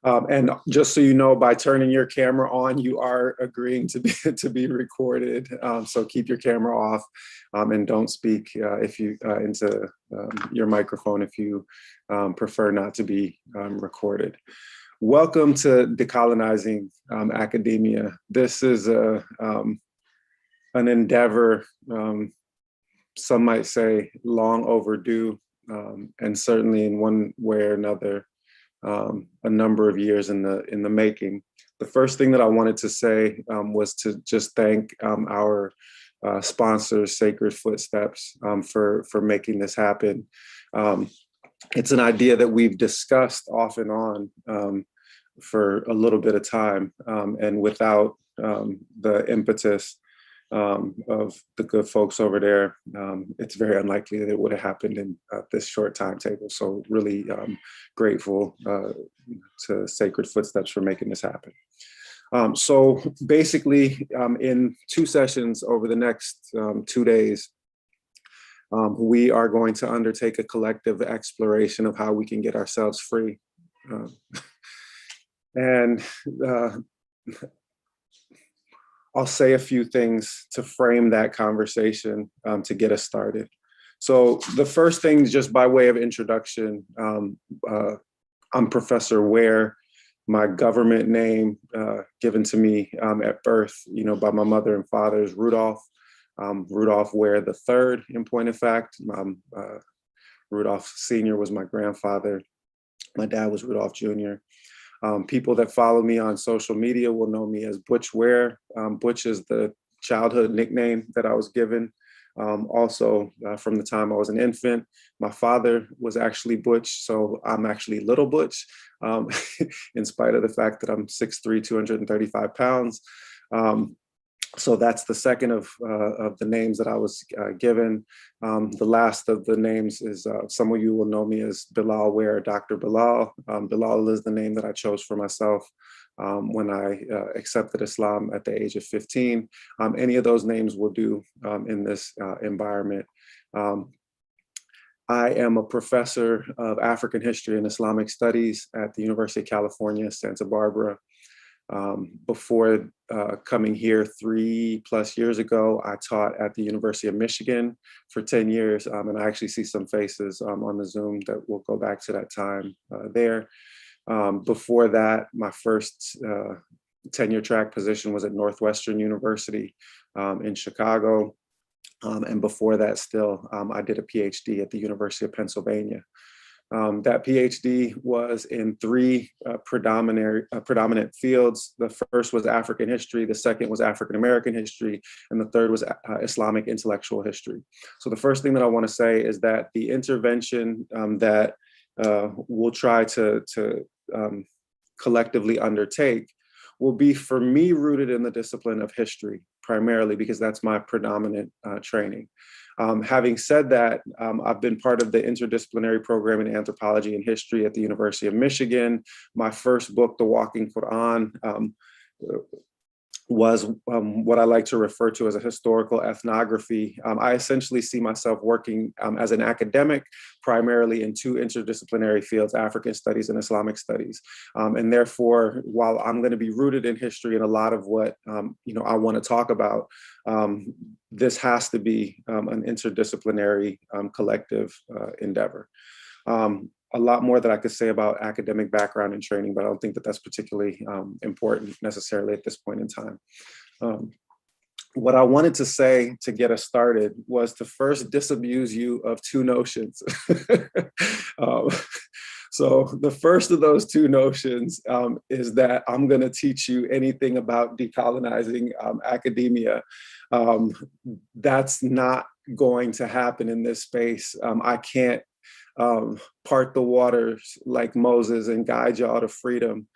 And just so you know, by turning your camera on, you are agreeing to be to be recorded. So keep your camera off, and don't speak if you into your microphone if you prefer not to be recorded. Welcome to Decolonizing Academia. This is an endeavor, some might say long overdue, and certainly in one way or another, a number of years in the making. The first thing that I wanted to say was to just thank our sponsors, Sacred Footsteps, for making this happen. It's an idea that we've discussed off and on for a little bit of time, and without the impetus of the good folks over there, it's very unlikely that it would have happened in this short timetable. So really grateful to Sacred Footsteps for making this happen. So basically, in 2 sessions over the next 2 days, we are going to undertake a collective exploration of how we can get ourselves free. And I'll say a few things to frame that conversation to get us started. So the first thing, just by way of introduction, I'm Professor Ware. My government name given to me at birth, by my mother and father is Rudolph Ware III, in point of fact. Rudolph Sr. was my grandfather. My dad was Rudolph Jr. People that follow me on social media will know me as Butch Ware. Butch is the childhood nickname that I was given. Also, from the time I was an infant, my father was actually Butch, so I'm actually Little Butch, in spite of the fact that I'm 6'3", 235 pounds. So that's the second of the names that I was given. The last of the names is, some of you will know me as Bilal Ware, Dr. Bilal. Bilal is the name that I chose for myself when I accepted Islam at the age of 15. Any of those names will do in this environment. I am a professor of African history and Islamic studies at the University of California, Santa Barbara. Before coming here 3+ years ago, I taught at the University of Michigan for 10 years, and I actually see some faces on the Zoom that will go back to that time there. Before that, my first tenure track position was at Northwestern University in Chicago. And before that still, I did a PhD at the University of Pennsylvania. That PhD was in 3 predominant fields. The first was African history, the second was African American history, and the third was Islamic intellectual history. So the first thing that I want to say is that the intervention that we'll try to collectively undertake will be, for me, rooted in the discipline of history, primarily because that's my predominant training. Having said that, I've been part of the interdisciplinary program in anthropology and history at the University of Michigan. My first book, The Walking Quran, was what I like to refer to as a historical ethnography. I essentially see myself working as an academic, primarily in 2 interdisciplinary fields, African studies and Islamic studies. And therefore, while I'm going to be rooted in history and a lot of what I want to talk about, this has to be an interdisciplinary collective endeavor. A lot more that I could say about academic background and training, but I don't think that that's particularly important necessarily at this point in time. What I wanted to say to get us started was to first disabuse you of 2 notions. So the first of those 2 notions is that I'm going to teach you anything about decolonizing academia. That's not going to happen in this space. I can't part the waters like Moses and guide y'all to freedom.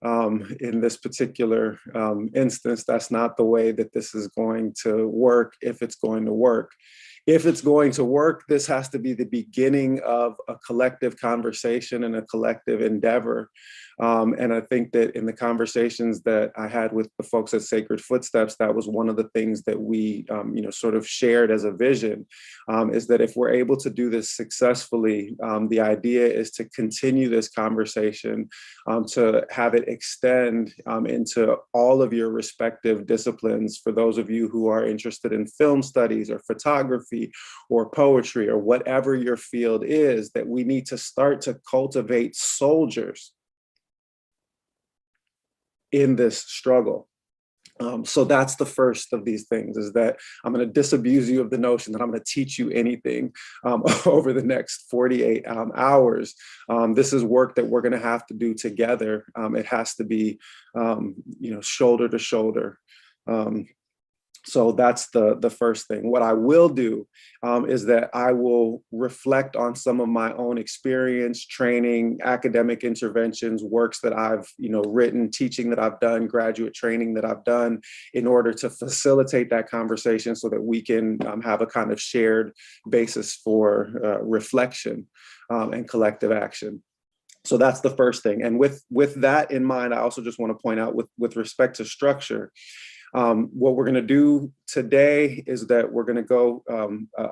In this particular instance, that's not the way that this is going to work, if it's going to work. If it's going to work, this has to be the beginning of a collective conversation and a collective endeavor And I think that in the conversations that I had with the folks at Sacred Footsteps, that was one of the things that we, sort of shared as a vision, is that if we're able to do this successfully, the idea is to continue this conversation, to have it extend into all of your respective disciplines. For those of you who are interested in film studies or photography or poetry or whatever your field is, that we need to start to cultivate soldiers in this struggle. So that's the first of these things, is that I'm going to disabuse you of the notion that I'm going to teach you anything over the next 48 hours. This is work that we're going to have to do together. It has to be, shoulder to shoulder. So that's the first thing. What I will do is that I will reflect on some of my own experience, training, academic interventions, works that I've written, teaching that I've done, graduate training that I've done, in order to facilitate that conversation so that we can have a kind of shared basis for reflection and collective action. So that's the first thing. And with that in mind, I also just want to point out with respect to structure, what we're going to do today is that we're going to go,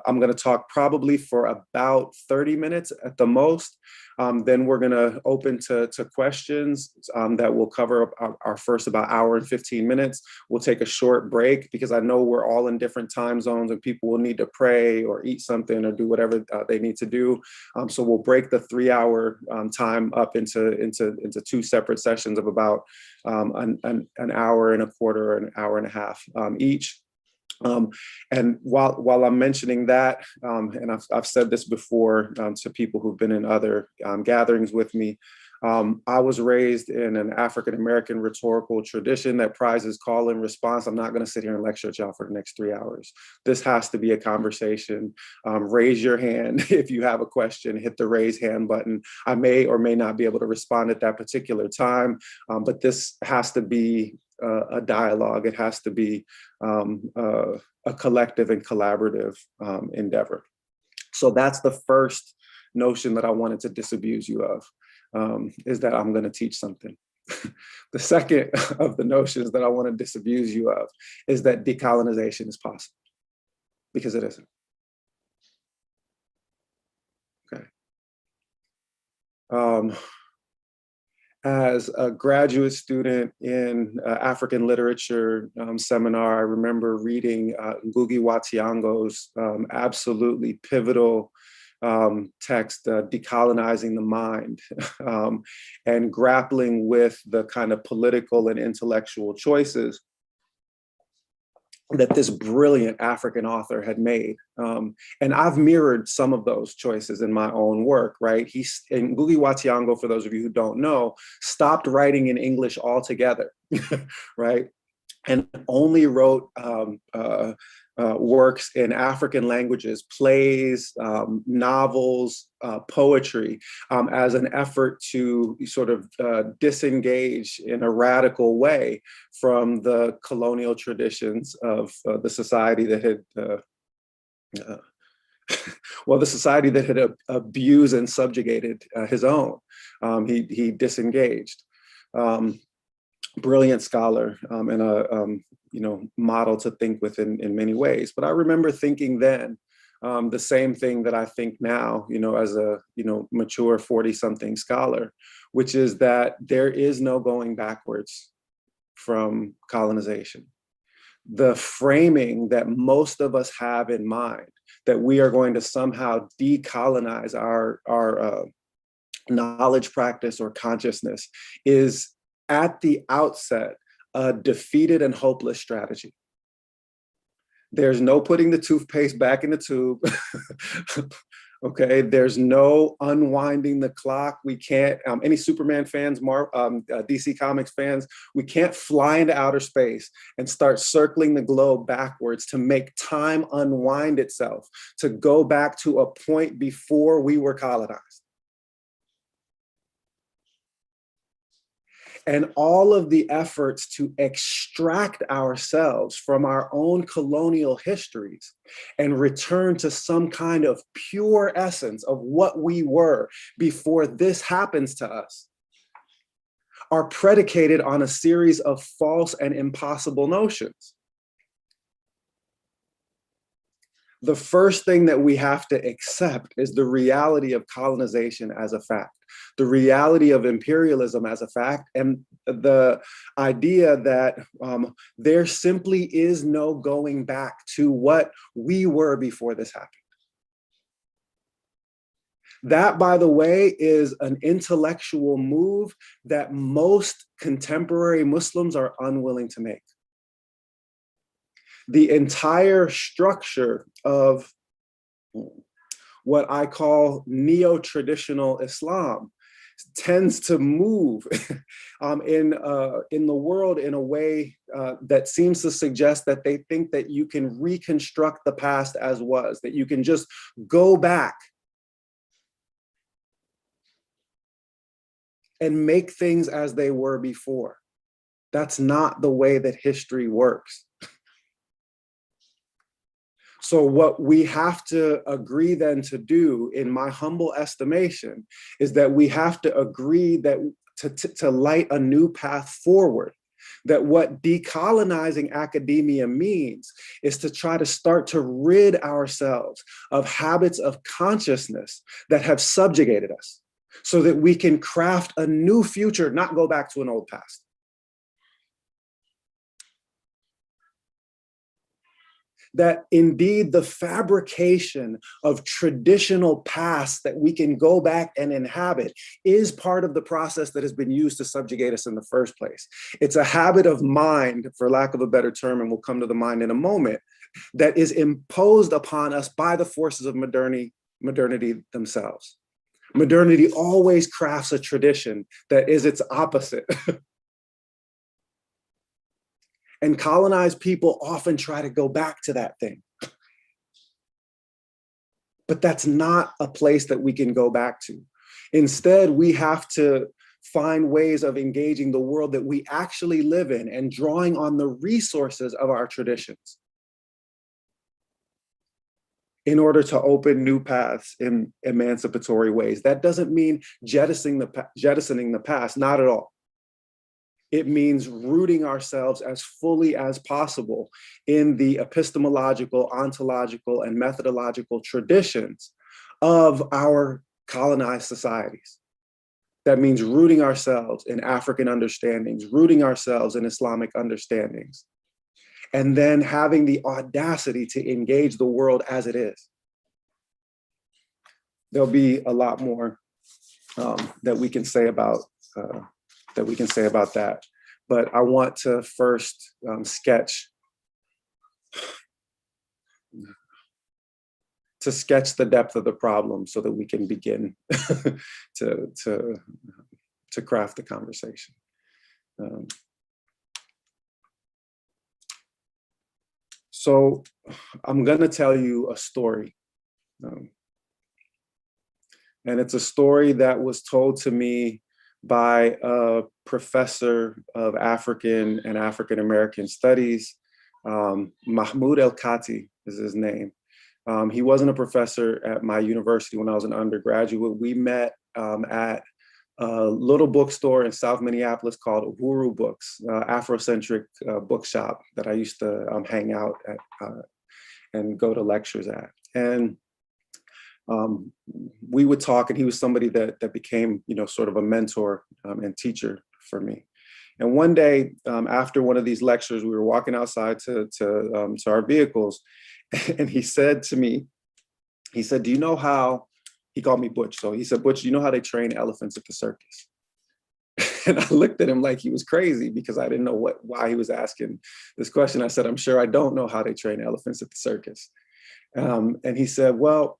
I'm going to talk probably for about 30 minutes at the most. Then we're going to open to questions that will cover our first about hour and 15 minutes. We'll take a short break because I know we're all in different time zones and people will need to pray or eat something or do whatever they need to do. So we'll break the 3-hour time up into 2 separate sessions of about an hour and a quarter or an hour and a half each. And while I'm mentioning that, and I've said this before to people who've been in other gatherings with me, I was raised in an African-American rhetorical tradition that prizes call and response. I'm not going to sit here and lecture at y'all for the next 3 hours. This has to be a conversation. Raise your hand if you have a question, hit the raise hand button. I may or may not be able to respond at that particular time, but this has to be a dialogue. It has to be a collective and collaborative endeavor. So that's the first notion that I wanted to disabuse you of, is that I'm going to teach something. The second of the notions that I want to disabuse you of is that decolonization is possible, because it isn't. Okay. As a graduate student in African literature seminar, I remember reading Ngugi wa Thiong'o's absolutely pivotal text, Decolonizing the Mind, and grappling with the kind of political and intellectual choices that this brilliant African author had made. And I've mirrored some of those choices in my own work, right? And Ngugi wa Thiong'o, for those of you who don't know, stopped writing in English altogether, right? And only wrote works in African languages, plays, novels, poetry, as an effort to sort of disengage in a radical way from the colonial traditions of the society that had, the society that had abused and subjugated his own. He disengaged. Brilliant scholar and a model to think with in many ways. But I remember thinking then the same thing that I think now, as a mature 40-something scholar, which is that there is no going backwards from colonization. The framing that most of us have in mind, that we are going to somehow decolonize our knowledge practice or consciousness, is at the outset a defeated and hopeless strategy. There's no putting the toothpaste back in the tube. Okay, there's no unwinding the clock. We can't, any Superman fans, DC Comics fans, we can't fly into outer space and start circling the globe backwards to make time unwind itself, to go back to a point before we were colonized. And all of the efforts to extract ourselves from our own colonial histories and return to some kind of pure essence of what we were before this happens to us are predicated on a series of false and impossible notions. The first thing that we have to accept is the reality of colonization as a fact, the reality of imperialism as a fact, and the idea that there simply is no going back to what we were before this happened. That, by the way, is an intellectual move that most contemporary Muslims are unwilling to make. The entire structure of what I call neo-traditional Islam tends to move in the world in a way that seems to suggest that they think that you can reconstruct the past as was, that you can just go back and make things as they were before. That's not the way that history works. So what we have to agree then to do, in my humble estimation, is that we have to agree that to light a new path forward. That what decolonizing academia means is to try to start to rid ourselves of habits of consciousness that have subjugated us, so that we can craft a new future, not go back to an old past. That indeed the fabrication of traditional past that we can go back and inhabit is part of the process that has been used to subjugate us in the first place. It's a habit of mind, for lack of a better term, and we'll come to the mind in a moment, that is imposed upon us by the forces of modernity themselves. Modernity always crafts a tradition that is its opposite. And colonized people often try to go back to that thing. But that's not a place that we can go back to. Instead, we have to find ways of engaging the world that we actually live in and drawing on the resources of our traditions in order to open new paths in emancipatory ways. That doesn't mean jettisoning the past, not at all. It means rooting ourselves as fully as possible in the epistemological, ontological, and methodological traditions of our colonized societies. That means rooting ourselves in African understandings, rooting ourselves in Islamic understandings, and then having the audacity to engage the world as it is. There'll be a lot more that we can say about that. But I want to first sketch the depth of the problem so that we can begin to craft the conversation. So I'm gonna tell you a story. And it's a story that was told to me by a professor of African and African American studies. Mahmoud El-Kati is his name. He wasn't a professor at my university when I was an undergraduate. We met at a little bookstore in South Minneapolis called Uhuru Books, Afrocentric bookshop that I used to hang out at and go to lectures at. And we would talk, and he was somebody that became, sort of a mentor and teacher for me. And one day, after one of these lectures, we were walking outside to our vehicles, and he said to me, he said, "Do you know how?" He called me Butch. So he said, "Butch, do you know how they train elephants at the circus?" And I looked at him like he was crazy because I didn't know why he was asking this question. I said, "I'm sure I don't know how they train elephants at the circus." And he said, "Well,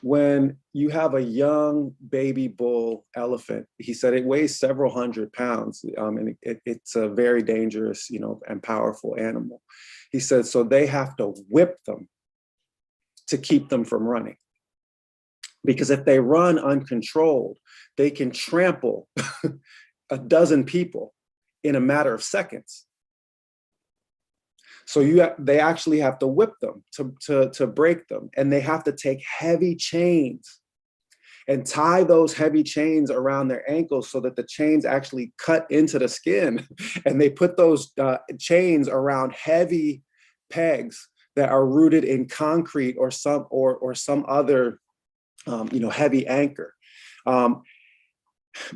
when you have a young baby bull elephant," he said, "it weighs several hundred pounds, and it's a very dangerous, and powerful animal." He said, "So they have to whip them to keep them from running. Because if they run uncontrolled, they can trample a dozen people in a matter of seconds. So they actually have to whip them to break them, and they have to take heavy chains and tie those heavy chains around their ankles so that the chains actually cut into the skin. And they put those chains around heavy pegs that are rooted in concrete or some other heavy anchor.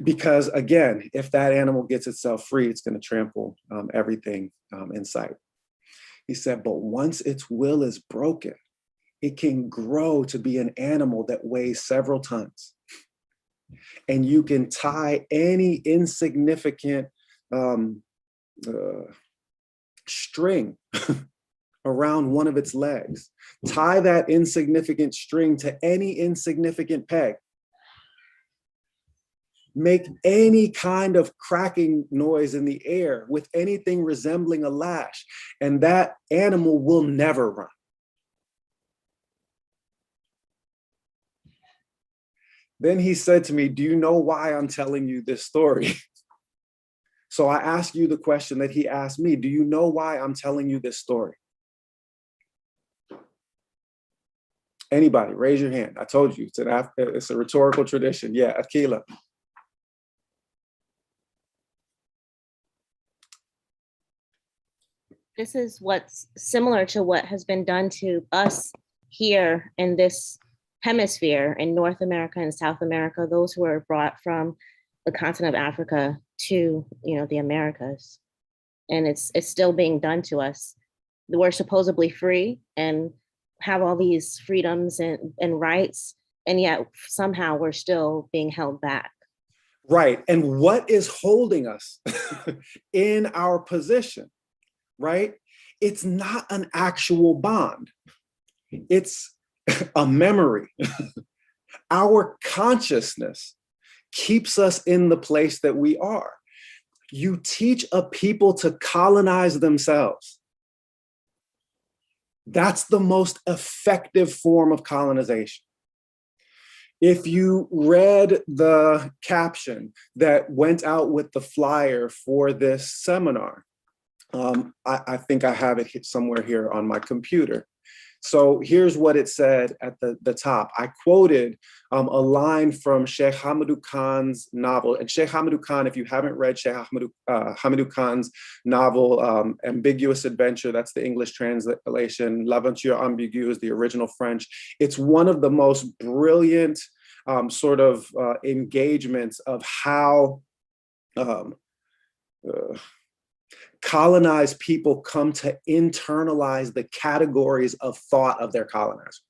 Because again, if that animal gets itself free, it's going to trample everything in sight. He said, but once its will is broken, it can grow to be an animal that weighs several tons. And you can tie any insignificant string around one of its legs. Tie that insignificant string to any insignificant peg. Make any kind of cracking noise in the air with anything resembling a lash, and that animal will never run. Then he said to me, do you know why I'm telling you this story? So I ask you the question that he asked me, do you know why I'm telling you this story? Anybody, raise your hand. I told you, it's a rhetorical tradition. Yeah, Akila. This is what's similar to what has been done to us here in this hemisphere in North America and South America, those who were brought from the continent of Africa to, the Americas. And it's still being done to us. We're supposedly free and have all these freedoms and rights, and yet somehow we're still being held back. Right. And what is holding us in our position, right? It's not an actual bond. It's a memory. Our consciousness keeps us in the place that we are. You teach a people to colonize themselves. That's the most effective form of colonization. If you read the caption that went out with the flyer for this seminar, I think I have it somewhere here on my computer. So here's what it said at the top. I quoted a line from Sheikh Hamidou Khan's novel. And Sheikh Hamidou Khan, if you haven't read Sheikh Hamidou Khan's novel, Ambiguous Adventure, that's the English translation, L'Aventure Ambiguë is the original French. It's one of the most brilliant engagements of how colonized people come to internalize the categories of thought of their colonizers.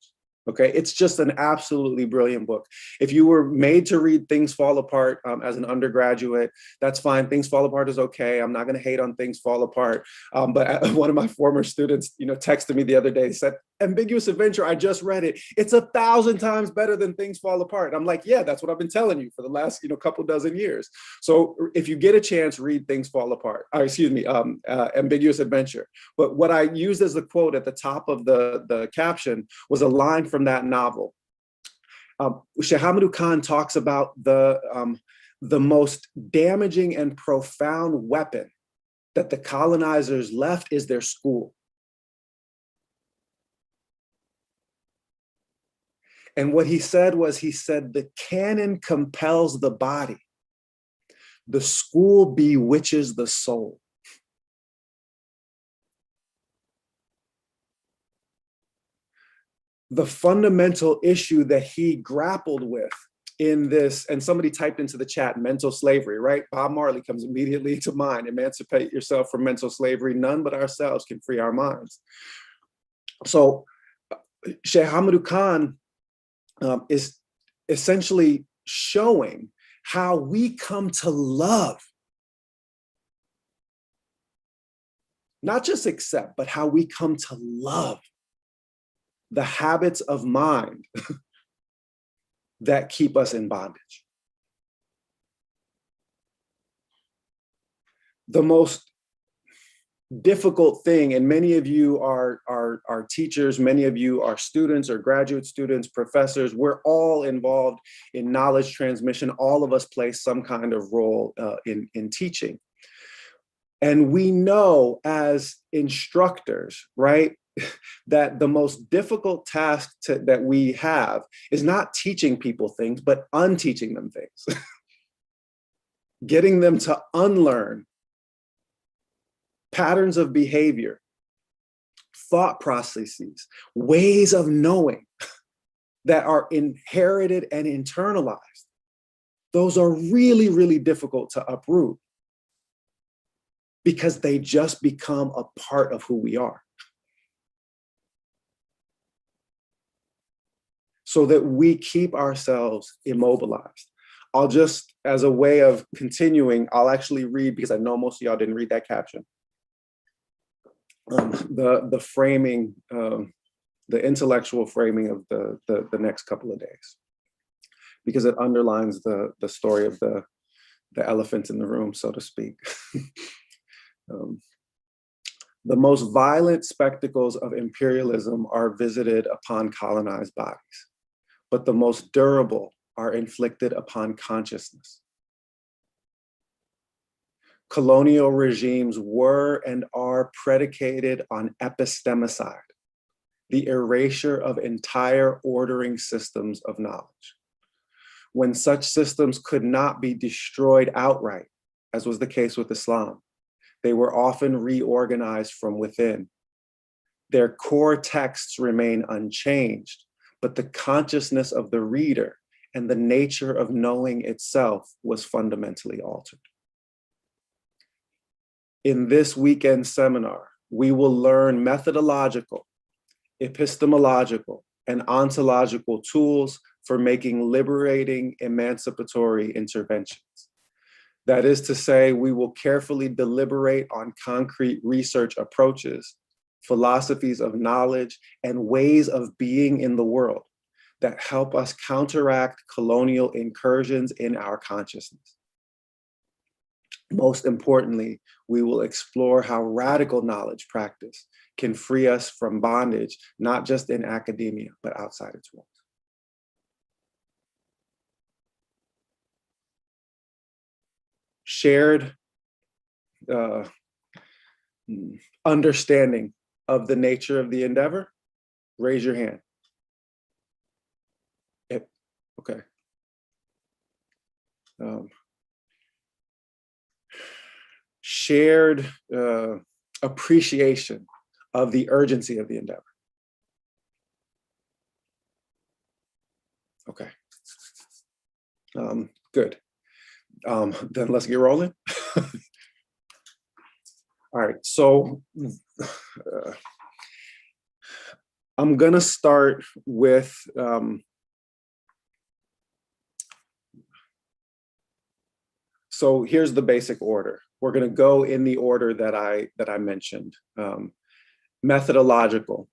Okay, it's just an absolutely brilliant book. If you were made to read Things Fall Apart as an undergraduate, that's fine. Things Fall Apart is okay. I'm not going to hate on Things Fall Apart. But one of my former students, texted me the other day, said, Ambiguous Adventure, I just read it. It's 1,000 times better than Things Fall Apart. I'm like, yeah, that's what I've been telling you for the last, couple dozen years. So if you get a chance, read Things Fall Apart. Ambiguous Adventure. But what I used as the quote at the top of the caption was a line from that novel. Sheikh Hamidou Khan talks about the most damaging and profound weapon that the colonizers left is their school. And what he said was, the canon compels the body. The school bewitches the soul. The fundamental issue that he grappled with in this, and somebody typed into the chat, mental slavery, right? Bob Marley comes immediately to mind. Emancipate yourself from mental slavery. None but ourselves can free our minds. So Sheikh Hamidou Khan is essentially showing how we come to love, not just accept, but how we come to love the habits of mind that keep us in bondage. The most difficult thing, and many of you are teachers, many of you are students or graduate students, professors, we're all involved in knowledge transmission. All of us play some kind of role in teaching. And we know as instructors, right, that the most difficult task that we have is not teaching people things, but unteaching them things. Getting them to unlearn patterns of behavior, thought processes, ways of knowing that are inherited and internalized. Those are really, really difficult to uproot because they just become a part of who we are. So that we keep ourselves immobilized. I'll just, as a way of continuing, I'll actually read, because I know most of y'all didn't read that caption, the framing, the intellectual framing of the next couple of days, because it underlines the story of the elephant in the room, so to speak. The most violent spectacles of imperialism are visited upon colonized bodies, but the most durable are inflicted upon consciousness. Colonial regimes were and are predicated on epistemicide, the erasure of entire ordering systems of knowledge. When such systems could not be destroyed outright, as was the case with Islam, they were often reorganized from within. Their core texts remain unchanged, but the consciousness of the reader and the nature of knowing itself was fundamentally altered. In this weekend seminar, we will learn methodological, epistemological, and ontological tools for making liberating, emancipatory interventions. That is to say, we will carefully deliberate on concrete research approaches, philosophies of knowledge, and ways of being in the world that help us counteract colonial incursions in our consciousness. Most importantly, we will explore how radical knowledge practice can free us from bondage, not just in academia, but outside its walls. Shared understanding of the nature of the endeavor, raise your hand. Okay. Shared appreciation of the urgency of the endeavor. Okay. Good. Then let's get rolling. All right, so I'm gonna start with so here's the basic order. We're gonna go in the order that I mentioned. Methodological,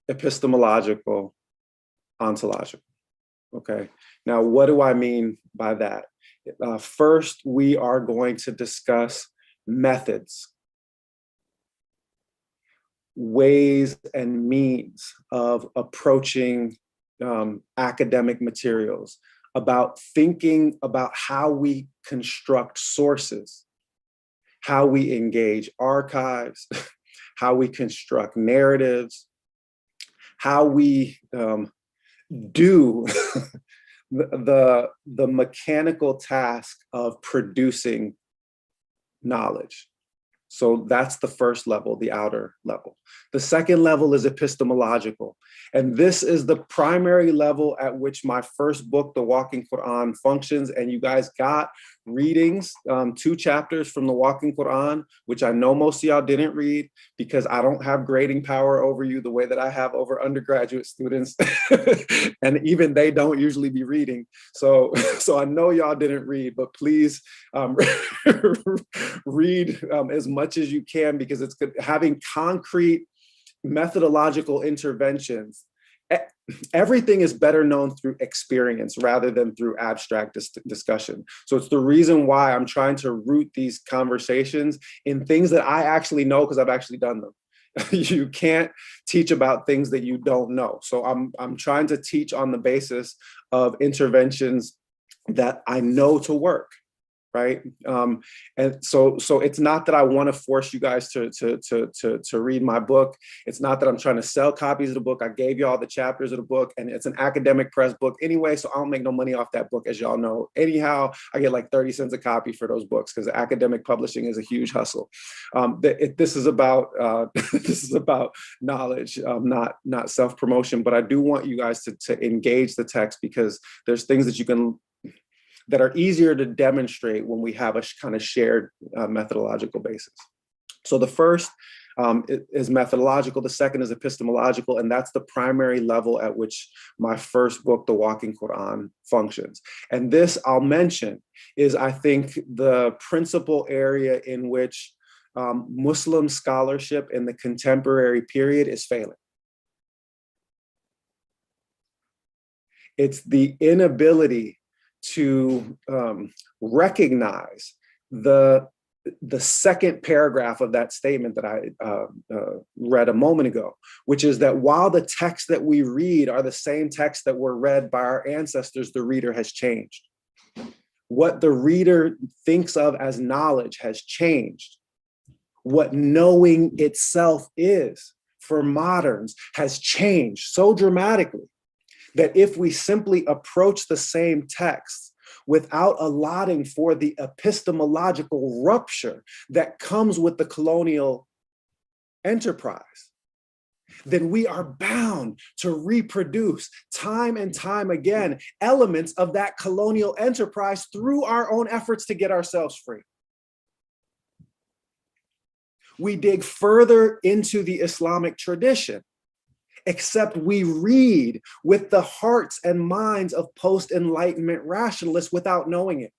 epistemological, ontological. Okay, now what do I mean by that? First, we are going to discuss methods, ways and means of approaching academic materials, about thinking about how we construct sources, how we engage archives, how we construct narratives, how we do the mechanical task of producing knowledge. So that's the first level, the outer level. The second level is epistemological. And this is the primary level at which my first book, The Walking Quran, functions. And you guys got readings, 2 chapters from The Walking Quran, which I know most of y'all didn't read because I don't have grading power over you the way that I have over undergraduate students. And even they don't usually be reading. So I know y'all didn't read, but please read as much as you can, because it's good. Having concrete methodological interventions, everything is better known through experience rather than through abstract discussion. So it's the reason why I'm trying to root these conversations in things that I actually know, because I've actually done them. You can't teach about things that you don't know. So I'm trying to teach on the basis of interventions that I know to work. right? And so it's not that I want to force you guys to read my book. It's not that I'm trying to sell copies of the book. I gave you all the chapters of the book, and it's an academic press book anyway, so I don't make no money off that book, as y'all know. Anyhow, I get like 30 cents a copy for those books because academic publishing is a huge hustle. This is about this is about knowledge, not self-promotion. But I do want you guys to engage the text, because there's things that are easier to demonstrate when we have a kind of shared methodological basis. So the first is methodological, the second is epistemological, and that's the primary level at which my first book, The Walking Quran, functions. And this, I'll mention, is, I think, the principal area in which Muslim scholarship in the contemporary period is failing. It's the inability to recognize the second paragraph of that statement that I read a moment ago, which is that while the texts that we read are the same texts that were read by our ancestors, the reader has changed. What the reader thinks of as knowledge has changed. What knowing itself is for moderns has changed so dramatically that if we simply approach the same text without allotting for the epistemological rupture that comes with the colonial enterprise, then we are bound to reproduce time and time again elements of that colonial enterprise through our own efforts to get ourselves free. We dig further into the Islamic tradition, except we read with the hearts and minds of post-Enlightenment rationalists without knowing it.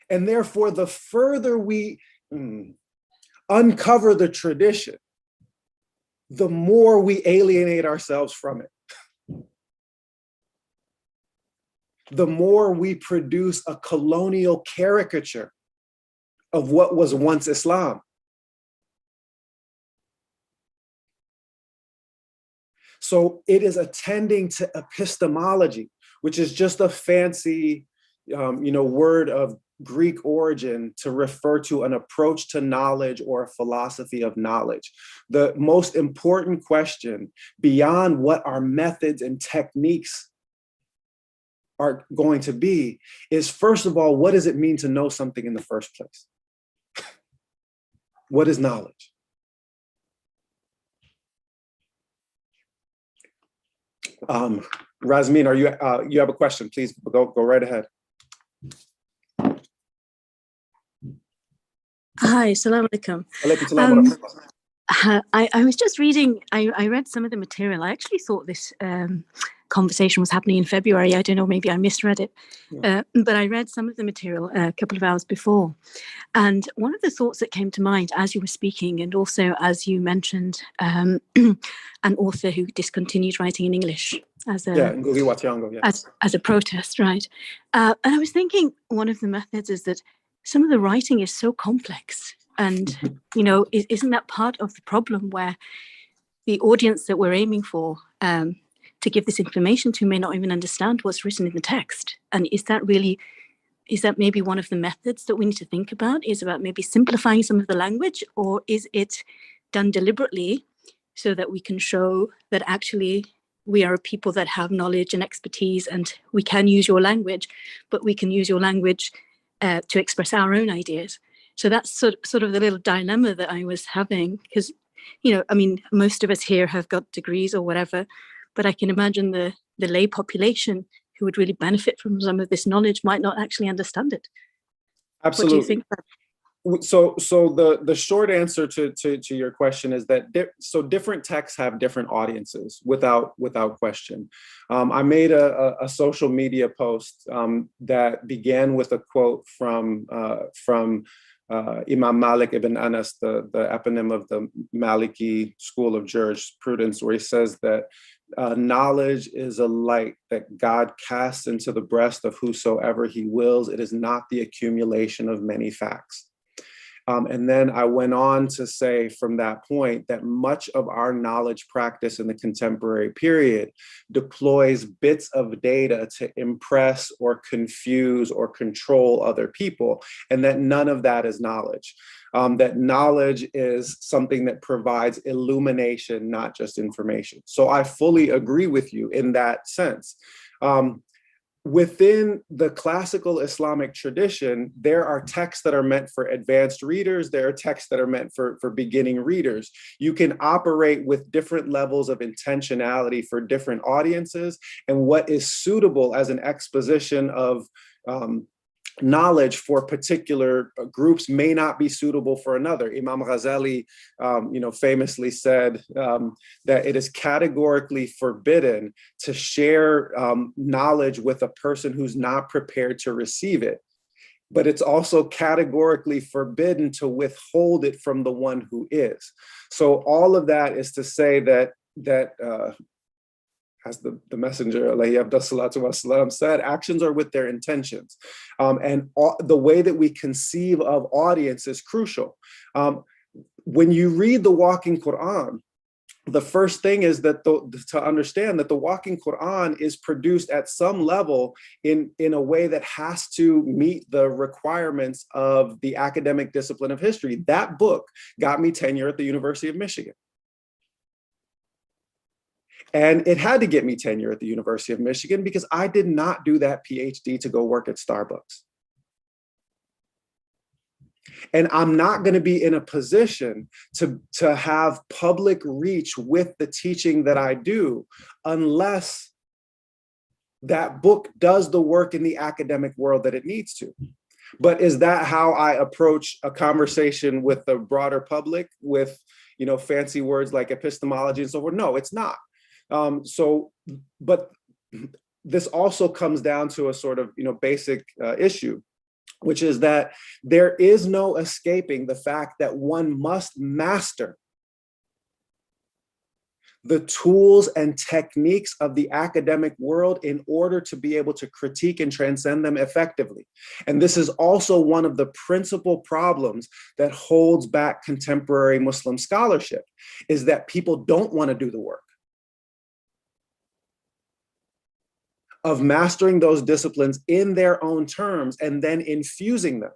And therefore, the further we uncover the tradition, the more we alienate ourselves from it. The more we produce a colonial caricature of what was once Islam. So it is attending to epistemology, which is just a fancy, word of Greek origin to refer to an approach to knowledge or a philosophy of knowledge. The most important question beyond what our methods and techniques are going to be is, first of all, what does it mean to know something in the first place? What is knowledge? Razmeen, are you have a question? Please go right ahead. Hi, salam alaikum. I was just reading, I read some of the material. I actually thought this conversation was happening in February. I don't know, maybe I misread it. But I read some of the material a couple of hours before. And one of the thoughts that came to mind as you were speaking, and also as you mentioned, an author who discontinued writing in English as a protest, right? And I was thinking one of the methods is that some of the writing is so complex. And, isn't that part of the problem, where the audience that we're aiming for to give this information to may not even understand what's written in the text? And is that maybe one of the methods that we need to think about, is about maybe simplifying some of the language, or is it done deliberately so that we can show that actually we are a people that have knowledge and expertise, and we can use your language, but we can use your language to express our own ideas? So that's sort of the little dilemma that I was having, because, most of us here have got degrees or whatever, but I can imagine the lay population who would really benefit from some of this knowledge might not actually understand it. Absolutely. What do you think? So the short answer to your question is that different texts have different audiences, without question. I made a social media post that began with a quote from Imam Malik ibn Anas, the eponym of the Maliki school of jurisprudence, where he says that knowledge is a light that God casts into the breast of whosoever he wills. It is not the accumulation of many facts. And then I went on to say from that point that much of our knowledge practice in the contemporary period deploys bits of data to impress or confuse or control other people, and that none of that is knowledge. That knowledge is something that provides illumination, not just information. So I fully agree with you in that sense. Within the classical Islamic tradition, there are texts that are meant for advanced readers. There are texts that are meant for beginning readers. You can operate with different levels of intentionality for different audiences, and what is suitable as an exposition of knowledge for particular groups may not be suitable for another. Imam Ghazali, famously said that it is categorically forbidden to share knowledge with a person who's not prepared to receive it. But it's also categorically forbidden to withhold it from the one who is. So all of that is to say that as the messenger, alayhi salatu wasalam, said, actions are with their intentions. And the way that we conceive of audience is crucial. When you read the Walking Quran, the first thing is that to understand that the Walking Quran is produced at some level in a way that has to meet the requirements of the academic discipline of history. That book got me tenure at the University of Michigan. And it had to get me tenure at the University of Michigan because I did not do that PhD to go work at Starbucks. And I'm not going to be in a position to have public reach with the teaching that I do unless that book does the work in the academic world that it needs to. But is that how I approach a conversation with the broader public with, fancy words like epistemology and so forth? No, it's not. But this also comes down to a sort of, basic issue, which is that there is no escaping the fact that one must master the tools and techniques of the academic world in order to be able to critique and transcend them effectively. And this is also one of the principal problems that holds back contemporary Muslim scholarship, is that people don't want to do the work of mastering those disciplines in their own terms and then infusing them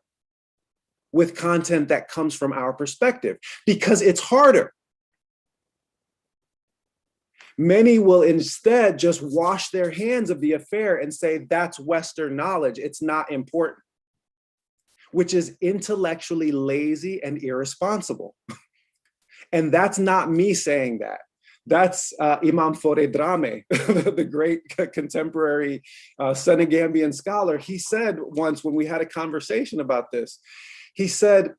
with content that comes from our perspective, because it's harder. Many will instead just wash their hands of the affair and say, that's Western knowledge, it's not important, which is intellectually lazy and irresponsible. And that's not me saying that. That's Imam Fore Drame, the great contemporary Senegambian scholar. He said once when we had a conversation about this, he said,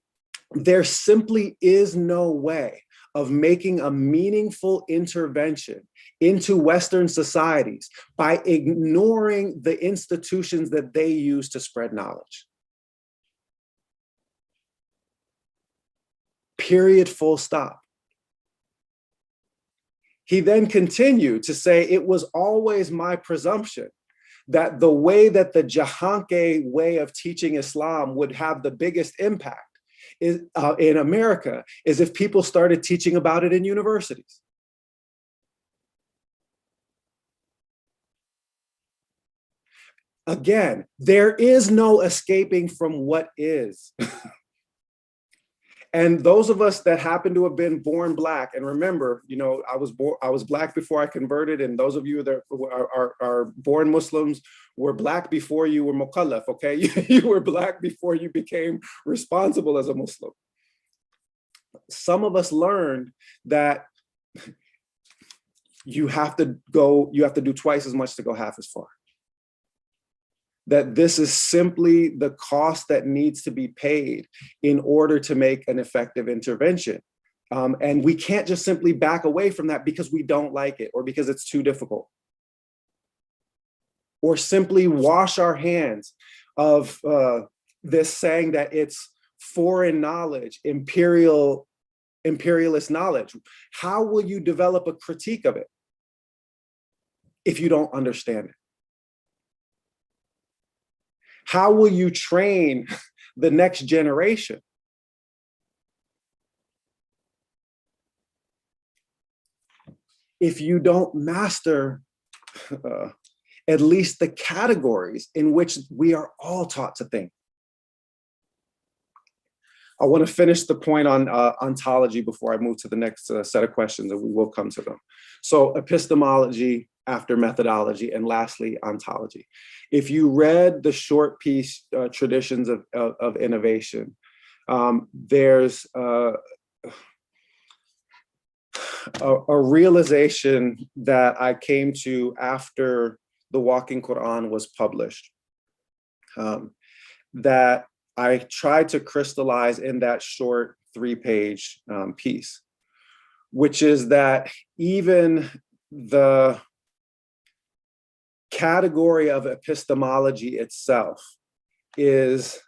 there simply is no way of making a meaningful intervention into Western societies by ignoring the institutions that they use to spread knowledge. Period, full stop. He then continued to say, it was always my presumption that the way that the Jahanke way of teaching Islam would have the biggest impact is, in America is if people started teaching about it in universities. Again, there is no escaping from what is. And those of us that happen to have been born Black, and remember, I was Black before I converted, and those of you that are born Muslims were Black before you were mukallaf, okay? You were Black before you became responsible as a Muslim. Some of us learned that you have to do twice as much to go half as far. That this is simply the cost that needs to be paid in order to make an effective intervention. And we can't just simply back away from that because we don't like it or because it's too difficult. Or simply wash our hands of this saying that it's foreign knowledge, imperialist knowledge. How will you develop a critique of it if you don't understand it? How will you train the next generation if you don't master at least the categories in which we are all taught to think. I want to finish the point on ontology before I move to the next set of questions, and we will come to them. So epistemology after methodology, and lastly, ontology. If you read the short piece, Traditions of Innovation, there's a realization that I came to after the Walking Quran was published, that I tried to crystallize in that short 3-page piece, which is that even the category of epistemology itself is,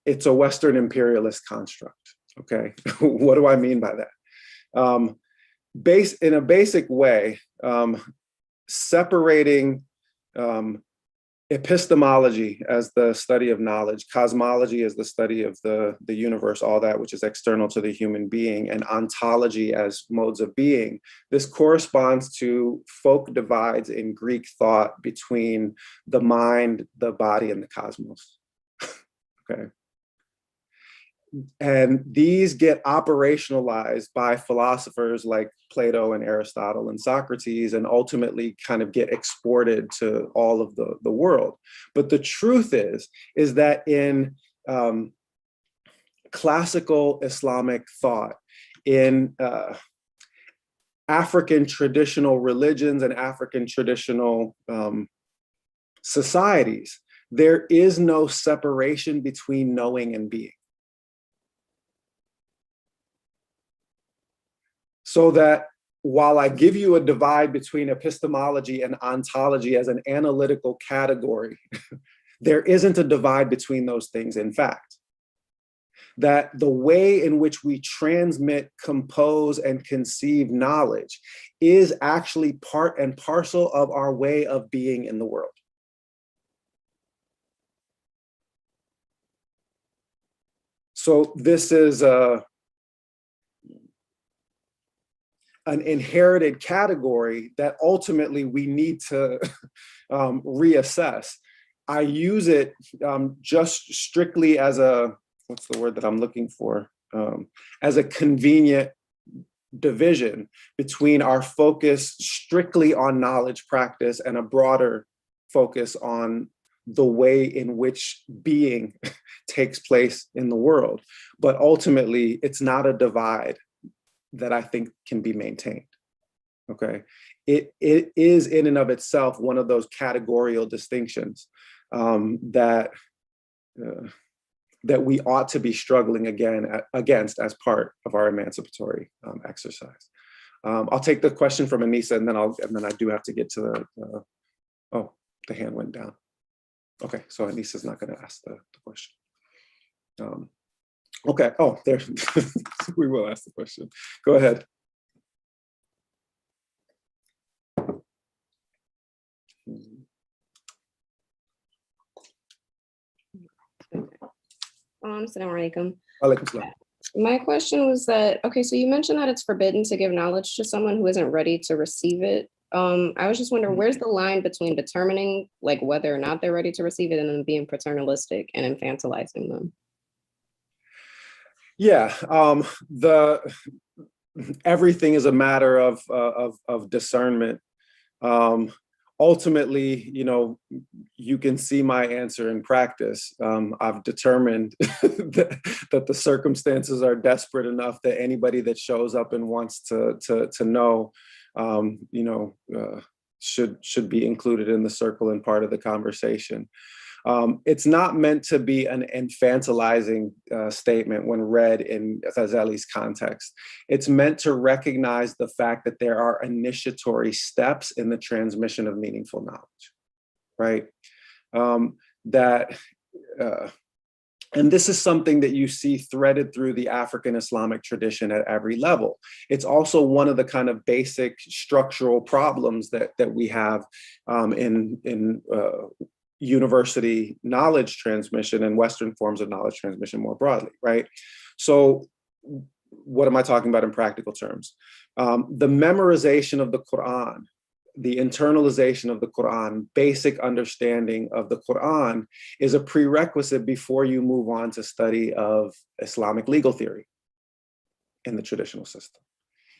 it's a Western imperialist construct, okay? What do I mean by that? In a basic way, separating epistemology as the study of knowledge, cosmology as the study of the universe, all that which is external to the human being, and ontology as modes of being. This corresponds to folk divides in Greek thought between the mind, the body, and the cosmos. Okay. And these get operationalized by philosophers like Plato and Aristotle and Socrates, and ultimately kind of get exported to all of the world. But the truth is that in classical Islamic thought, in African traditional religions and African traditional societies, there is no separation between knowing and being. So that while I give you a divide between epistemology and ontology as an analytical category, there isn't a divide between those things, in fact. That the way in which we transmit, compose, and conceive knowledge is actually part and parcel of our way of being in the world. So this is an inherited category that ultimately we need to reassess. I use it just strictly as a, what's the word that I'm looking for? As a convenient division between our focus strictly on knowledge practice and a broader focus on the way in which being takes place in the world. But ultimately, it's not a divide that I think can be maintained, okay? It is in and of itself one of those categorical distinctions that we ought to be struggling against as part of our emancipatory exercise. I'll take the question from Anissa, and then I do have to get to oh, the hand went down. Okay, so Anissa's not gonna ask the question. Okay, oh, there, we will ask the question. Go ahead. Assalamu alaikum. My question was that, okay, so you mentioned that it's forbidden to give knowledge to someone who isn't ready to receive it. I was just wondering, where's the line between determining like whether or not they're ready to receive it and then being paternalistic and infantilizing them? Yeah, everything is a matter of discernment. Ultimately, you know, you can see my answer in practice. I've determined that the circumstances are desperate enough that anybody that shows up and wants to know, you know, should be included in the circle and part of the conversation. It's not meant to be an infantilizing statement when read in Ghazali's context. It's meant to recognize the fact that there are initiatory steps in the transmission of meaningful knowledge, right? And this is something that you see threaded through the African Islamic tradition at every level. It's also one of the kind of basic structural problems that we have in university knowledge transmission and Western forms of knowledge transmission more broadly, right? So what am I talking about in practical terms? The memorization of the Quran, the internalization of the Quran, basic understanding of the Quran is a prerequisite before you move on to study of Islamic legal theory in the traditional system.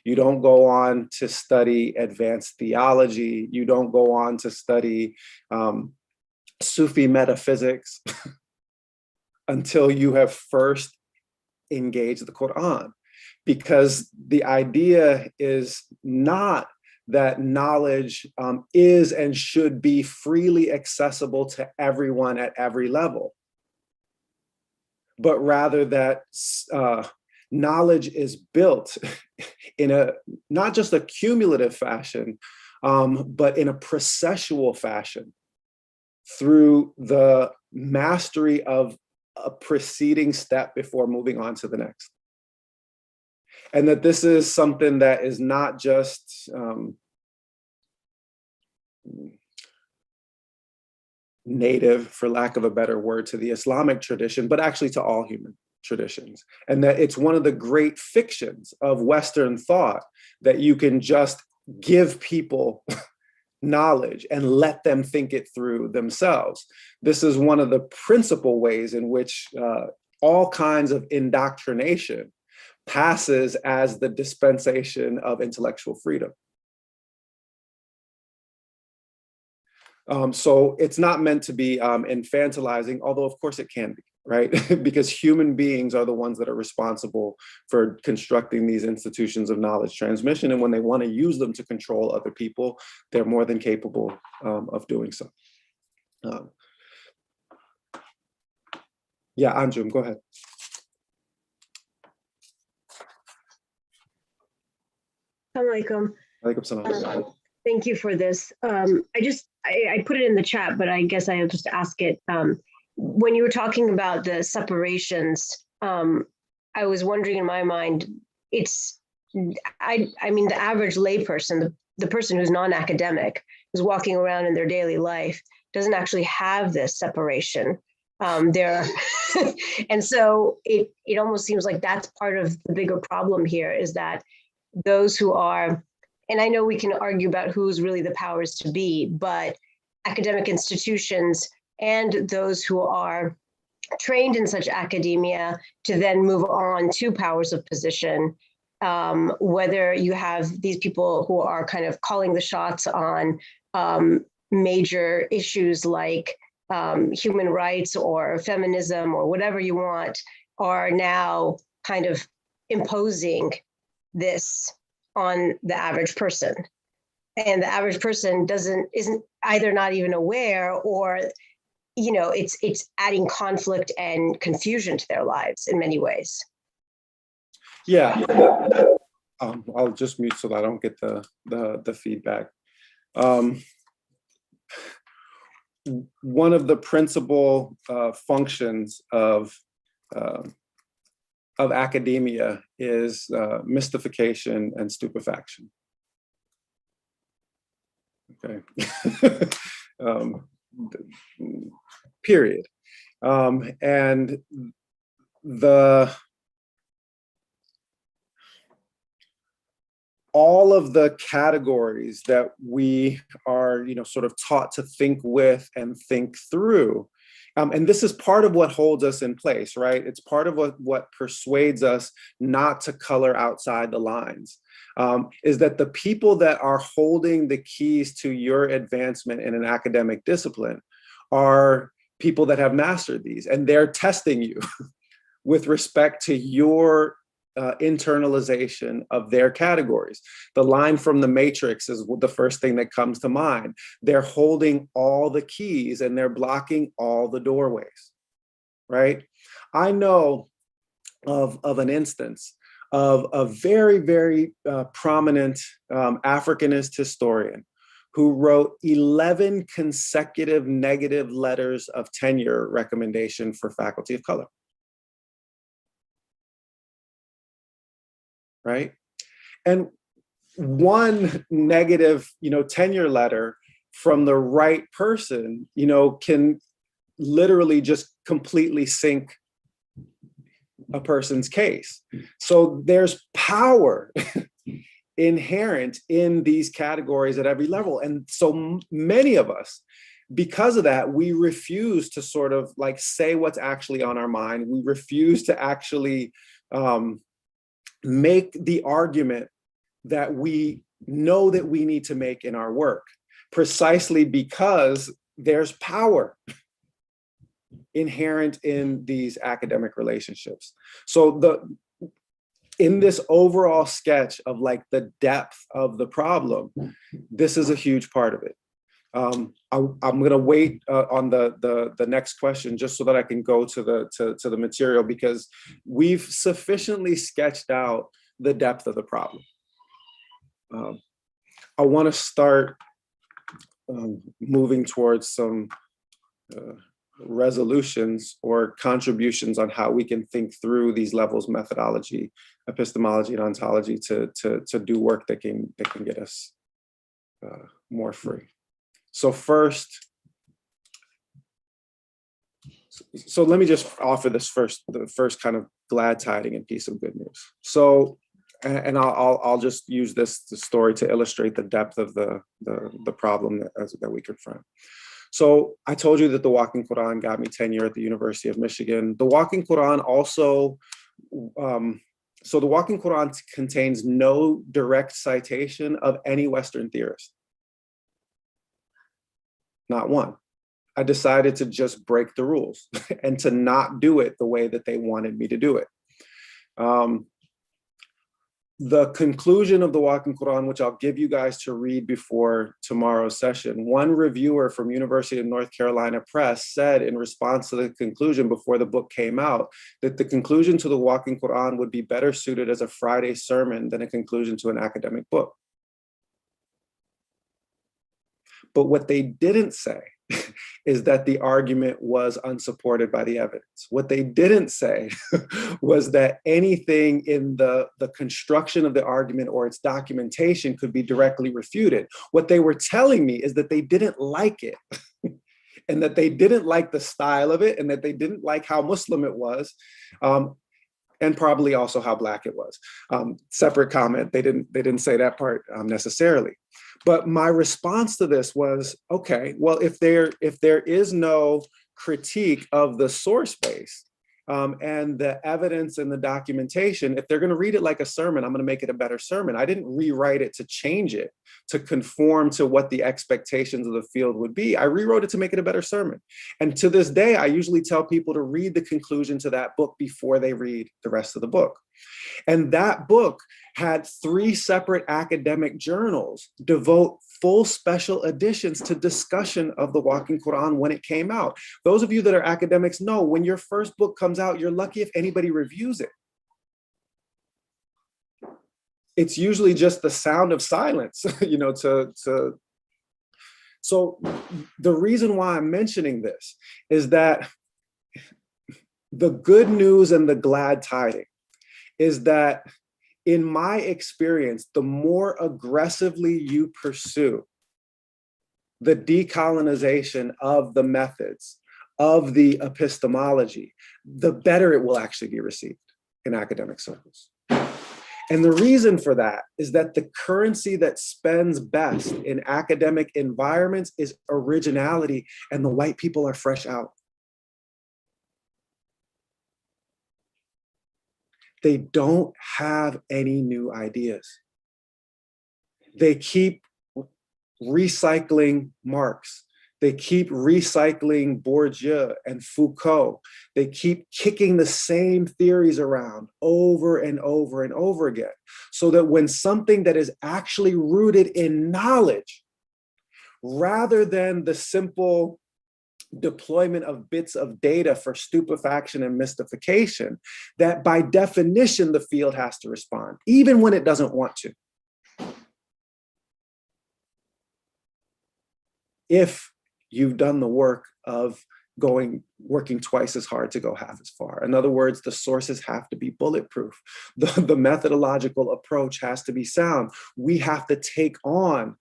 You don't go on to study advanced theology. You don't go on to study Sufi metaphysics until you have first engaged the Quran. Because the idea is not that knowledge is and should be freely accessible to everyone at every level, but rather that knowledge is built in a, not just a cumulative fashion, but in a processual fashion through the mastery of a preceding step before moving on to the next. And that this is something that is not just native, for lack of a better word, to the Islamic tradition, but actually to all human traditions. And that it's one of the great fictions of Western thought that you can just give people knowledge and let them think it through themselves. This is one of the principal ways in which all kinds of indoctrination passes as the dispensation of intellectual freedom. So it's not meant to be infantilizing, although of course it can be, right? Because human beings are the ones that are responsible for constructing these institutions of knowledge transmission. And when they want to use them to control other people, they're more than capable of doing so. Yeah, Anjum, go ahead. Assalamualaikum. Walaikum salam. Thank you for this. I put it in the chat, but I guess I'll just ask it. When you were talking about the separations, I was wondering in my mind, I mean, the average layperson, the person who's non-academic, who's walking around in their daily life, doesn't actually have this separation. And so it almost seems like that's part of the bigger problem here, is that those who are, and I know we can argue about who's really the powers to be, but academic institutions and those who are trained in such academia to then move on to powers of position, whether you have these people who are kind of calling the shots on major issues like human rights or feminism or whatever you want, are now kind of imposing this on the average person. And the average person isn't either not even aware, or it's adding conflict and confusion to their lives in many ways. Yeah, I'll just mute so that I don't get the feedback. One of the principal functions of academia is mystification and stupefaction. Okay. Period. And all of the categories that we are, sort of taught to think with and think through. And this is part of what holds us in place, right? It's part of what persuades us not to color outside the lines, is that the people that are holding the keys to your advancement in an academic discipline are people that have mastered these, and they're testing you with respect to your internalization of their categories. The line from the Matrix is the first thing that comes to mind. They're holding all the keys and they're blocking all the doorways, right? I know of an instance of a very, very prominent Africanist historian who wrote 11 consecutive negative letters of tenure recommendation for faculty of color. Right? And one negative, tenure letter from the right person, can literally just completely sink a person's case. So there's power inherent in these categories at every level. And so many of us, because of that, we refuse to sort of like say what's actually on our mind. We refuse to actually make the argument that we know that we need to make in our work, precisely because there's power inherent in these academic relationships. So in this overall sketch of like the depth of the problem, this is a huge part of it. I'm going to wait on the next question just so that I can go to the material, because we've sufficiently sketched out the depth of the problem. I want to start moving towards some resolutions or contributions on how we can think through these levels: methodology, epistemology, and ontology, to do work that can get us more free. So first, so let me just offer the first kind of glad tiding and piece of good news. So, and I'll just use this story to illustrate the depth of the problem that we confront. So I told you that the Walking Quran got me tenure at the University of Michigan. The Walking Quran also, so the Walking Quran contains no direct citation of any Western theorist. Not one. I decided to just break the rules and to not do it the way that they wanted me to do it. The conclusion of the Walking Quran, which I'll give you guys to read before tomorrow's session, one reviewer from University of North Carolina Press said in response to the conclusion before the book came out, that the conclusion to the Walking Quran would be better suited as a Friday sermon than a conclusion to an academic book. But what they didn't say is that the argument was unsupported by the evidence. What they didn't say was that anything in the construction of the argument or its documentation could be directly refuted. What they were telling me is that they didn't like it and that they didn't like the style of it and that they didn't like how Muslim it was. And probably also how Black it was. Separate comment, they didn't say that part necessarily. But my response to this was, okay, well, if there is no critique of the source base and the evidence and the documentation, if they're going to read it like a sermon, I'm going to make it a better sermon. I didn't rewrite it to change it, to conform to what the expectations of the field would be. I rewrote it to make it a better sermon. And to this day, I usually tell people to read the conclusion to that book before they read the rest of the book. And that book had 3 separate academic journals devote full special editions to discussion of the Walking Quran when it came out. Those of you that are academics know when your first book comes out, you're lucky if anybody reviews it. It's usually just the sound of silence, you know, So the reason why I'm mentioning this is that the good news and the glad tiding is that in my experience, the more aggressively you pursue the decolonization of the methods of the epistemology, the better it will actually be received in academic circles. And the reason for that is that the currency that spends best in academic environments is originality, and the white people are fresh out. They don't have any new ideas. They keep recycling Marx. They keep recycling Bourdieu and Foucault. They keep kicking the same theories around over and over and over again, so that when something that is actually rooted in knowledge, rather than the simple deployment of bits of data for stupefaction and mystification, that by definition the field has to respond, even when it doesn't want to. If you've done the work of working twice as hard to go half as far. In other words, the sources have to be bulletproof. The methodological approach has to be sound. We have to take on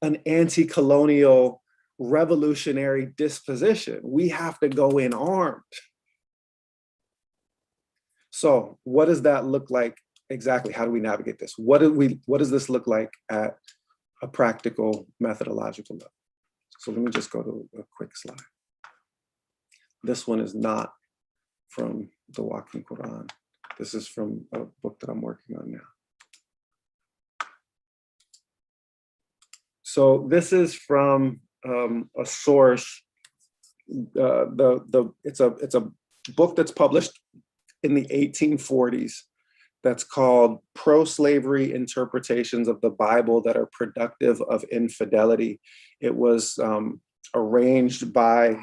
an anti-colonial revolutionary disposition. We have to go in armed. So what does that look like exactly? How do we navigate this? What does this look like at a practical methodological level? So let me just go to a quick slide. This one is not from the Walking Quran. This is from a book that I'm working on now. So this is from a source. It's a book that's published in the 1840s that's called Proslavery Interpretations of the Bible that are productive of infidelity. It was arranged by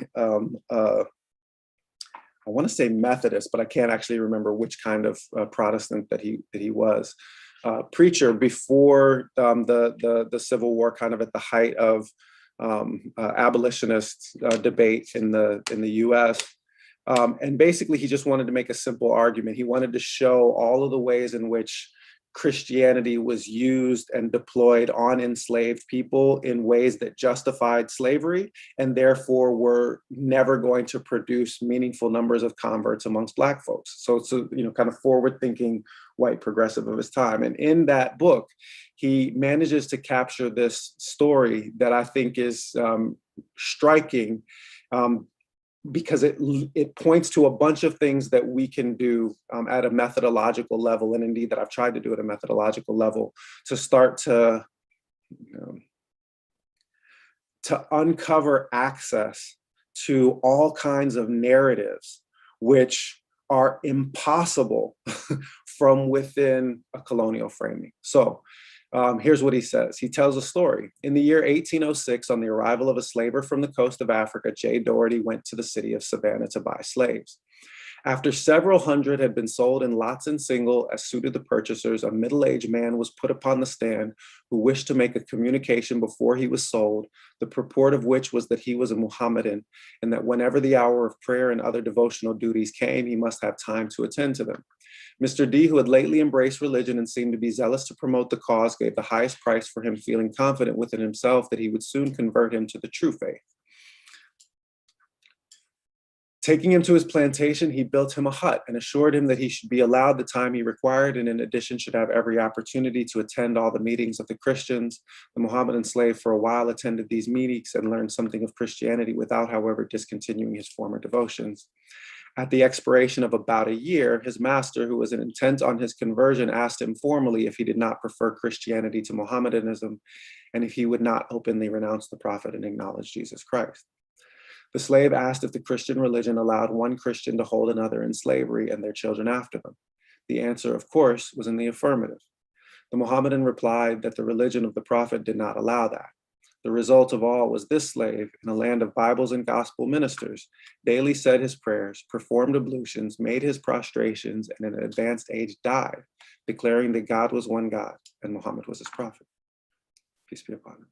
I want to say Methodist, but I can't actually remember which kind of Protestant that he was. Preacher before the Civil War, kind of at the height of abolitionist debate in the U.S. And basically, he just wanted to make a simple argument. He wanted to show all of the ways in which Christianity was used and deployed on enslaved people in ways that justified slavery and therefore were never going to produce meaningful numbers of converts amongst Black folks. So it's a kind of forward-thinking white progressive of his time. And in that book, he manages to capture this story that I think is striking, because it points to a bunch of things that we can do at a methodological level, and indeed that I've tried to do at a methodological level, to start to uncover access to all kinds of narratives which are impossible from within a colonial framing. So here's what he says. He tells a story. In the year 1806, on the arrival of a slaver from the coast of Africa, J. Doherty went to the city of Savannah to buy slaves. After several hundred had been sold in lots and single as suited the purchasers, a middle-aged man was put upon the stand who wished to make a communication before he was sold, the purport of which was that he was a Muhammadan and that whenever the hour of prayer and other devotional duties came, he must have time to attend to them. Mr. D, who had lately embraced religion and seemed to be zealous to promote the cause, gave the highest price for him, feeling confident within himself that he would soon convert him to the true faith. Taking him to his plantation, he built him a hut and assured him that he should be allowed the time he required, and in addition should have every opportunity to attend all the meetings of the Christians. The Mohammedan slave for a while attended these meetings and learned something of Christianity without, however, discontinuing his former devotions. At the expiration of about a year, his master, who was intent on his conversion, asked him formally if he did not prefer Christianity to Mohammedanism and if he would not openly renounce the prophet and acknowledge Jesus Christ. The slave asked if the Christian religion allowed one Christian to hold another in slavery and their children after them. The answer, of course, was in the affirmative. The Mohammedan replied that the religion of the prophet did not allow that. The result of all was this slave, in a land of Bibles and gospel ministers, daily said his prayers, performed ablutions, made his prostrations, and in an advanced age died, declaring that God was one God and Muhammad was his prophet. Peace be upon him.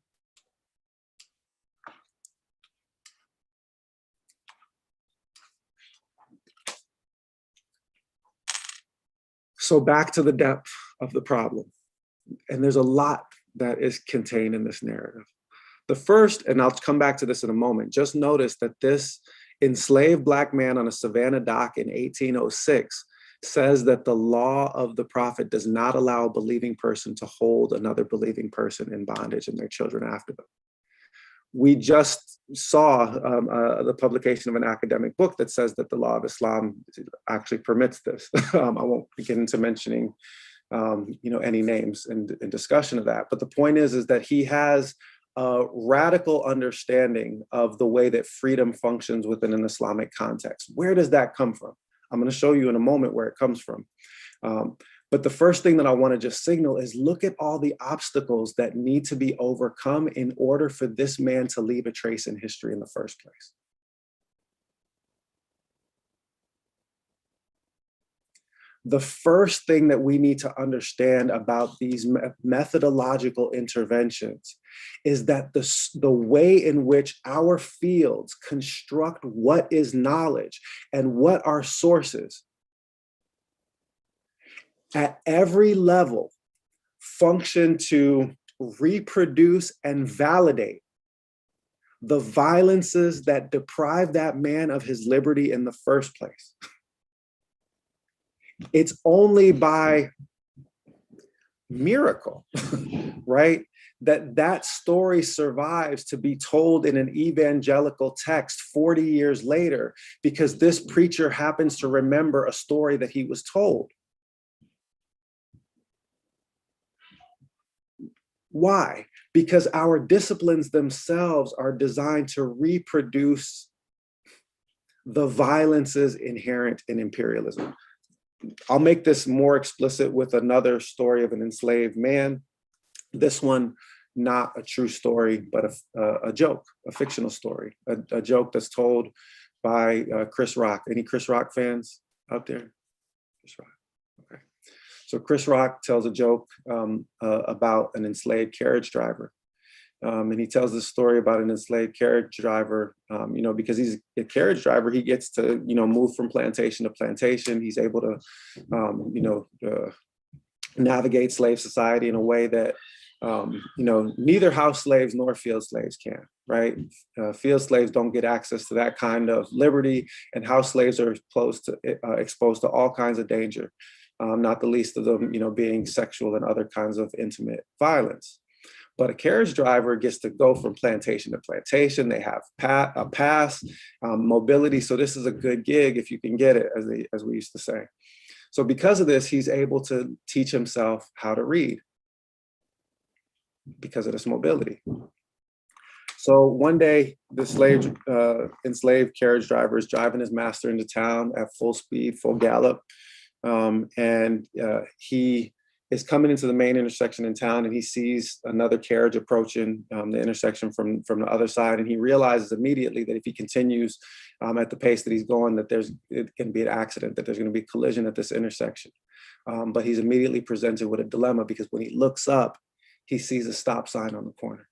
So back to the depth of the problem. And there's a lot that is contained in this narrative. The first, and I'll come back to this in a moment, just notice that this enslaved Black man on a Savannah dock in 1806 says that the law of the prophet does not allow a believing person to hold another believing person in bondage and their children after them. We just saw the publication of an academic book that says that the law of Islam actually permits this. I won't get into mentioning any names in discussion of that. But the point is that he has a radical understanding of the way that freedom functions within an Islamic context. Where does that come from? I'm going to show you in a moment where it comes from. But the first thing that I want to just signal is look at all the obstacles that need to be overcome in order for this man to leave a trace in history in the first place. The first thing that we need to understand about these methodological interventions is that the way in which our fields construct what is knowledge and what are sources at every level function to reproduce and validate the violences that deprive that man of his liberty in the first place. It's only by miracle, right, that story survives to be told in an evangelical text 40 years later, because this preacher happens to remember a story that he was told. Why? Because our disciplines themselves are designed to reproduce the violences inherent in imperialism. I'll make this more explicit with another story of an enslaved man. This one, not a true story, but a joke, a fictional story, a joke that's told by Chris Rock. Any Chris Rock fans out there? Chris Rock, okay. So Chris Rock tells a joke about an enslaved carriage driver. And he tells this story about an enslaved carriage driver, you know, because he's a carriage driver, he gets to, you know, move from plantation to plantation. He's able to, you know, navigate slave society in a way that, you know, neither house slaves nor field slaves can, right? Field slaves don't get access to that kind of liberty, and house slaves are exposed to all kinds of danger, not the least of them, you know, being sexual and other kinds of intimate violence. But a carriage driver gets to go from plantation to plantation. They have a pass, mobility. So this is a good gig if you can get it, as we used to say. So because of this, he's able to teach himself how to read because of this mobility. So one day, the enslaved carriage driver is driving his master into town at full speed, full gallop. And he is coming into the main intersection in town, and he sees another carriage approaching the intersection from the other side. And he realizes immediately that if he continues at the pace that he's going, that it can be an accident, that there's going to be a collision at this intersection. But he's immediately presented with a dilemma, because when he looks up, he sees a stop sign on the corner.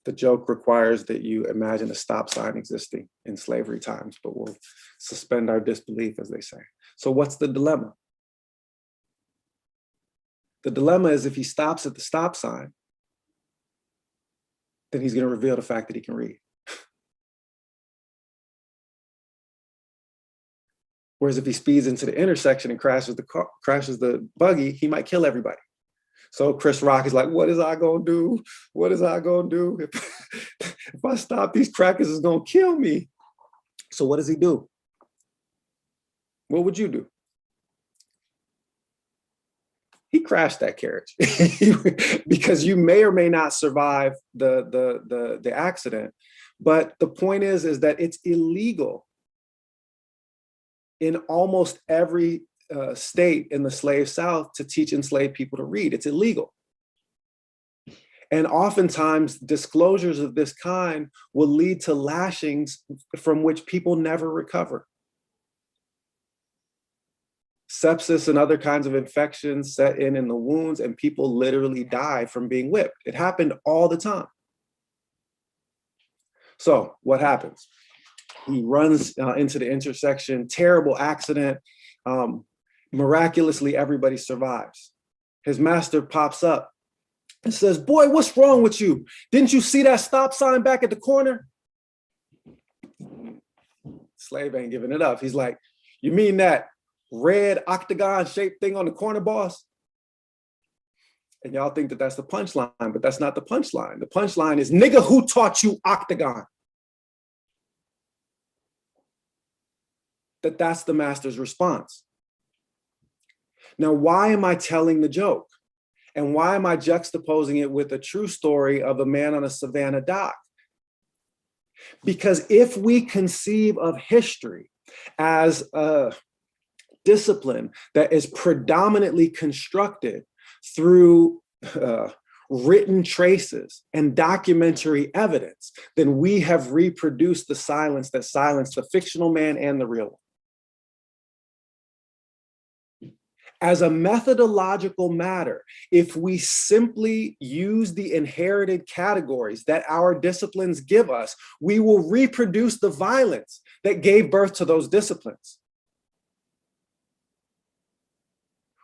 The joke requires that you imagine a stop sign existing in slavery times, but we'll suspend our disbelief, as they say. So what's the dilemma? The dilemma is, if he stops at the stop sign, then he's going to reveal the fact that he can read. Whereas if he speeds into the intersection and crashes the buggy, he might kill everybody. So Chris Rock is like, what is I gonna do? What is I gonna do? If I stop, these crackers is gonna kill me. So what does he do? What would you do? He crashed that carriage because you may or may not survive the accident. But the point is that it's illegal in almost every state in the slave South to teach enslaved people to read. It's illegal. And oftentimes disclosures of this kind will lead to lashings from which people never recover. Sepsis and other kinds of infections set in the wounds, and people literally die from being whipped. It happened all the time. So what happens? He runs into the intersection, terrible accident. Miraculously, everybody survives. His master pops up and says, boy, what's wrong with you? Didn't you see that stop sign back at the corner? Slave ain't giving it up. He's like, you mean that red octagon shaped thing on the corner, boss? And y'all think that that's the punchline, but that's not the punchline. The punchline is, nigga, who taught you octagon? That's the master's response. Now, why am I telling the joke? And why am I juxtaposing it with a true story of a man on a Savannah dock? Because if we conceive of history as a discipline that is predominantly constructed through written traces and documentary evidence, then we have reproduced the silence that silenced the fictional man and the real one. As a methodological matter, if we simply use the inherited categories that our disciplines give us, we will reproduce the violence that gave birth to those disciplines.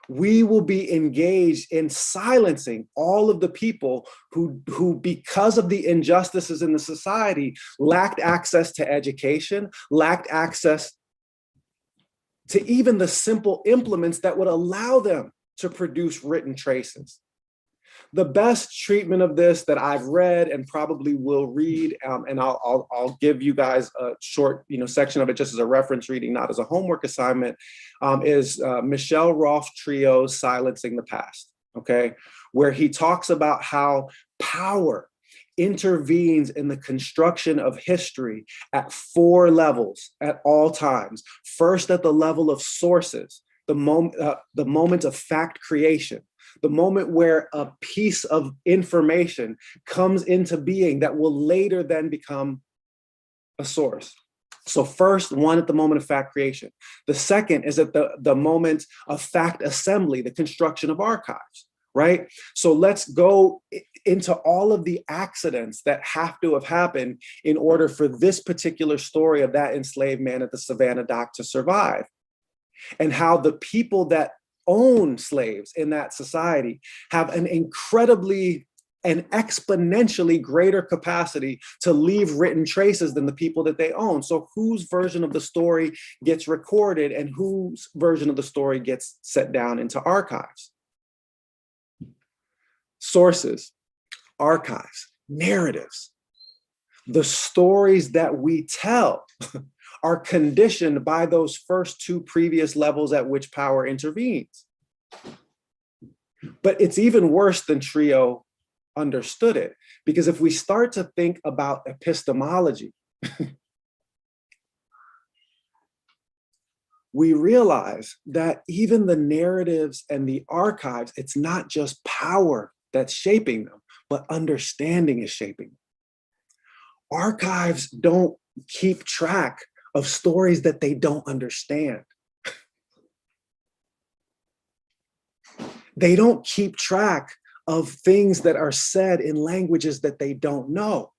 we will be engaged in silencing all of the people who, because of the injustices in the society, lacked access to education, lacked access to even the simple implements that would allow them to produce written traces. The best treatment of this that I've read and probably will read, and I'll give you guys a short section of it just as a reference reading, not as a homework assignment, is Michel Rolfe Trio's Silencing the Past, okay? Where he talks about how power intervenes in the construction of history at 4 levels at all times. First, at the level of sources, the moment of fact creation, the moment where a piece of information comes into being that will later then become a source. So first, one at the moment of fact creation. The second is at the moment of fact assembly, the construction of archives, right? So let's go into all of the accidents that have to have happened in order for this particular story of that enslaved man at the Savannah dock to survive. And how the people that own slaves in that society have an incredibly and exponentially greater capacity to leave written traces than the people that they own. So whose version of the story gets recorded and whose version of the story gets set down into archives? Sources, archives, narratives. The stories that we tell are conditioned by those first 2 previous levels at which power intervenes. But it's even worse than Trio understood it, because if we start to think about epistemology, we realize that even the narratives and the archives, it's not just power that's shaping them, but understanding is shaping them. Archives don't keep track of stories that they don't understand. They don't keep track of things that are said in languages that they don't know.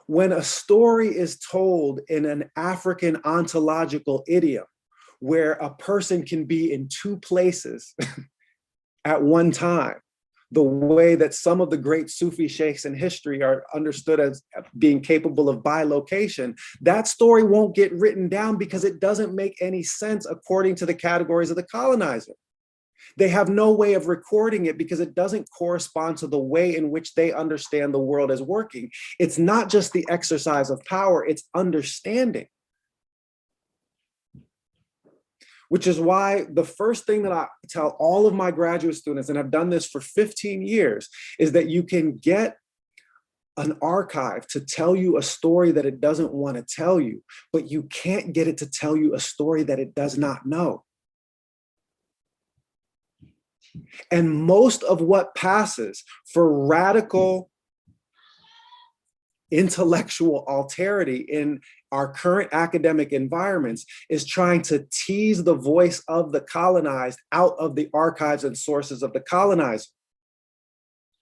When a story is told in an African ontological idiom, where a person can be in 2 places at one time, the way that some of the great Sufi sheikhs in history are understood as being capable of bilocation, that story won't get written down because it doesn't make any sense according to the categories of the colonizer. They have no way of recording it because it doesn't correspond to the way in which they understand the world as working. It's not just the exercise of power, it's understanding. Which is why the first thing that I tell all of my graduate students, and I've done this for 15 years, is that you can get an archive to tell you a story that it doesn't want to tell you, but you can't get it to tell you a story that it does not know. And most of what passes for radical intellectual alterity in our current academic environments is trying to tease the voice of the colonized out of the archives and sources of the colonizer.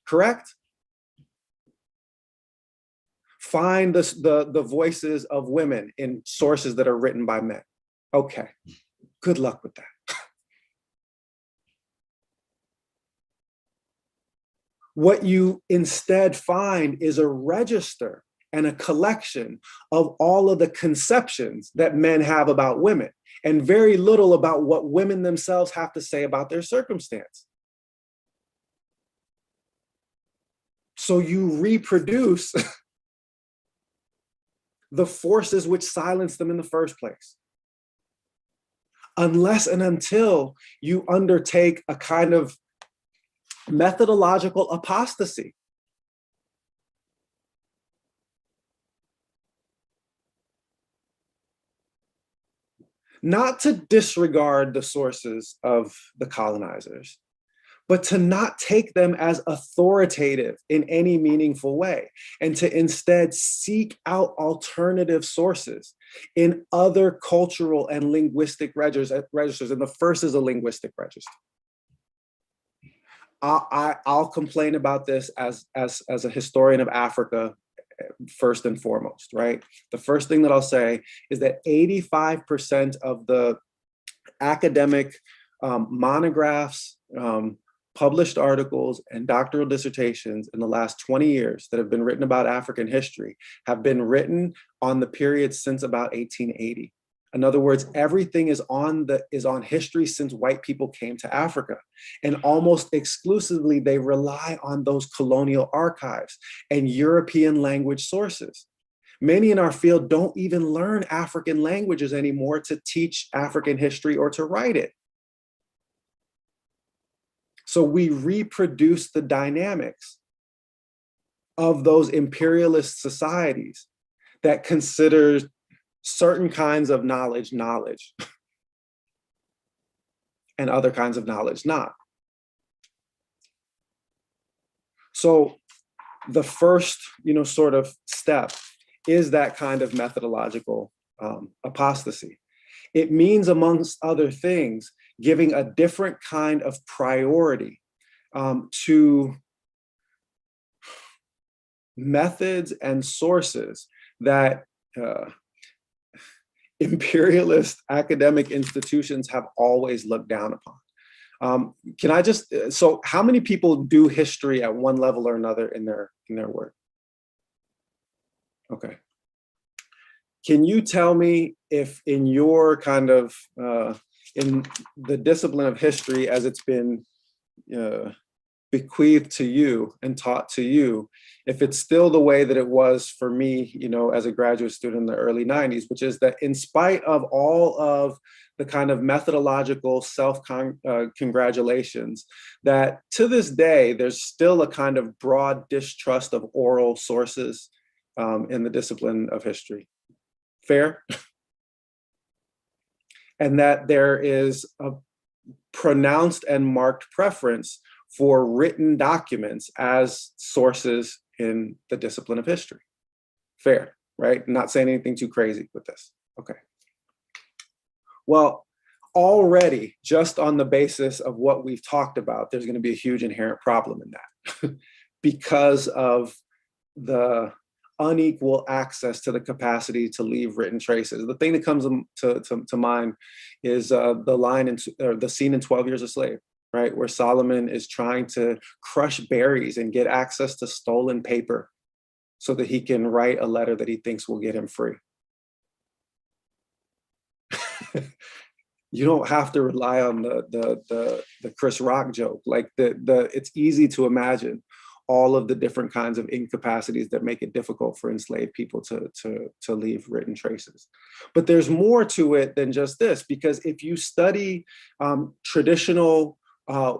Correct? Find the voices of women in sources that are written by men. Okay, good luck with that. What you instead find is a register and a collection of all of the conceptions that men have about women, and very little about what women themselves have to say about their circumstance. So you reproduce the forces which silence them in the first place. Unless and until you undertake a kind of methodological apostasy. Not to disregard the sources of the colonizers, but to not take them as authoritative in any meaningful way, and to instead seek out alternative sources in other cultural and linguistic registers. And the first is a linguistic register. I'll complain about this as a historian of Africa, first and foremost, right? The first thing that I'll say is that 85% of the academic monographs, published articles, and doctoral dissertations in the last 20 years that have been written about African history have been written on the period since about 1880. In other words, everything is on history since white people came to Africa. And almost exclusively, they rely on those colonial archives and European language sources. Many in our field don't even learn African languages anymore to teach African history or to write it. So we reproduce the dynamics of those imperialist societies that consider certain kinds of knowledge, and other kinds of knowledge, not. So the first, sort of step is that kind of methodological apostasy. It means, amongst other things, giving a different kind of priority to methods and sources that imperialist academic institutions have always looked down upon. Can I just, so how many people do history at one level or another in their work? Okay. Can you tell me if in your kind of, in the discipline of history as it's been bequeathed to you and taught to you, if it's still the way that it was for me, as a graduate student in the early 90s, which is that in spite of all of the kind of methodological self-congratulations, that to this day, there's still a kind of broad distrust of oral sources in the discipline of history. Fair? And that there is a pronounced and marked preference for written documents as sources in the discipline of history. Fair, right? Not saying anything too crazy with this. Okay. Well, already, just on the basis of what we've talked about, there's going to be a huge inherent problem in that because of the unequal access to the capacity to leave written traces. The thing that comes to mind is the scene in 12 Years a Slave, right? Where Solomon is trying to crush berries and get access to stolen paper so that he can write a letter that he thinks will get him free. You don't have to rely on the Chris Rock joke. Like it's easy to imagine all of the different kinds of incapacities that make it difficult for enslaved people to leave written traces. But there's more to it than just this, because if you study traditional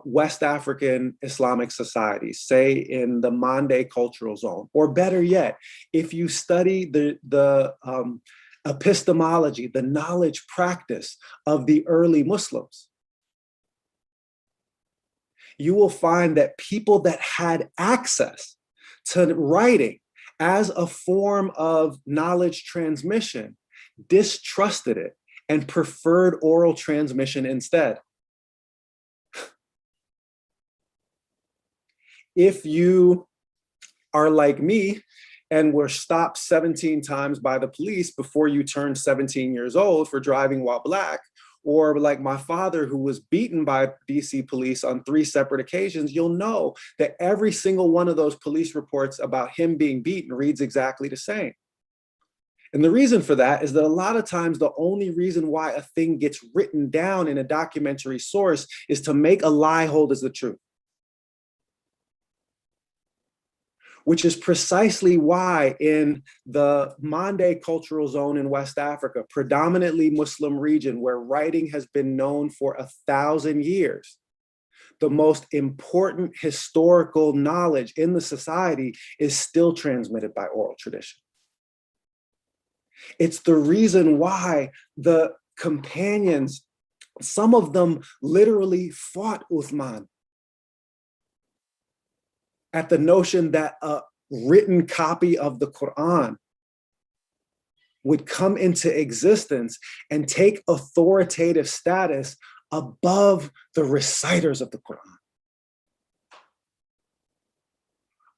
West African Islamic societies, say in the Mande cultural zone, or better yet, if you study the epistemology, the knowledge practice of the early Muslims, you will find that people that had access to writing as a form of knowledge transmission distrusted it and preferred oral transmission instead. If you are like me and were stopped 17 times by the police before you turned 17 years old for driving while Black, or like my father who was beaten by DC police on 3 separate occasions, you'll know that every single one of those police reports about him being beaten reads exactly the same. And the reason for that is that a lot of times the only reason why a thing gets written down in a documentary source is to make a lie hold as the truth. Which is precisely why in the Mande cultural zone in West Africa, predominantly Muslim region where writing has been known for 1,000 years, the most important historical knowledge in the society is still transmitted by oral tradition. It's the reason why the companions, some of them literally fought Uthman at the notion that a written copy of the Quran would come into existence and take authoritative status above the reciters of the Quran.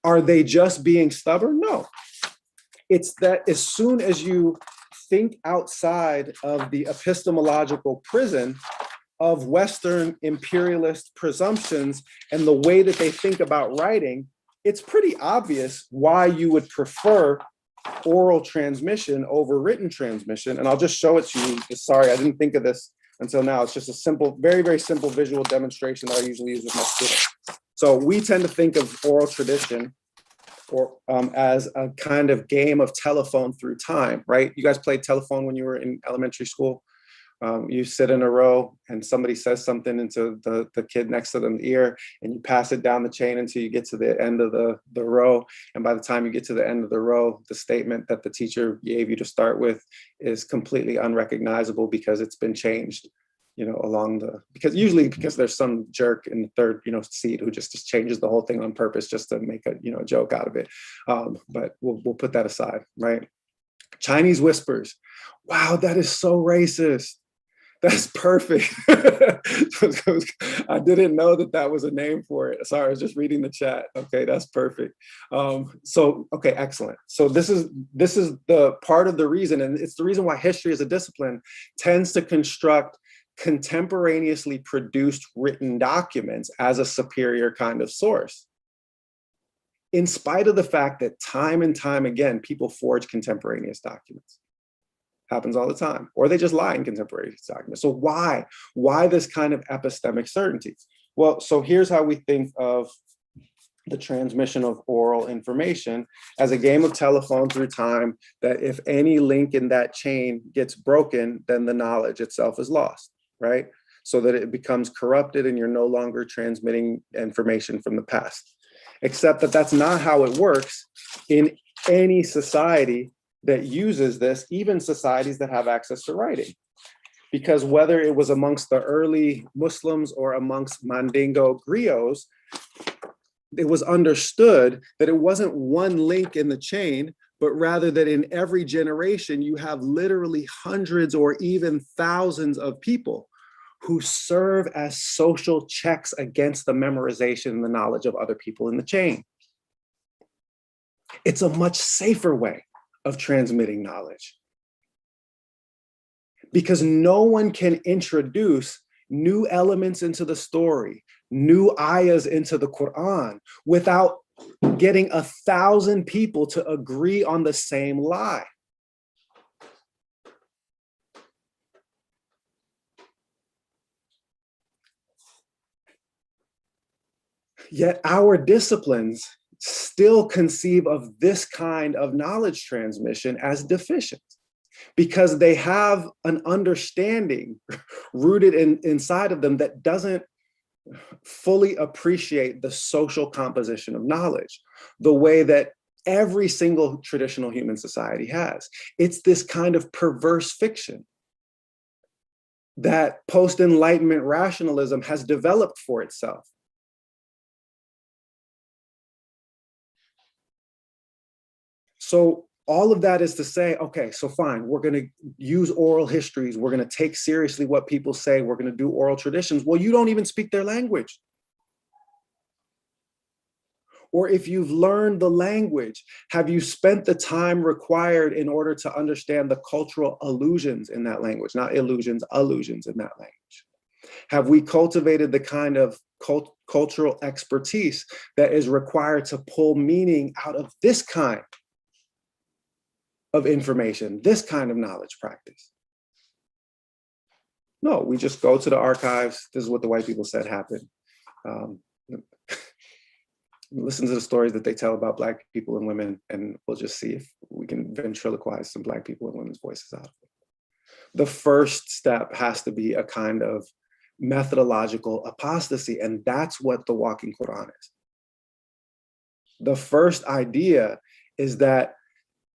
Are they just being stubborn? No. It's that as soon as you think outside of the epistemological prison, of Western imperialist presumptions and the way that they think about writing, it's pretty obvious why you would prefer oral transmission over written transmission. And I'll just show it to you. Sorry, I didn't think of this until now. It's just a simple, very, very simple visual demonstration that I usually use with my students. So we tend to think of oral tradition or as a kind of game of telephone through time, right? You guys played telephone when you were in elementary school. You sit in a row and somebody says something into the kid next to them ear, and you pass it down the chain until you get to the end of the row. And by the time you get to the end of the row, the statement that the teacher gave you to start with is completely unrecognizable because it's been changed, you know, because there's some jerk in the third, you know, seat who just changes the whole thing on purpose just to make a, you know, a joke out of it. But we'll put that aside, right? Chinese whispers. Wow, that is so racist. That's perfect. I didn't know that was a name for it. Sorry, I was just reading the chat. Okay, that's perfect. Okay, excellent. So this is the part of the reason, and it's the reason why history as a discipline tends to construct contemporaneously produced written documents as a superior kind of source. In spite of the fact that time and time again, people forge contemporaneous documents. Happens all the time, or they just lie in contemporary documents. So why this kind of epistemic certainty? Well, so here's how we think of the transmission of oral information as a game of telephone through time, that if any link in that chain gets broken, then the knowledge itself is lost, right? So that it becomes corrupted and you're no longer transmitting information from the past. Except that that's not how it works in any society that uses this, even societies that have access to writing. Because whether it was amongst the early Muslims or amongst Mandingo griots, it was understood that it wasn't one link in the chain, but rather that in every generation, you have literally hundreds or even thousands of people who serve as social checks against the memorization and the knowledge of other people in the chain. It's a much safer way of transmitting knowledge, because no one can introduce new elements into the story, new ayahs into the Quran, without getting 1,000 people to agree on the same lie. Yet our disciplines still conceive of this kind of knowledge transmission as deficient, because they have an understanding rooted inside of them that doesn't fully appreciate the social composition of knowledge the way that every single traditional human society has. It's this kind of perverse fiction that post-Enlightenment rationalism has developed for itself. So all of that is to say, okay, so fine, we're going to use oral histories. We're going to take seriously what people say. We're going to do oral traditions. Well, you don't even speak their language. Or if you've learned the language, have you spent the time required in order to understand the cultural allusions in that language? Not illusions, allusions in that language. Have we cultivated the kind of cultural expertise that is required to pull meaning out of this kind of information, this kind of knowledge practice? No, we just go to the archives. This is what the white people said happened. Listen to the stories that they tell about Black people and women, and we'll just see if we can ventriloquize some Black people and women's voices out of it. The first step has to be a kind of methodological apostasy, and that's what the walking Quran is. The first idea is that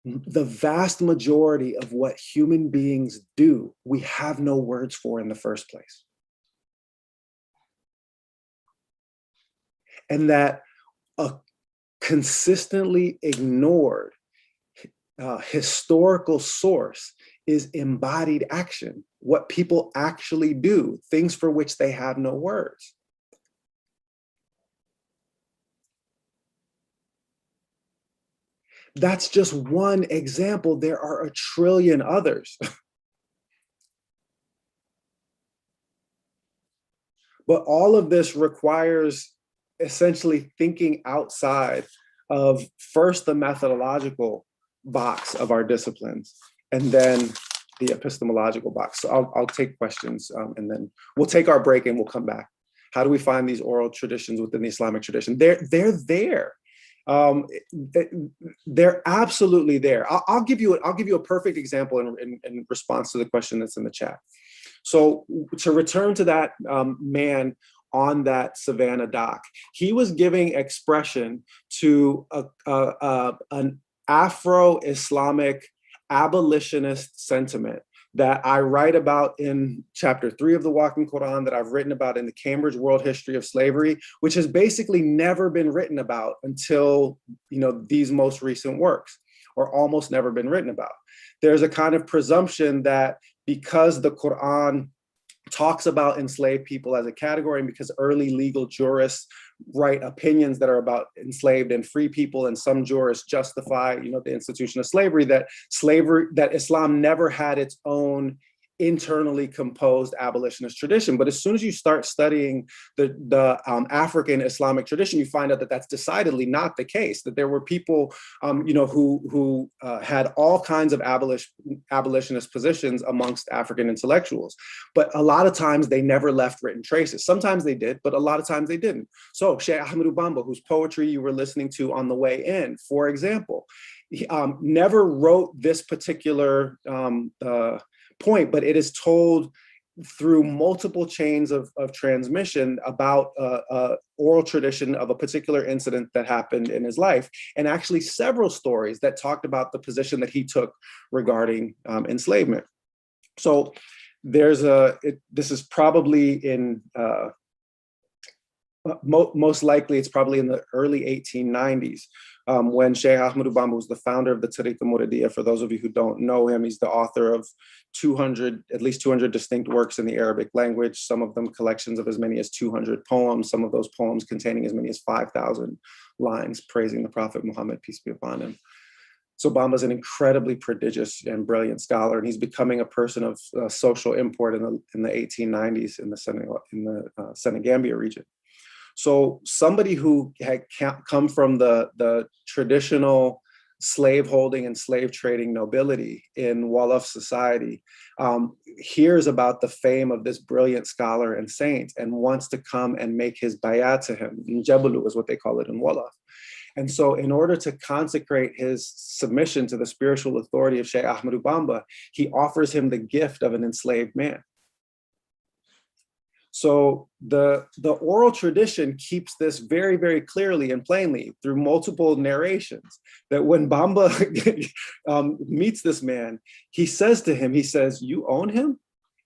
the vast majority of what human beings do, we have no words for in the first place. And that a consistently ignored historical source is embodied action, what people actually do, things for which they have no words. That's just one example. There are a trillion others. But all of this requires essentially thinking outside of first the methodological box of our disciplines, and then the epistemological box. So I'll take questions, and then we'll take our break and we'll come back. How do we find these oral traditions within the Islamic tradition? They're there. They're absolutely there. I'll give you a perfect example in response to the question that's in the chat. So to return to that man on that Savannah dock, he was giving expression to an Afro-Islamic abolitionist sentiment that I write about in chapter 3 of the Walking Quran, that I've written about in the Cambridge World History of Slavery, which has basically never been written about until, these most recent works, or almost never been written about. There's a kind of presumption that because the Quran talks about enslaved people as a category, and because early legal jurists write opinions that are about enslaved and free people, and some jurists justify, the institution of slavery, that Islam never had its own internally composed abolitionist tradition. But as soon as you start studying the African Islamic tradition, you find out that that's decidedly not the case, that there were people, who had all kinds of abolitionist positions amongst African intellectuals. But a lot of times they never left written traces. Sometimes they did, but a lot of times they didn't. So Sheikh Ahmadou Bamba, whose poetry you were listening to on the way in, for example, he, never wrote this particular point, but it is told through multiple chains of transmission about oral tradition of a particular incident that happened in his life, and actually several stories that talked about the position that he took regarding enslavement. So there's this is probably in most likely it's probably in the early 1890s, when Sheikh Ahmadou Bamba was the founder of the Tariqa Muridiyya. For those of you who don't know him, he's the author of at least 200 distinct works in the Arabic language, some of them collections of as many as 200 poems, some of those poems containing as many as 5,000 lines praising the Prophet Muhammad, peace be upon him. So Bamba's an incredibly prodigious and brilliant scholar, and he's becoming a person of social import in the 1890s in the Senegambia region. So somebody who had come from the traditional slaveholding and slave trading nobility in Wolof society hears about the fame of this brilliant scholar and saint and wants to come and make his bayat to him. Njebulu is what they call it in Wolof. And so in order to consecrate his submission to the spiritual authority of Sheikh Ahmadou Bamba, he offers him the gift of an enslaved man. So the oral tradition keeps this very, very clearly and plainly through multiple narrations, that when Bamba meets this man, he says to him, "You own him?"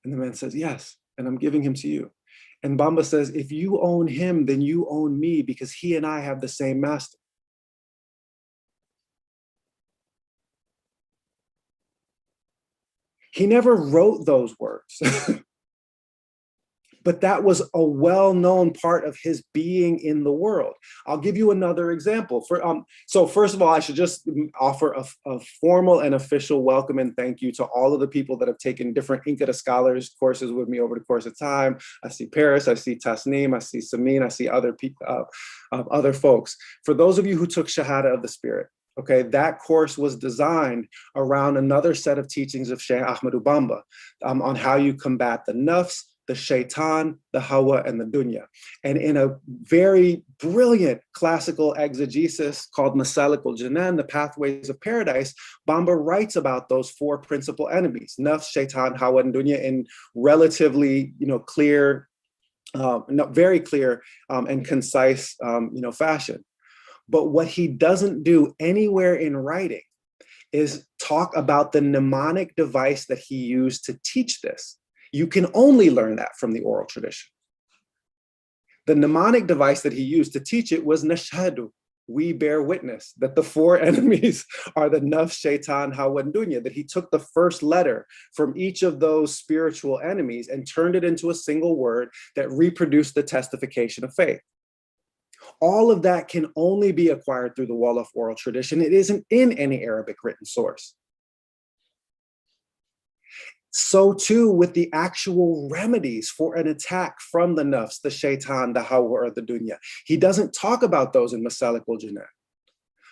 And the man says, "Yes, and I'm giving him to you." And Bamba says, "If you own him, then you own me, because he and I have the same master." He never wrote those words. But that was a well-known part of his being in the world. I'll give you another example. So first of all, I should just offer a formal and official welcome and thank you to all of the people that have taken different Inkara Scholars courses with me over the course of time. I see Paris, I see Tasneem, I see Samin, I see other people, other folks. For those of you who took Shahada of the Spirit, okay, that course was designed around another set of teachings of Sheikh Ahmadou Bamba on how you combat the nafs, the shaitan, the hawa, and the dunya. And in a very brilliant classical exegesis called Masalik al-Janan, the Pathways of Paradise, Bamba writes about those four principal enemies, nafs, shaitan, hawa, and dunya, in relatively, clear, very clear and concise, fashion. But what he doesn't do anywhere in writing is talk about the mnemonic device that he used to teach this. You can only learn that from the oral tradition. The mnemonic device that he used to teach it was nashhadu. We bear witness that the four enemies are the nafs, shaitan, hawa, and dunya, that he took the first letter from each of those spiritual enemies and turned it into a single word that reproduced the testification of faith. All of that can only be acquired through the Wolof oral tradition. It isn't in any Arabic written source. So too with the actual remedies for an attack from the nafs, the shaitan, the hawa, or the dunya. He doesn't talk about those in Masalikul Jinan.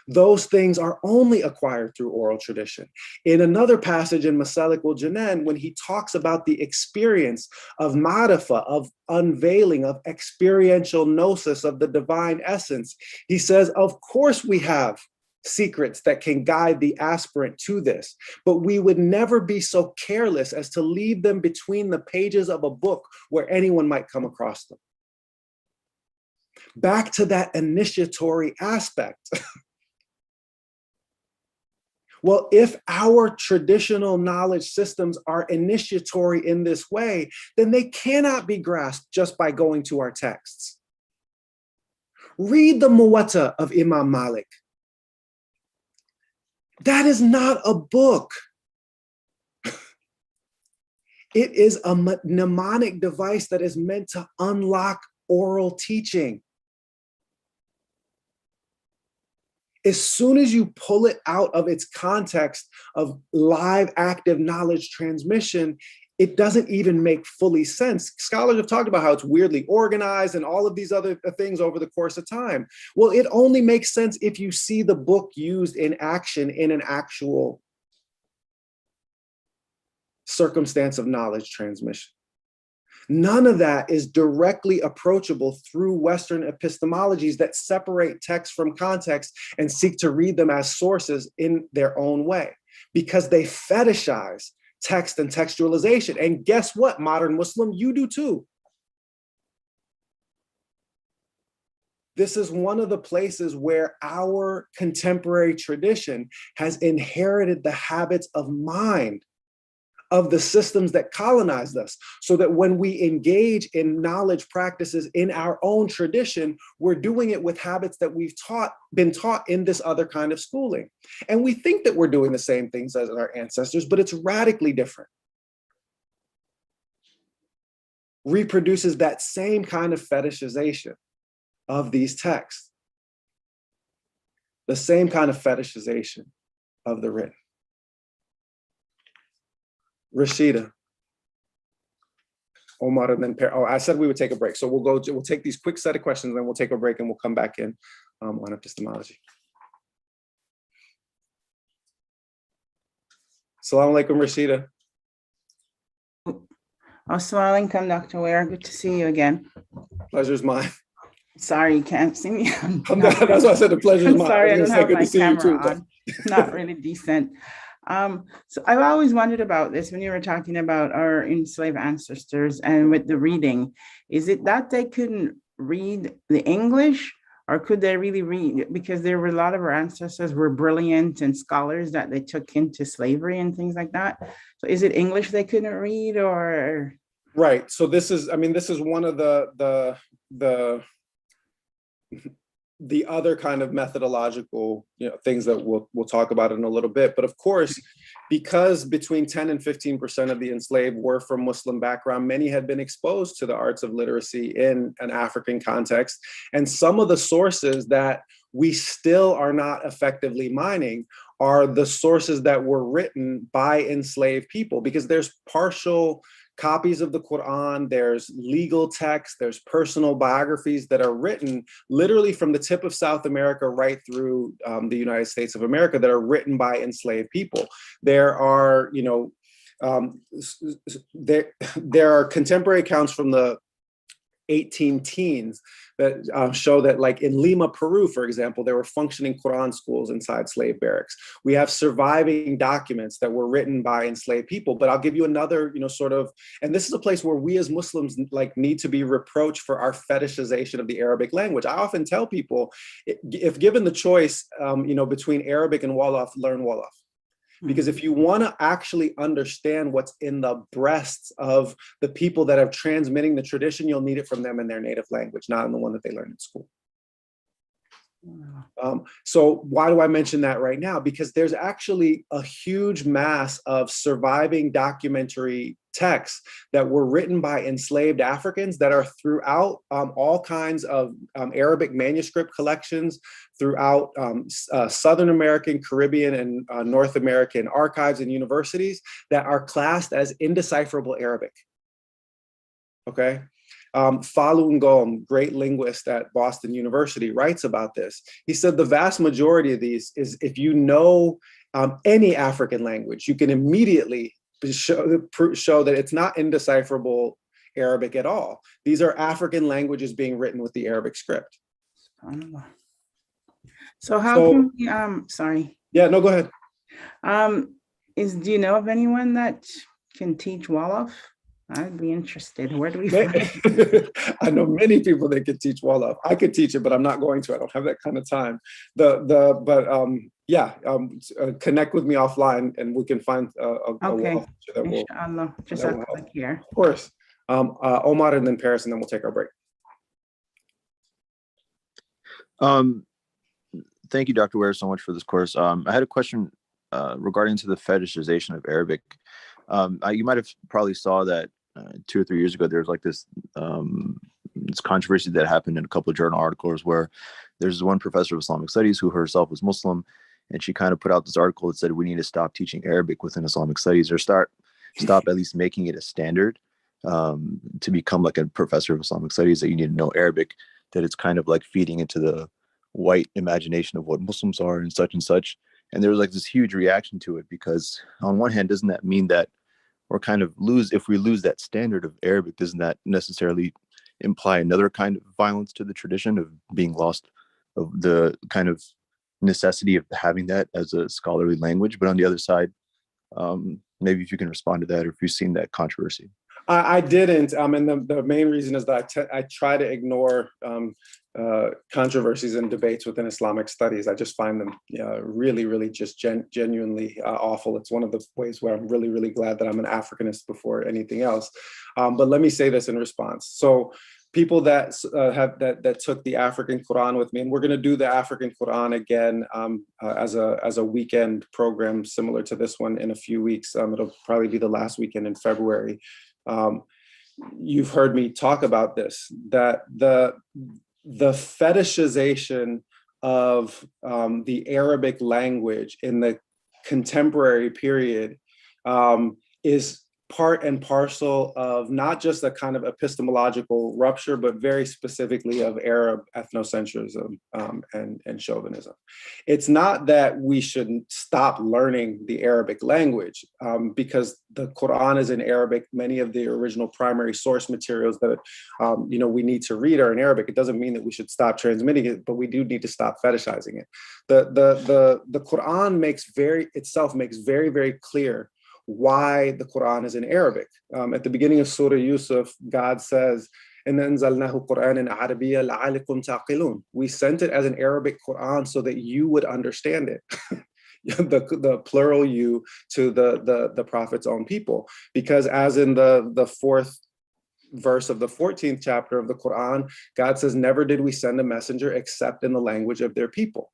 Those things are only acquired through oral tradition. In another passage in Masalikul Jinan, when he talks about the experience of ma'rifa, of unveiling, of experiential gnosis of the divine essence, he says, of course we have secrets that can guide the aspirant to this, but we would never be so careless as to leave them between the pages of a book where anyone might come across them. Back to that initiatory aspect. Well, if our traditional knowledge systems are initiatory in this way, then they cannot be grasped just by going to our texts. Read the Muwatta of Imam Malik. That is not a book. It is a mnemonic device that is meant to unlock oral teaching. As soon as you pull it out of its context of live, active knowledge transmission, it doesn't even make fully sense. Scholars have talked about how it's weirdly organized and all of these other things over the course of time. Well, it only makes sense if you see the book used in action in an actual circumstance of knowledge transmission. None of that is directly approachable through Western epistemologies that separate text from context and seek to read them as sources in their own way, because they fetishize text and textualization. And guess what, modern Muslim, you do too. This is one of the places where our contemporary tradition has inherited the habits of mind of the systems that colonized us, so that when we engage in knowledge practices in our own tradition, we're doing it with habits that we've been taught in this other kind of schooling. And we think that we're doing the same things as our ancestors, but it's radically different. Reproduces that same kind of fetishization of these texts. The same kind of fetishization of the written. Rashida, Omar, and then I said we would take a break. So we'll take these quick set of questions, and then we'll take a break and we'll come back in on epistemology. Assalamu alaikum, Rashida. Assalamu alaikum, Dr. Ware. Good to see you again. Pleasure's mine. Sorry, you can't see me. That's why I said the pleasure's mine. Sorry, I don't have my camera too, on. Not really decent. So I've always wondered about this when you were talking about our enslaved ancestors and with the reading. Is it that they couldn't read the English, or could they really read? Because there were a lot of our ancestors were brilliant and scholars that they took into slavery and things like that. So is it English they couldn't read, or? Right. So this is one of the other kind of methodological, things that we'll talk about in a little bit. But of course, because between 10 and 15% of the enslaved were from Muslim background, many had been exposed to the arts of literacy in an African context. And some of the sources that we still are not effectively mining are the sources that were written by enslaved people, because there's partial copies of the Quran, there's legal texts, there's personal biographies that are written literally from the tip of South America right through the United States of America that are written by enslaved people. There are, there are contemporary accounts from the 18 teens that show that, like in Lima, Peru, for example, there were functioning Quran schools inside slave barracks. We have surviving documents that were written by enslaved people. But I'll give you another, and this is a place where we as Muslims need to be reproached for our fetishization of the Arabic language. I often tell people, if given the choice, between Arabic and Wolof, learn Wolof. Because if you want to actually understand what's in the breasts of the people that are transmitting the tradition, you'll need it from them in their native language, not in the one that they learn in school. So why do I mention that right now? Because there's actually a huge mass of surviving documentary texts that were written by enslaved Africans that are throughout all kinds of Arabic manuscript collections, throughout Southern American, Caribbean, and North American archives and universities that are classed as indecipherable Arabic. Okay. Falun Gong, great linguist at Boston University, writes about this. He said the vast majority of these is, if you know any African language, you can immediately show that it's not indecipherable Arabic at all. These are African languages being written with the Arabic script. So how can we, sorry. Yeah, no, go ahead. Do you know of anyone that can teach Wolof? I'd be interested. Where do we find it? I know many people that could teach Wolof. I could teach it, but I'm not going to. I don't have that kind of time. Connect with me offline, and we can find a Wolof teacher that will. Inshallah. Just have to click here. Of course. Omar, and then Paris, and then we'll take our break. Thank you, Dr. Ware, so much for this course. I had a question regarding to the fetishization of Arabic. You might have probably saw that 2 or 3 years ago, there was like this controversy that happened in a couple of journal articles where there's one professor of Islamic studies who herself was Muslim, and she kind of put out this article that said we need to stop teaching Arabic within Islamic studies, or stop at least making it a standard to become like a professor of Islamic studies, that you need to know Arabic, that it's kind of like feeding into the white imagination of what Muslims are and such. And there was like this huge reaction to it, because on one hand, doesn't that mean that we're kind of if we lose that standard of Arabic, doesn't that necessarily imply another kind of violence to the tradition of being lost of the kind of necessity of having that as a scholarly language? But on the other side, maybe if you can respond to that, or if you've seen that controversy. I didn't, and the main reason is that I try to ignore controversies and debates within Islamic studies. I just find them really, really just genuinely awful. It's one of the ways where I'm really, really glad that I'm an Africanist before anything else. But let me say this in response. So people that that took the African Quran with me, and we're going to do the African Quran again as a weekend program similar to this one in a few weeks. It'll probably be the last weekend in February. You've heard me talk about this, that the fetishization of the Arabic language in the contemporary period is part and parcel of not just a kind of epistemological rupture, but very specifically of Arab ethnocentrism and chauvinism. It's not that we should stop learning the Arabic language, because the Quran is in Arabic. Many of the original primary source materials that we need to read are in Arabic. It doesn't mean that we should stop transmitting it, but we do need to stop fetishizing it. The Quran makes very, very clear why the Quran is in Arabic. At the beginning of Surah Yusuf, God says, we sent it as an Arabic Quran so that you would understand it. the plural you to the Prophet's own people. Because as in the fourth verse of the 14th chapter of the Quran, God says, never did we send a messenger except in the language of their people.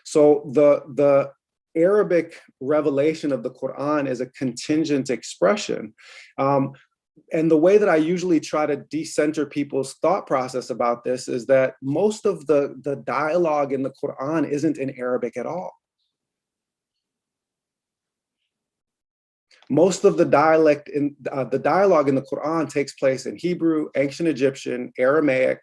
So the Arabic revelation of the Quran is a contingent expression. And the way that I usually try to decenter people's thought process about this is that most of the dialogue in the Quran isn't in Arabic at all. Most of the dialogue in the Quran takes place in Hebrew, ancient Egyptian, Aramaic,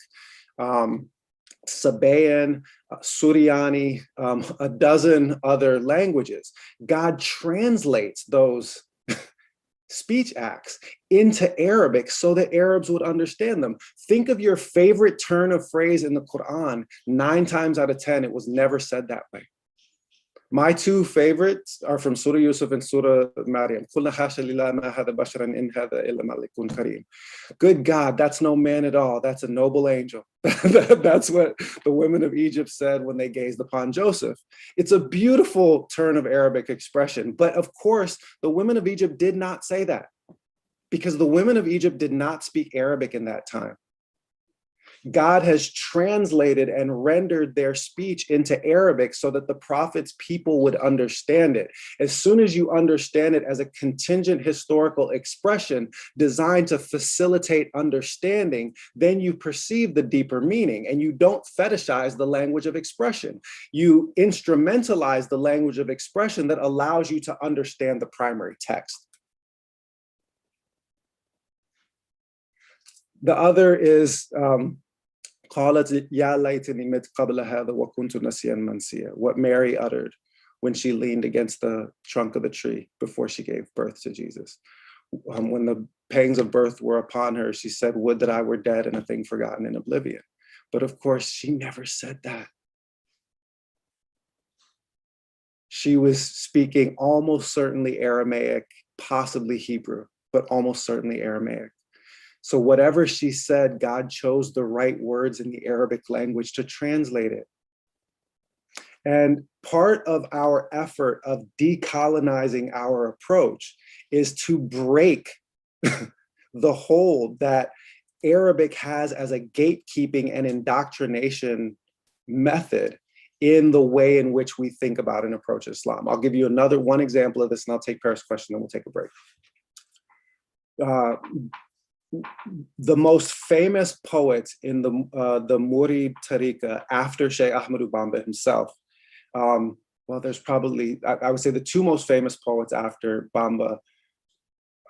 Sabaean, Suryani, a dozen other languages. God translates those speech acts into Arabic so that Arabs would understand them. Think of your favorite turn of phrase in the Quran. 9 times out of 10, it was never said that way. My 2 favorites are from Surah Yusuf and Surah Maryam. Good God, that's no man at all. That's a noble angel. That's what the women of Egypt said when they gazed upon Joseph. It's a beautiful turn of Arabic expression. But of course, the women of Egypt did not say that, because the women of Egypt did not speak Arabic in that time. God has translated and rendered their speech into Arabic so that the prophet's people would understand it. As soon as you understand it as a contingent historical expression designed to facilitate understanding, then you perceive the deeper meaning, and you don't fetishize the language of expression. You instrumentalize the language of expression that allows you to understand the primary text. The other is قالت يا ليتني مت قبل هذا وكنت نسيا منسيا, what Mary uttered when she leaned against the trunk of the tree before she gave birth to Jesus. When the pangs of birth were upon her, she said, would that I were dead and a thing forgotten in oblivion. But of course, she never said that. She was speaking almost certainly Aramaic, possibly Hebrew, but almost certainly Aramaic. So whatever she said, God chose the right words in the Arabic language to translate it. And part of our effort of decolonizing our approach is to break the hold that Arabic has as a gatekeeping and indoctrination method in the way in which we think about and approach Islam. I'll give you one example of this, and I'll take Paris' question, then we'll take a break. The most famous poets in the Murid Tariqa after Sheikh Ahmadu Bamba himself, well, there's probably, I would say the two most famous poets after Bamba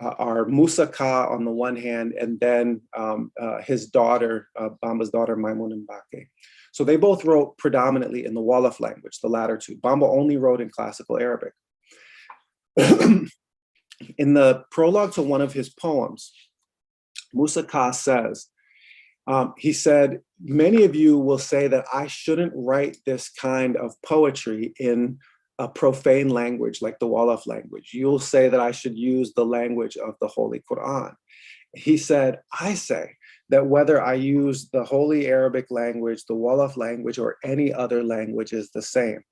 are Musa Ka on the one hand, and then his daughter, Bamba's daughter, Maimun Mbake. So they both wrote predominantly in the Wolof language, the latter two. Bamba only wrote in classical Arabic. In the prologue to one of his poems, Musa Ka says, he said, many of you will say that I shouldn't write this kind of poetry in a profane language like the Wolof language. You'll say that I should use the language of the Holy Quran. He said, I say that whether I use the Holy Arabic language, the Wolof language, or any other language is the same.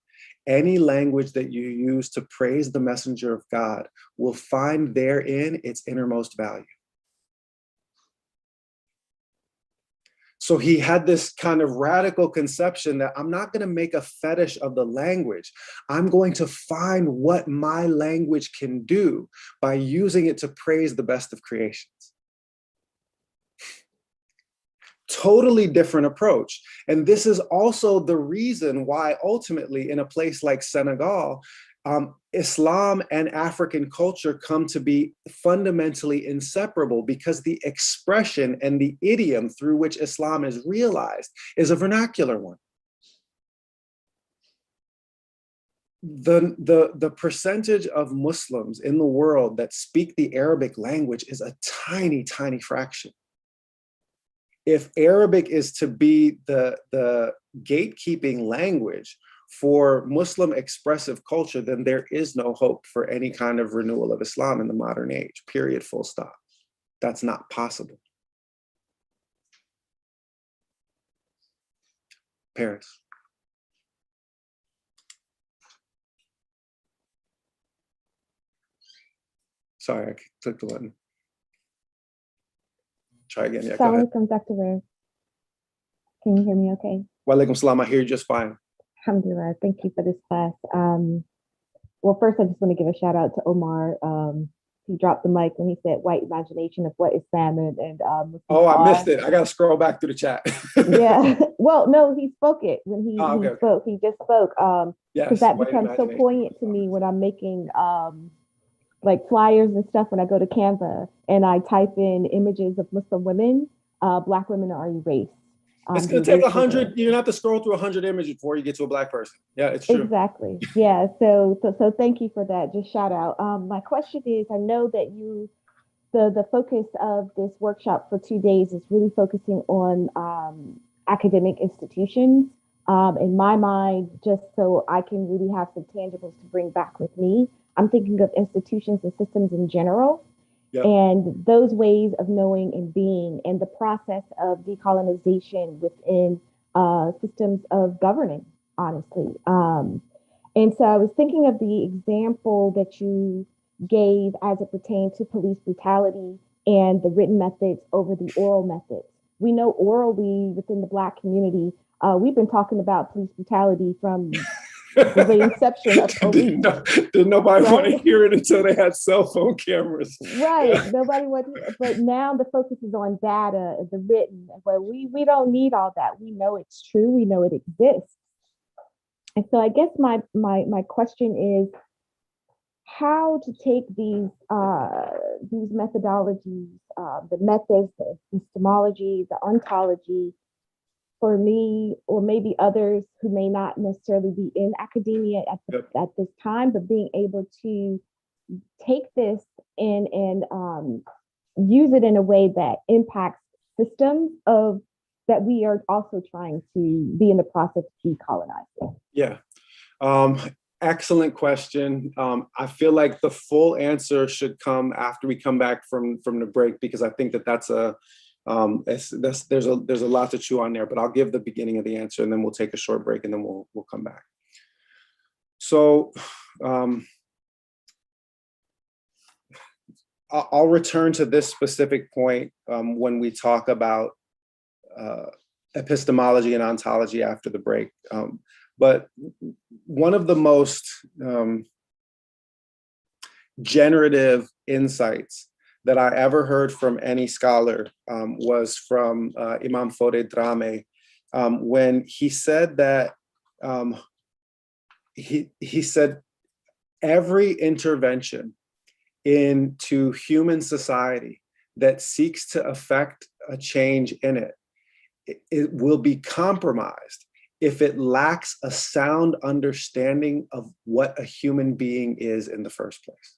Any language that you use to praise the messenger of God will find therein its innermost value. So he had this kind of radical conception that I'm not going to make a fetish of the language. I'm going to find what my language can do by using it to praise the best of creations. Totally different approach. And this is also the reason why ultimately in a place like Senegal, Islam and African culture come to be fundamentally inseparable, because the expression and the idiom through which Islam is realized is a vernacular one. The percentage of Muslims in the world that speak the Arabic language is a tiny, tiny fraction. If Arabic is to be the gatekeeping language for Muslim expressive culture, then there is no hope for any kind of renewal of Islam in the modern age, period, full stop. That's not possible. Parents. Sorry, I clicked the button. Try again. Yeah, go ahead. Assalamualaikum, Dr. Ware. Can you hear me okay? Walaikum salam. I hear you just fine. Alhamdulillah. Thank you for this class. Well, first, I just want to give a shout out to Omar. He dropped the mic when he said white imagination of what Islam and oh, I missed it. I got to scroll back through the chat. Yeah. Well, no, he spoke it when he okay. spoke. He just spoke. Because that becomes so poignant to me when I'm making like flyers and stuff when I go to Canva and I type in images of Muslim women. Black women are erased. It's going to take 100. You're going to have to scroll through 100 images before you get to a Black person. Yeah, it's true. Exactly. Yeah. So thank you for that. Just shout out. My question is, I know that the focus of this workshop for 2 days is really focusing on academic institutions. In my mind, just so I can really have some tangibles to bring back with me, I'm thinking of institutions and systems in general. Yep. And those ways of knowing and being, and the process of decolonization within systems of governing, honestly. And so I was thinking of the example that you gave as it pertained to police brutality and the written methods over the oral methods. we know orally within the Black community, we've been talking about police brutality from the very inception of police. Did nobody want to Right? hear it until they had cell phone cameras. Right. Nobody wants, but now the focus is on data, the written. But we don't need all that. We know it's true. We know it exists. And so I guess my question is how to take these methodologies, the methods, the epistemology, the ontology, for me, or maybe others who may not necessarily be in academia at this time, but being able to take this and use it in a way that impacts systems that we are also trying to be in the process of decolonizing. Yeah. Excellent question. I feel like the full answer should come after we come back from the break, because I think that's there's a lot to chew on there, but I'll give the beginning of the answer and then we'll take a short break and then we'll come back. So I'll return to this specific point when we talk about epistemology and ontology after the break. But one of the most generative insights that I ever heard from any scholar was from Imam Fode Drame, when he said that he said every intervention into human society that seeks to affect a change in it will be compromised if it lacks a sound understanding of what a human being is in the first place.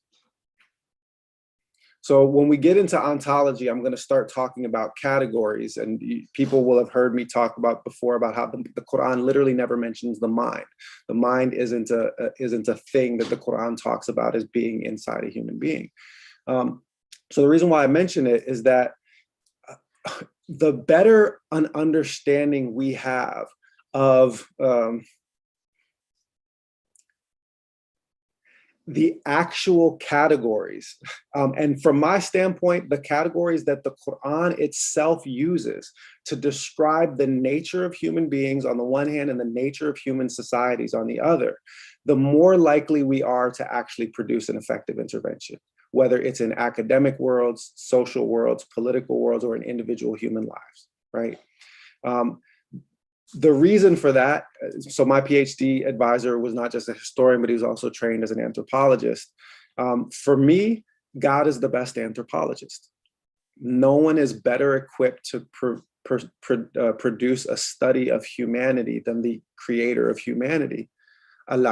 So when we get into ontology, I'm going to start talking about categories, and people will have heard me talk about before about how the Quran literally never mentions the mind. The mind isn't a thing that the Quran talks about as being inside a human being. So the reason why I mention it is that the better an understanding we have of the actual categories. And from my standpoint, the categories that the Quran itself uses to describe the nature of human beings on the one hand and the nature of human societies on the other, the more likely we are to actually produce an effective intervention, whether it's in academic worlds, social worlds, political worlds, or in individual human lives, right? The reason for that, so my PhD advisor was not just a historian, but he was also trained as an anthropologist. For me, God is the best anthropologist. No one is better equipped to produce a study of humanity than the creator of humanity. Would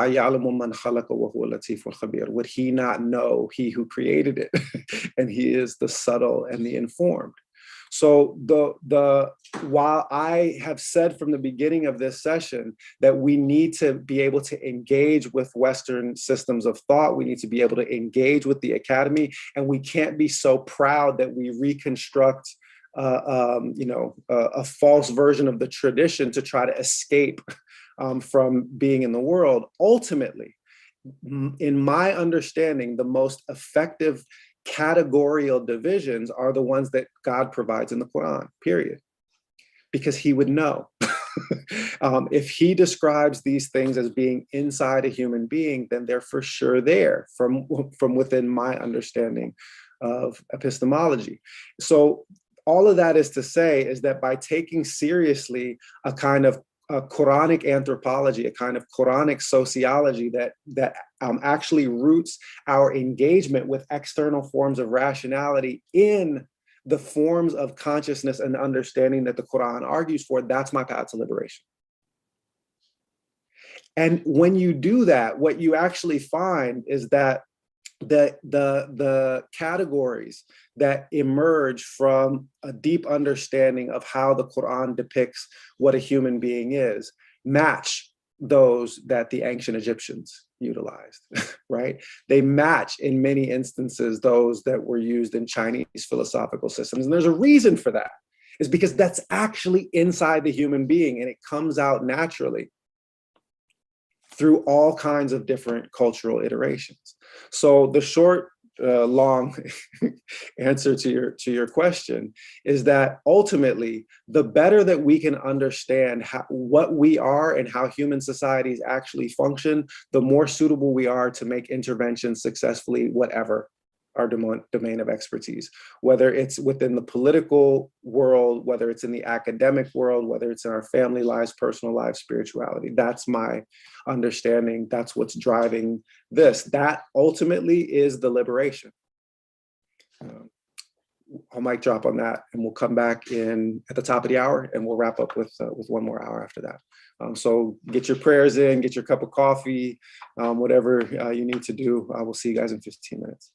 he not know, he who created it? And he is the subtle and the informed. So while I have said from the beginning of this session that we need to be able to engage with Western systems of thought, we need to be able to engage with the academy, and we can't be so proud that we reconstruct a false version of the tradition to try to escape from being in the world. Ultimately, in my understanding, the most effective categorical divisions are the ones that God provides in the Quran, period. Because he would know. If he describes these things as being inside a human being, then they're for sure there from within my understanding of epistemology. So all of that is to say is that by taking seriously a kind of a Quranic anthropology, a kind of Quranic sociology that actually roots our engagement with external forms of rationality in the forms of consciousness and understanding that the Quran argues for, that's my path to liberation. And when you do that, what you actually find is that the categories that emerge from a deep understanding of how the Quran depicts what a human being is match those that the ancient Egyptians utilized, right? They match in many instances those that were used in Chinese philosophical systems. And there's a reason for that, is because that's actually inside the human being and it comes out naturally through all kinds of different cultural iterations. So the short long answer to your question is that ultimately, the better that we can understand what we are and how human societies actually function, the more suitable we are to make interventions successfully, whatever our domain of expertise, whether it's within the political world, whether it's in the academic world, whether it's in our family lives, personal lives, spirituality. That's my understanding. That's what's driving this. That ultimately is the liberation. I'll mic drop on that, and we'll come back in at the top of the hour, and we'll wrap up with one more hour after that. So get your prayers in, get your cup of coffee, whatever you need to do. I will see you guys in 15 minutes.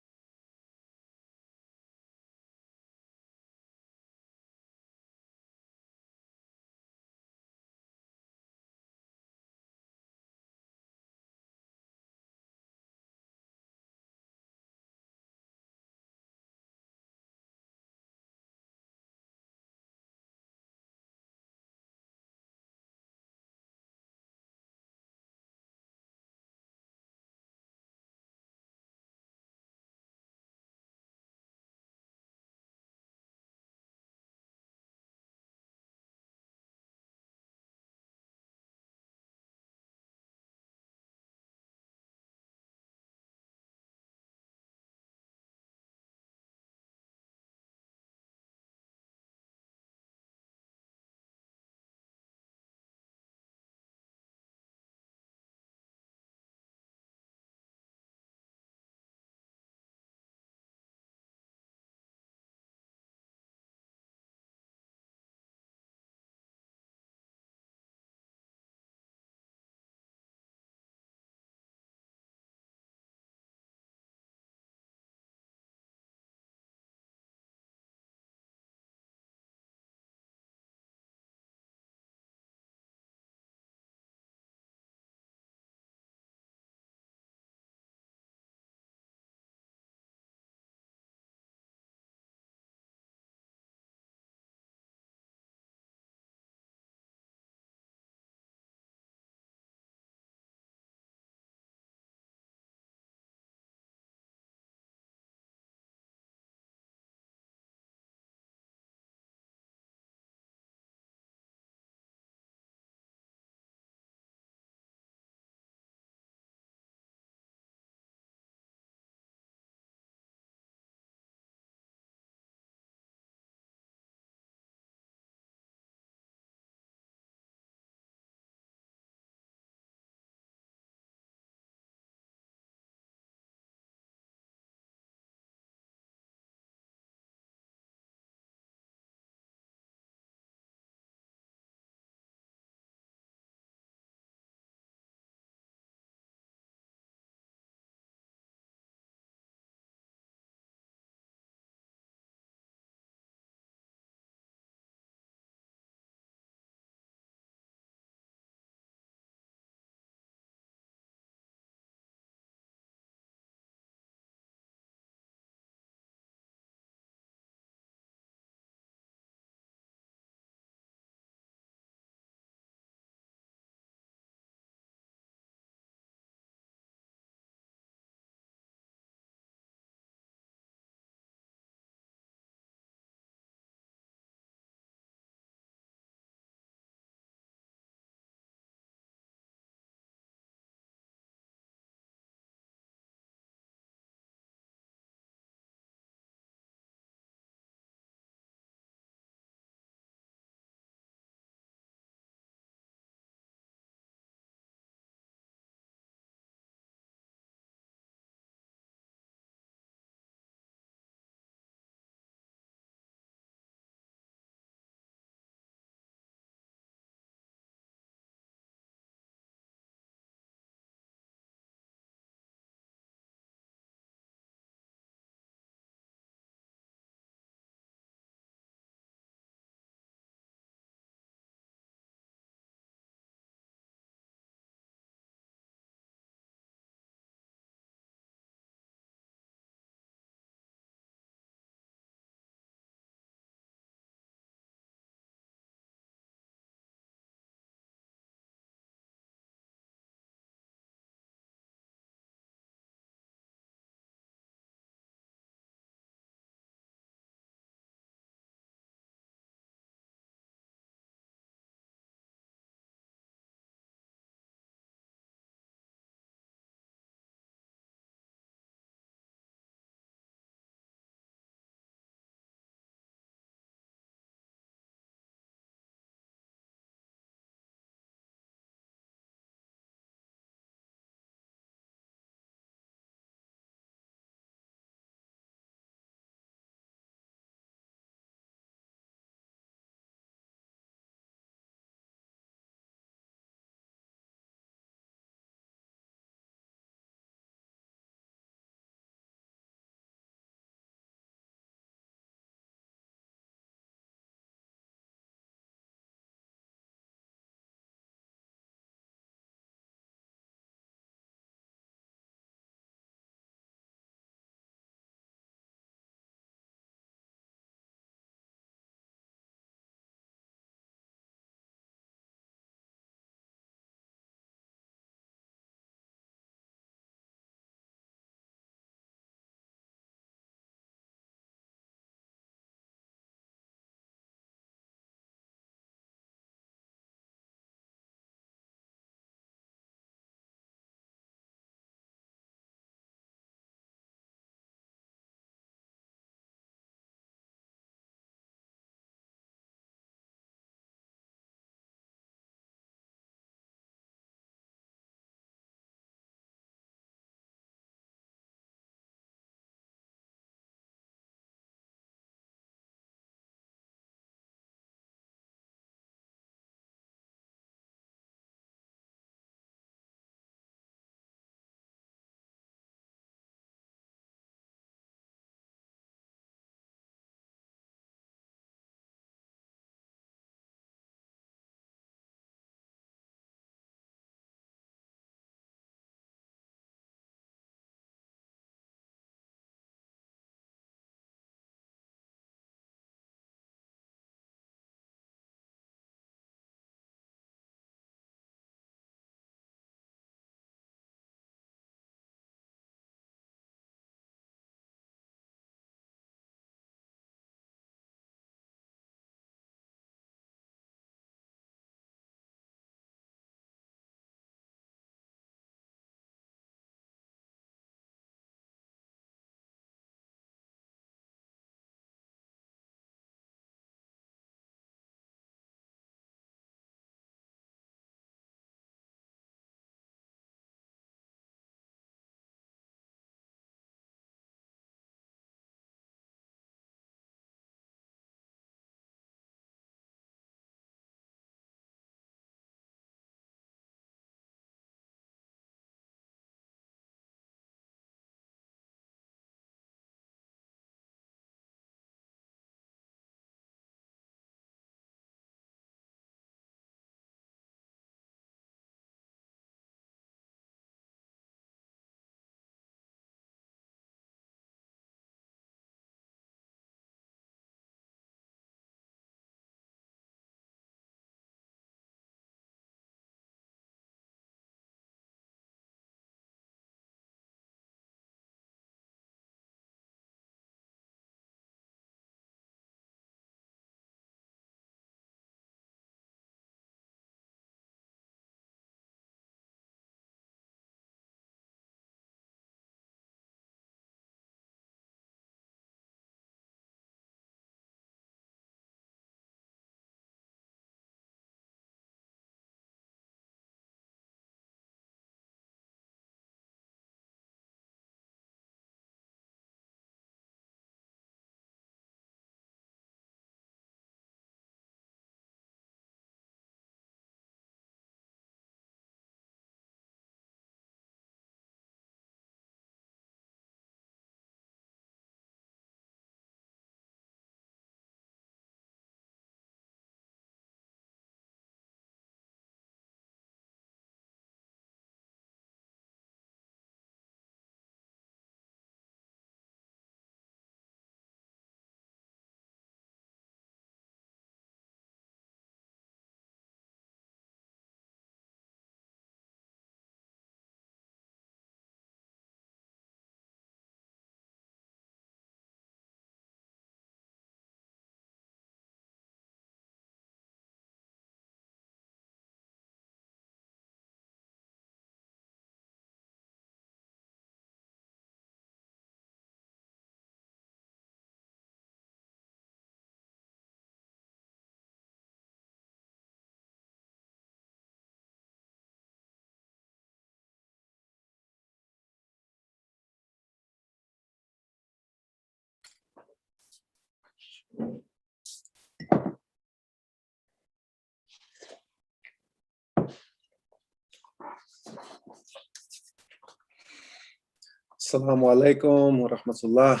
Assalamu alaikum wa rahmatullah.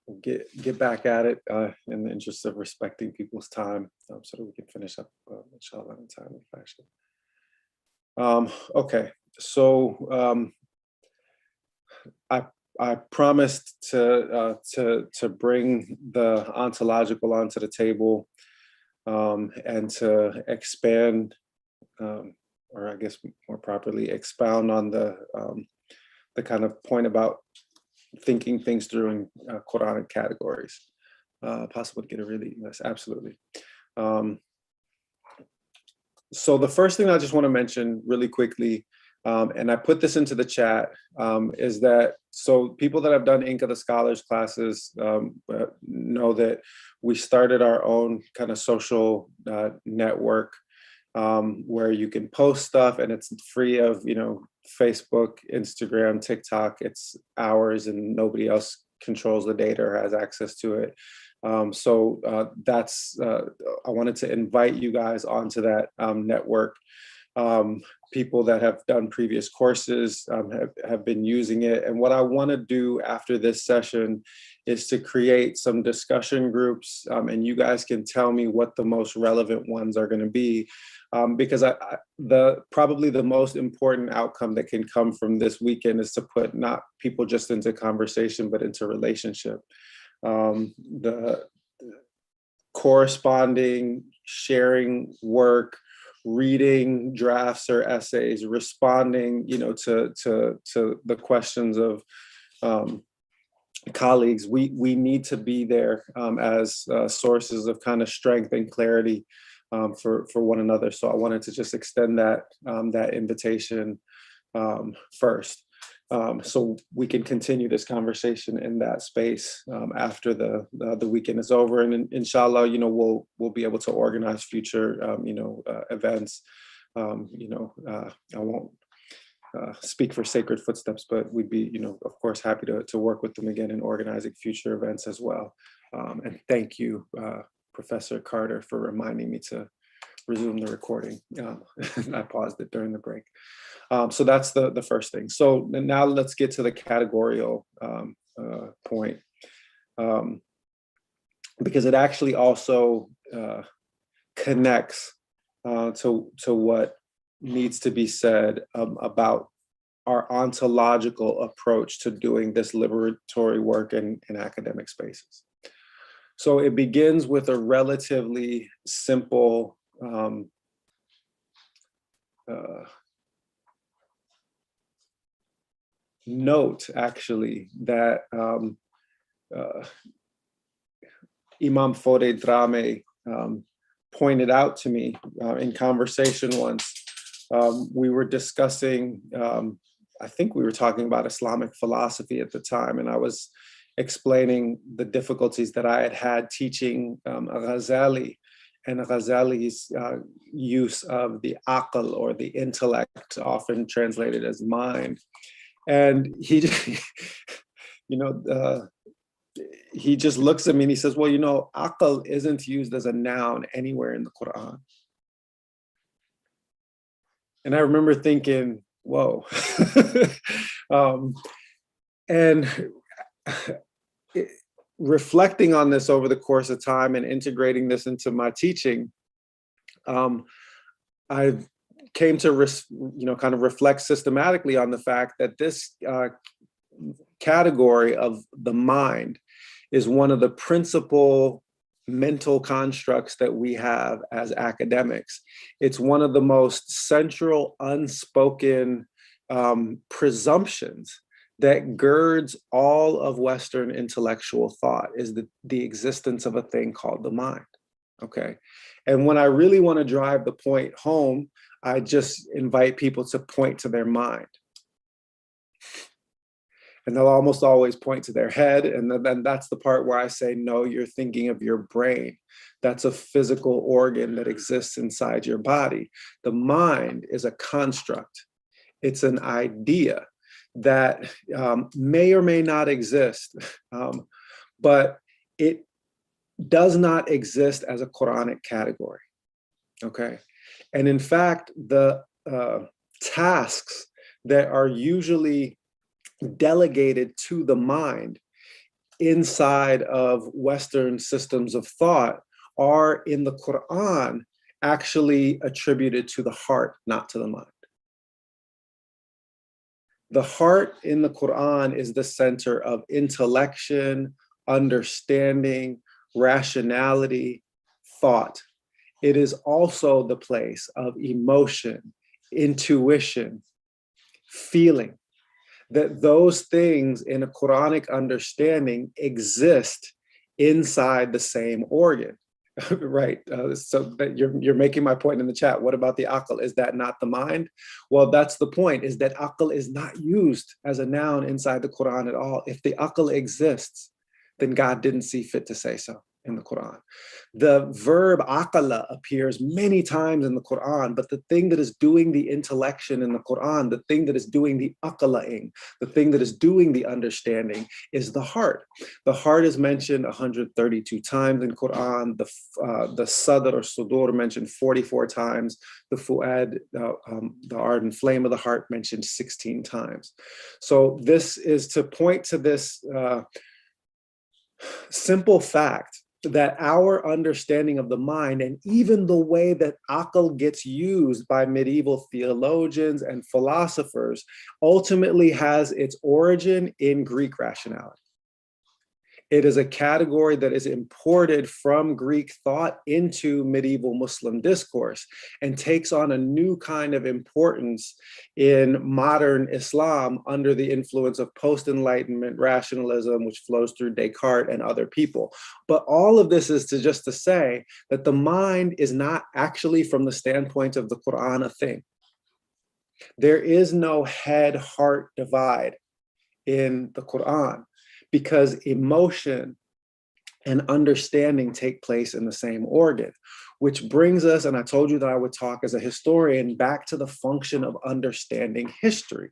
We'll get back at it in the interest of respecting people's time, so that we can finish up, inshallah, in a timely fashion. Okay, so I promised to bring the ontological onto the table and to expand, or I guess more properly, expound on the kind of point about thinking things through in Quranic categories. Possible to get a really, yes, absolutely. So the first thing I just want to mention really quickly, and I put this into the chat, is that, so people that have done Inca the Scholars classes know that we started our own kind of social network where you can post stuff and it's free of, Facebook, Instagram, TikTok. It's ours and nobody else controls the data or has access to it. So that's, I wanted to invite you guys onto that network. People that have done previous courses have been using it. And what I want to do after this session is to create some discussion groups, and you guys can tell me what the most relevant ones are going to be. Because probably the most important outcome that can come from this weekend is to put not people just into conversation, but into relationship. The corresponding, sharing work, reading drafts or essays, responding, to the questions of colleagues. We need to be there as sources of kind of strength and clarity for one another. So I wanted to just extend that that invitation first, so we can continue this conversation in that space after the weekend is over, and inshallah, we'll be able to organize future events. I won't speak for Sacred Footsteps, but we'd be of course happy to work with them again in organizing future events as well. And thank you, Professor Carter, for reminding me to resume the recording. I paused it during the break. So that's the first thing. So now let's get to the categorical point, because it actually also connects to what needs to be said about our ontological approach to doing this liberatory work in academic spaces. So it begins with a relatively simple note, actually, that Imam Fode Drame pointed out to me in conversation once. We were discussing, I think we were talking about Islamic philosophy at the time, and I was explaining the difficulties that I had had teaching Ghazali and Ghazali's use of the aql, or the intellect, often translated as mind. And he just looks at me and he says, well, aql isn't used as a noun anywhere in the Quran. And I remember thinking, whoa. Reflecting on this over the course of time and integrating this into my teaching, I came to kind of reflect systematically on the fact that this category of the mind is one of the principal mental constructs that we have as academics. It's one of the most central unspoken presumptions that girds all of Western intellectual thought, is the existence of a thing called the mind, okay? And when I really want to drive the point home, I just invite people to point to their mind. And they'll almost always point to their head, and then that's the part where I say, no, you're thinking of your brain. That's a physical organ that exists inside your body. The mind is a construct. It's an idea that may or may not exist, but it does not exist as a Quranic category, okay? And in fact, the tasks that are usually delegated to the mind inside of Western systems of thought are in the Quran actually attributed to the heart, not to the mind. The heart in the Quran is the center of intellection, understanding, rationality, thought. It is also the place of emotion, intuition, feeling. That those things in a Quranic understanding exist inside the same organ, right? So that you're making my point in the chat. What about the aql? Is that not the mind? Well, that's the point, is that aql is not used as a noun inside the Quran at all. If the aql exists, then God didn't see fit to say so in the Quran. The verb aqala appears many times in the Quran, but the thing that is doing the intellection in the Quran, the thing that is doing the aqalaing, the thing that is doing the understanding is the heart. The heart is mentioned 132 times in Quran. The sadr or sudur mentioned 44 times. The fuad, the ardent flame of the heart, mentioned 16 times. So this is to point to this simple fact that our understanding of the mind, and even the way that aql gets used by medieval theologians and philosophers, ultimately has its origin in Greek rationality. It is a category that is imported from Greek thought into medieval Muslim discourse and takes on a new kind of importance in modern Islam under the influence of post-Enlightenment rationalism, which flows through Descartes and other people. But all of this is just to say that the mind is not actually, from the standpoint of the Quran, a thing. There is no head-heart divide in the Quran, because emotion and understanding take place in the same organ, which brings us, and I told you that I would talk as a historian, back to the function of understanding history.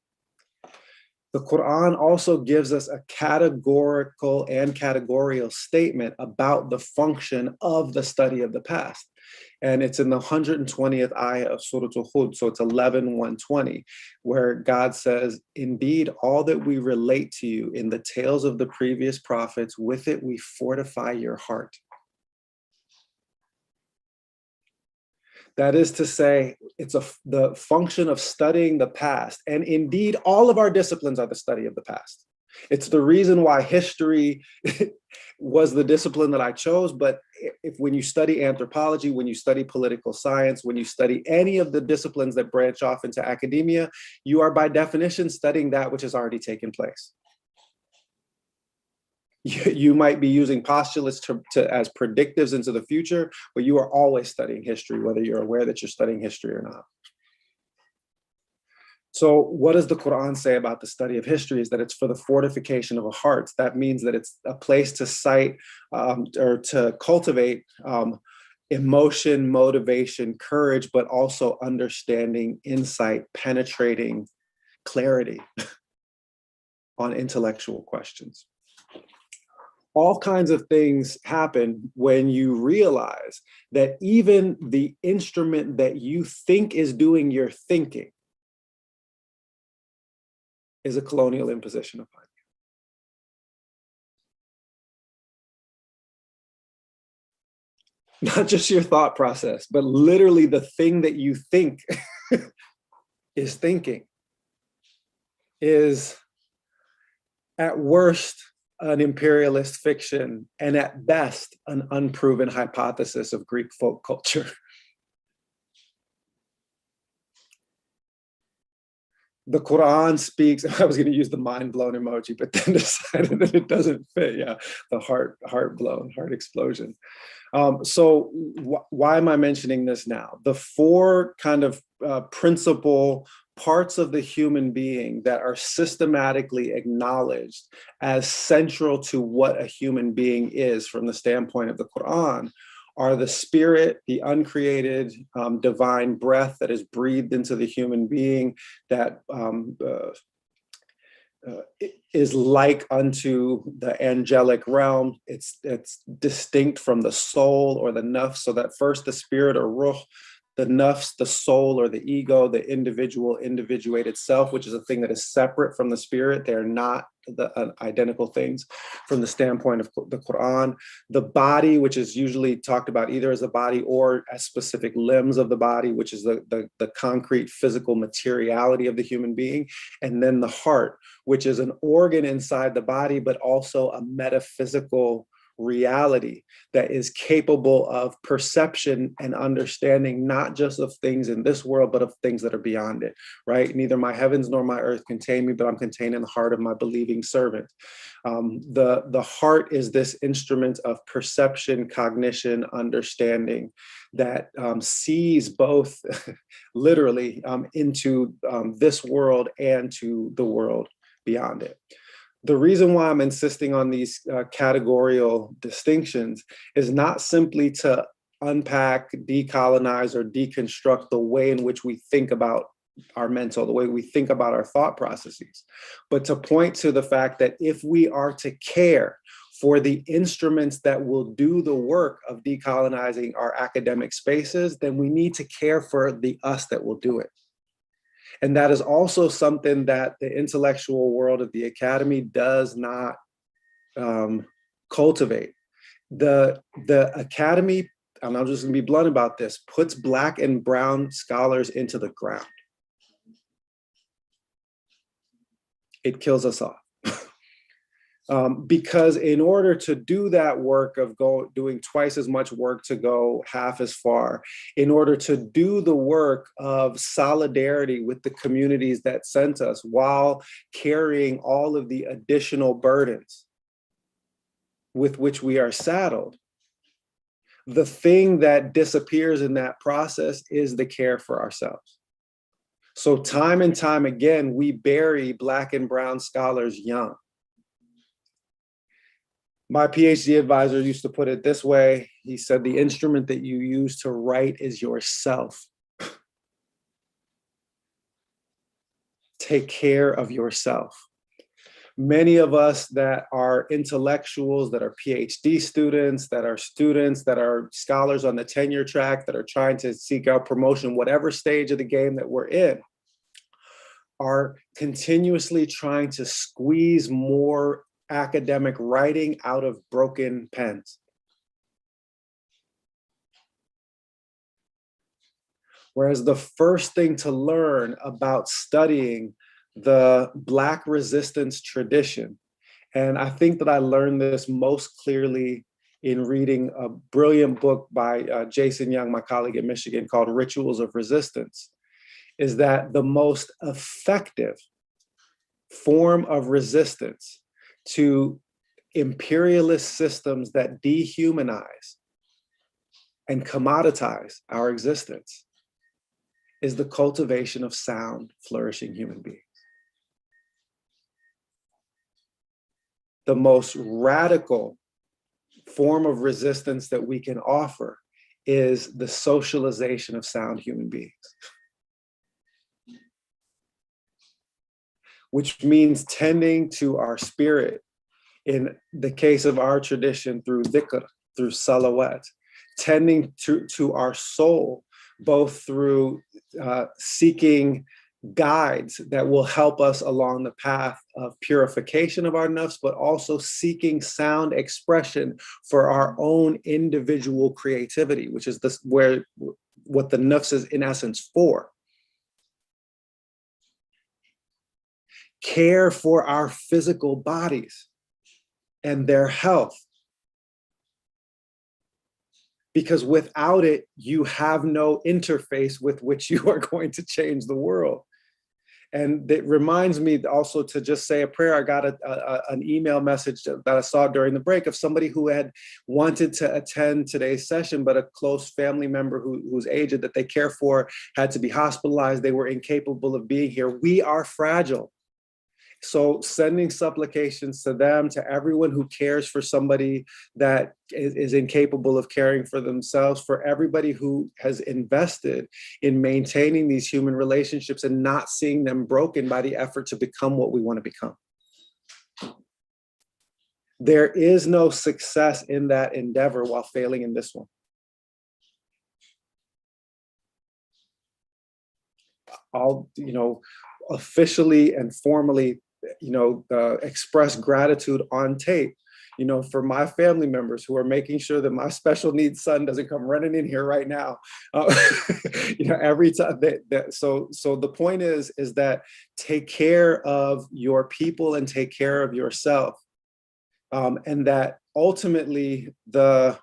The Quran also gives us a categorical and categorical statement about the function of the study of the past. And it's in the 120th ayah of Surah Al-Hud, so it's 11:120, where God says, "Indeed, all that we relate to you in the tales of the previous prophets, with it we fortify your heart." That is to say, it's the function of studying the past. And indeed, all of our disciplines are the study of the past. It's the reason why history was the discipline that I chose. But when you study anthropology, when you study political science, when you study any of the disciplines that branch off into academia, you are by definition studying that which has already taken place. You might be using postulates as predictives into the future, but you are always studying history, whether you're aware that you're studying history or not. So what does the Quran say about the study of history? Is that it's for the fortification of a heart. That means that it's a place to cite or to cultivate emotion, motivation, courage, but also understanding, insight, penetrating clarity on intellectual questions. All kinds of things happen when you realize that even the instrument that you think is doing your thinking is a colonial imposition upon you. Not just your thought process, but literally the thing that you think is thinking is at worst an imperialist fiction, and at best, an unproven hypothesis of Greek folk culture. The Quran speaks, I was going to use the mind blown emoji, but then decided that it doesn't fit. Yeah, the heart blown, heart explosion. So why am I mentioning this now? The four kind of principal parts of the human being that are systematically acknowledged as central to what a human being is from the standpoint of the Quran are the spirit, the uncreated divine breath that is breathed into the human being, that is like unto the angelic realm. It's distinct from the soul or the nafs. So that first the spirit or ruh, the nafs, the soul or the ego, the individual, individuated self, which is a thing that is separate from the spirit. They're not the identical things from the standpoint of the Quran. The body, which is usually talked about either as a body or as specific limbs of the body, which is the concrete physical materiality of the human being. And then the heart, which is an organ inside the body, but also a metaphysical reality that is capable of perception and understanding, not just of things in this world, but of things that are beyond it, right? Neither my heavens nor my earth contain me, but I'm contained in the heart of my believing servant. The heart is this instrument of perception, cognition, understanding that sees both literally into this world and to the world beyond it. The reason why I'm insisting on these categorical distinctions is not simply to unpack, decolonize, or deconstruct the way in which we think about our mental, the way we think about our thought processes, but to point to the fact that if we are to care for the instruments that will do the work of decolonizing our academic spaces, then we need to care for the us that will do it. And that is also something that the intellectual world of the academy does not cultivate. The academy, and I'm just gonna be blunt about this, puts Black and brown scholars into the ground. It kills us off. Because in order to do that work of doing twice as much work to go half as far, in order to do the work of solidarity with the communities that sent us while carrying all of the additional burdens with which we are saddled, the thing that disappears in that process is the care for ourselves. So time and time again, we bury Black and brown scholars young. My PhD advisor used to put it this way. He said, the instrument that you use to write is yourself. Take care of yourself. Many of us that are intellectuals, that are PhD students, that are scholars on the tenure track, that are trying to seek out promotion, whatever stage of the game that we're in, are continuously trying to squeeze more academic writing out of broken pens. Whereas the first thing to learn about studying the Black resistance tradition, and I think that I learned this most clearly in reading a brilliant book by Jason Young, my colleague at Michigan, called Rituals of Resistance, is that the most effective form of resistance to imperialist systems that dehumanize and commoditize our existence is the cultivation of sound, flourishing human beings. The most radical form of resistance that we can offer is the socialization of sound human beings, which means tending to our spirit, in the case of our tradition through dhikr, through salawat, tending to our soul, both through seeking guides that will help us along the path of purification of our nafs, but also seeking sound expression for our own individual creativity, which is what the nafs is in essence for. Care for our physical bodies and their health. Because without it, you have no interface with which you are going to change the world. And it reminds me also to just say a prayer. I got an email message that I saw during the break of somebody who had wanted to attend today's session, but a close family member who's aged that they care for had to be hospitalized. They were incapable of being here. We are fragile. So sending supplications to them, to everyone who cares for somebody that is incapable of caring for themselves, for everybody who has invested in maintaining these human relationships and not seeing them broken by the effort to become what we want to become. There is no success in that endeavor while failing in this one. I'll, officially and formally, express gratitude on tape, for my family members who are making sure that my special needs son doesn't come running in here right now. Every time so the point is that take care of your people and take care of yourself. And that ultimately the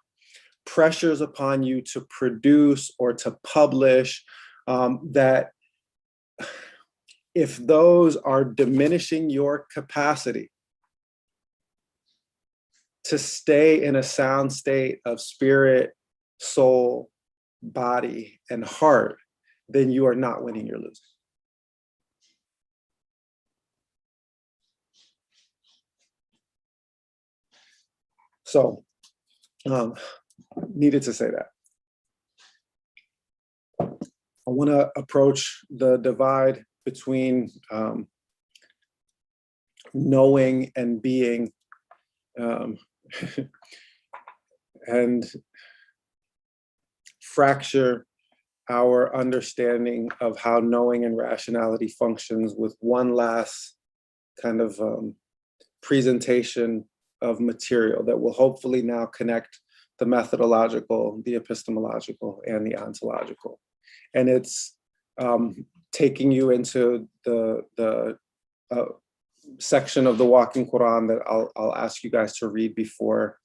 pressures upon you to produce or to publish, that if those are diminishing your capacity to stay in a sound state of spirit, soul, body, and heart, then you are not winning, you're losing. So, needed to say that. I want to approach the divide between knowing and being, and fracture our understanding of how knowing and rationality functions with one last kind of presentation of material that will hopefully now connect the methodological, the epistemological, and the ontological. And it's taking you into the section of the Walking Quran that I'll ask you guys to read before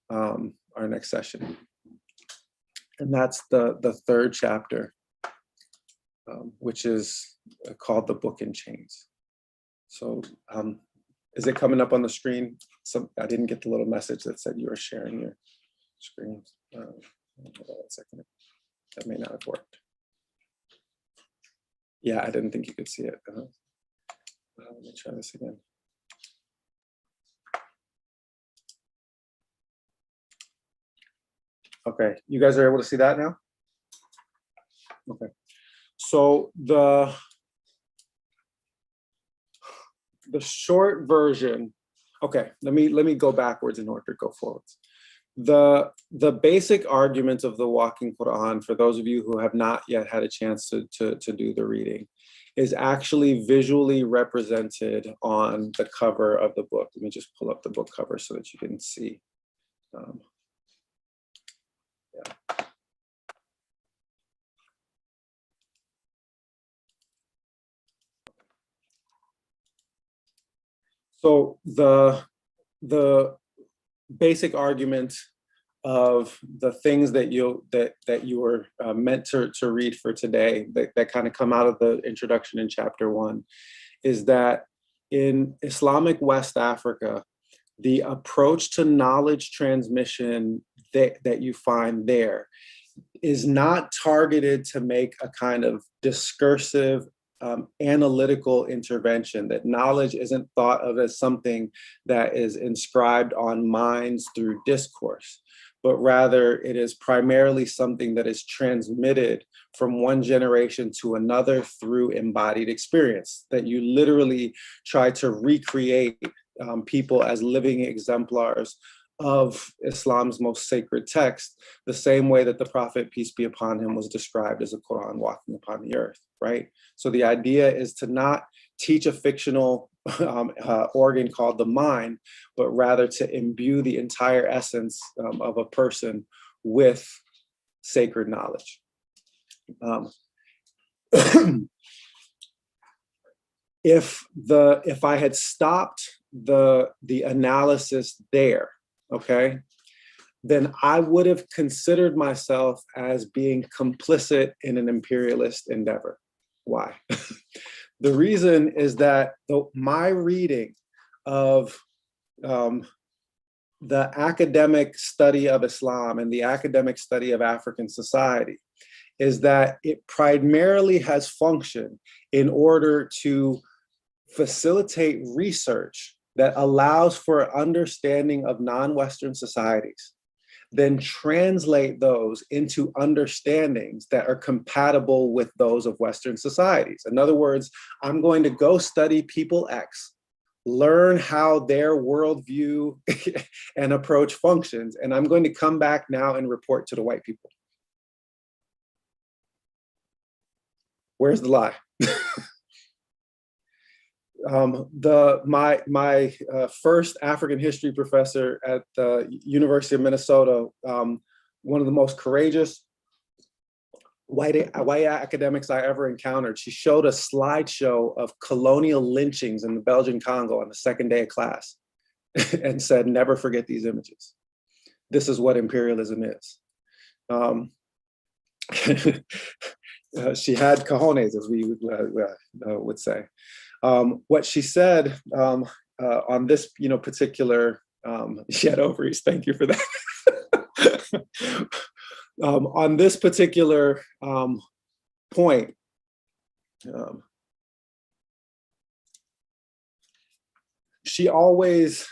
our next session. And that's the third chapter, which is called The Book in Chains. So is it coming up on the screen? I didn't get the little message that said you were sharing your screen. Hold on a second. That may not have worked. Yeah, I didn't think you could see it. Let me try this again. Okay, you guys are able to see that now? Okay, so the short version, okay, let me go backwards in order to go forwards. The basic argument of the Walking Quran, for those of you who have not yet had a chance to do the reading, is actually visually represented on the cover of the book. Let me just pull up the book cover so that you can see. Yeah. So the basic argument of the things that you were meant to read for today, that kind of come out of the introduction in chapter 1, is that in Islamic West Africa, the approach to knowledge transmission that you find there is not targeted to make a kind of discursive analytical intervention, that knowledge isn't thought of as something that is inscribed on minds through discourse, but rather it is primarily something that is transmitted from one generation to another through embodied experience, that you literally try to recreate people as living exemplars of Islam's most sacred text, the same way that the Prophet, peace be upon him, was described as a Quran walking upon the earth, right? So the idea is to not teach a fictional organ called the mind, but rather to imbue the entire essence of a person with sacred knowledge. If I had stopped the analysis there, okay, then I would have considered myself as being complicit in an imperialist endeavor. Why? The reason is that my reading of the academic study of Islam and the academic study of African society is that it primarily has functioned in order to facilitate research that allows for understanding of non-Western societies, then translate those into understandings that are compatible with those of Western societies. In other words, I'm going to go study people X learn how their worldview and approach functions. And I'm going to come back now and report to the white people. Where's the lie? My first African history professor at the University of Minnesota, one of the most courageous white academics I ever encountered, she showed a slideshow of colonial lynchings in the Belgian Congo on the second day of class and said, never forget these images. This is what imperialism is. She had cojones, as we would say. What she said on this, particular, she had ovaries, thank you for that. On this particular point, she always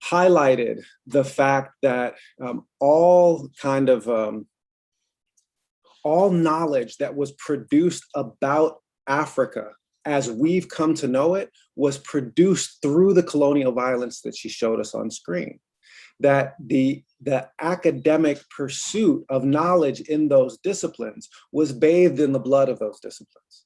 highlighted the fact that all knowledge that was produced about Africa as we've come to know it was produced through the colonial violence that she showed us on screen. That the academic pursuit of knowledge in those disciplines was bathed in the blood of those disciplines.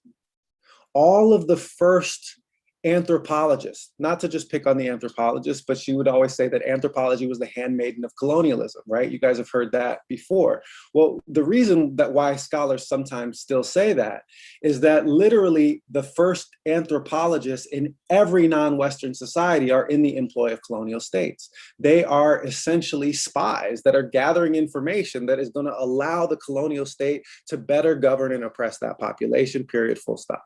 All of the first anthropologists, not to just pick on the anthropologists, but she would always say that anthropology was the handmaiden of colonialism, right? You guys have heard that before. Well, the reason that why scholars sometimes still say that is that literally the first anthropologists in every non-Western society are in the employ of colonial states. They are essentially spies that are gathering information that is going to allow the colonial state to better govern and oppress that population, period, full stop.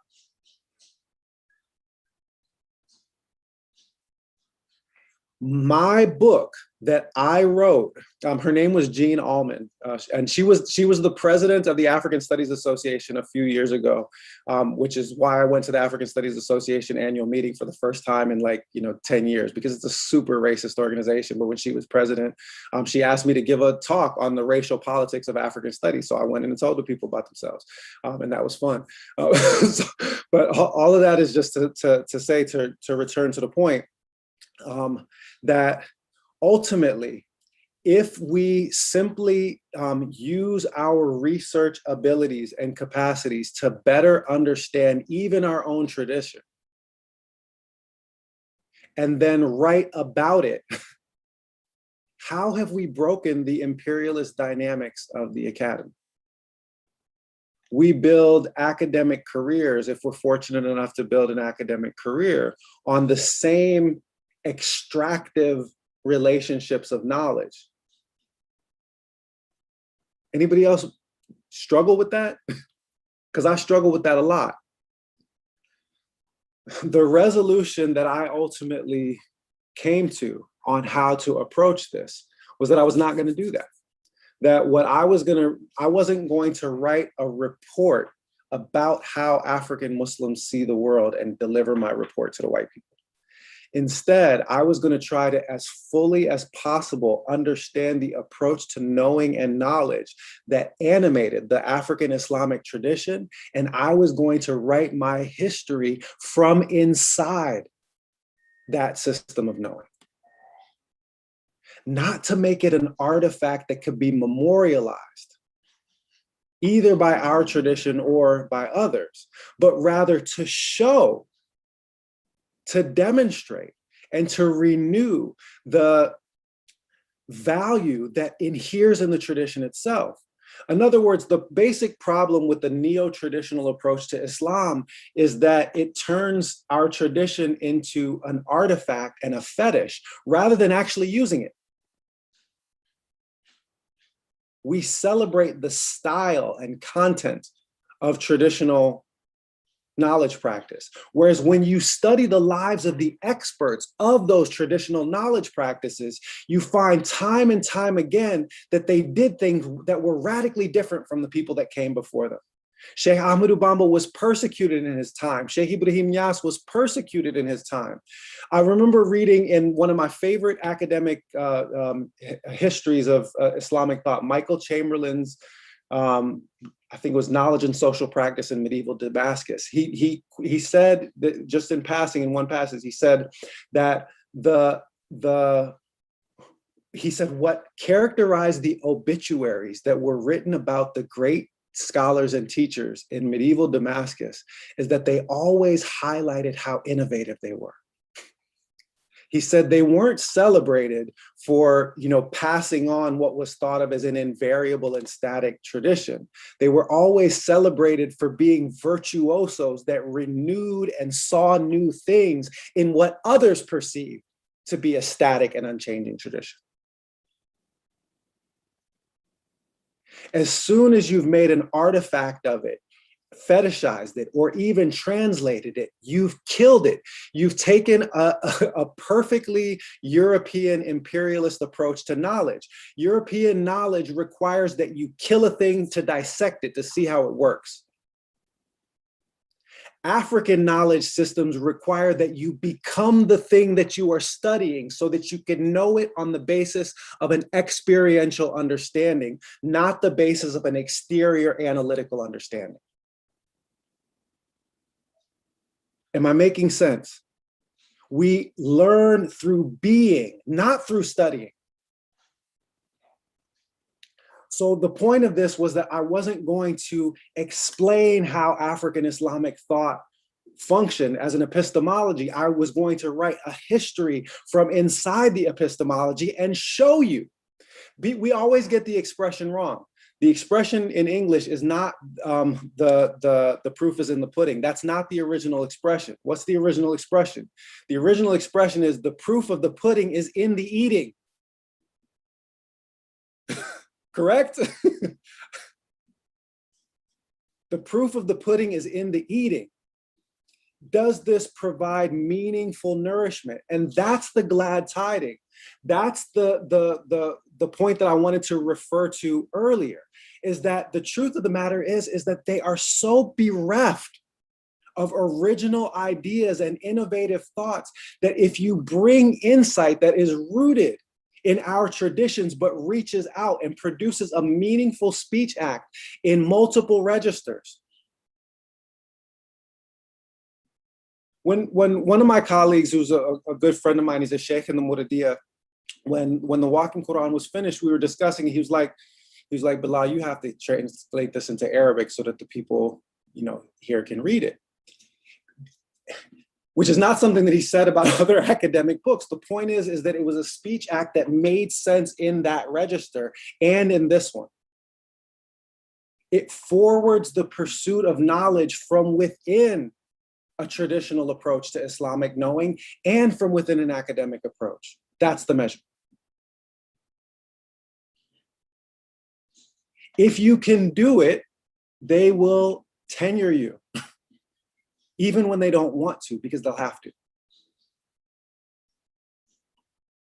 My book that I wrote, her name was Jean Allman, and she was the president of the African Studies Association a few years ago, which is why I went to the African Studies Association annual meeting for the first time in 10 years, because it's a super racist organization. But when she was president, she asked me to give a talk on the racial politics of African studies. So I went in and told the people about themselves, and that was fun. But all of that is just to return to the point. That ultimately, if we simply use our research abilities and capacities to better understand even our own tradition, and then write about it, how have we broken the imperialist dynamics of the academy? We build academic careers, if we're fortunate enough to build an academic career, on the same extractive relationships of knowledge. Anybody else struggle with that? Because I struggle with that a lot. The resolution that I ultimately came to on how to approach this was that I was not going to do that. That I wasn't going to write a report about how African Muslims see the world and deliver my report to the white people. Instead, I was going to try to, as fully as possible, understand the approach to knowing and knowledge that animated the African Islamic tradition, and I was going to write my history from inside that system of knowing. Not to make it an artifact that could be memorialized, either by our tradition or by others, but rather to show, to demonstrate, and to renew the value that inheres in the tradition itself. In other words, the basic problem with the neo-traditional approach to Islam is that it turns our tradition into an artifact and a fetish rather than actually using it. We celebrate the style and content of traditional knowledge practice. Whereas when you study the lives of the experts of those traditional knowledge practices, you find time and time again that they did things that were radically different from the people that came before them. Sheikh Ahmadou Bamba was persecuted in his time. Sheikh Ibrahim Niasse was persecuted in his time. I remember reading in one of my favorite academic histories of Islamic thought, Michael Chamberlain's I think it was Knowledge and Social Practice in Medieval Damascus. He said that, just in passing, in one passage, he said that he said what characterized the obituaries that were written about the great scholars and teachers in medieval Damascus is that they always highlighted how innovative they were. He said they weren't celebrated for, passing on what was thought of as an invariable and static tradition. They were always celebrated for being virtuosos that renewed and saw new things in what others perceived to be a static and unchanging tradition. As soon as you've made an artifact of it, fetishized it, or even translated it, you've killed it. You've taken a perfectly European imperialist approach to knowledge. European knowledge requires that you kill a thing to dissect it, to see how it works. African knowledge systems require that you become the thing that you are studying so that you can know it on the basis of an experiential understanding, not the basis of an exterior analytical understanding. Am I making sense? We learn through being, not through studying. So the point of this was that I wasn't going to explain how African Islamic thought functioned as an epistemology. I was going to write a history from inside the epistemology and show you. We always get the expression wrong. The expression in English is not the proof is in the pudding. That's not the original expression. What's the original expression? The original expression is the proof of the pudding is in the eating. Correct? The proof of the pudding is in the eating. Does this provide meaningful nourishment? And that's the glad tiding. That's the point that I wanted to refer to earlier, is that the truth of the matter is that they are so bereft of original ideas and innovative thoughts that if you bring insight that is rooted in our traditions, but reaches out and produces a meaningful speech act in multiple registers. When one of my colleagues, who's a good friend of mine, he's a sheikh in the Muradiyah, when the Walking Quran was finished, we were discussing, he was like, Bilal, you have to translate this into Arabic so that the people, here can read it. Which is not something that he said about other academic books. The point is that it was a speech act that made sense in that register and in this one. It forwards the pursuit of knowledge from within a traditional approach to Islamic knowing and from within an academic approach. That's the measure. If you can do it, they will tenure you. Even when they don't want to, because they'll have to.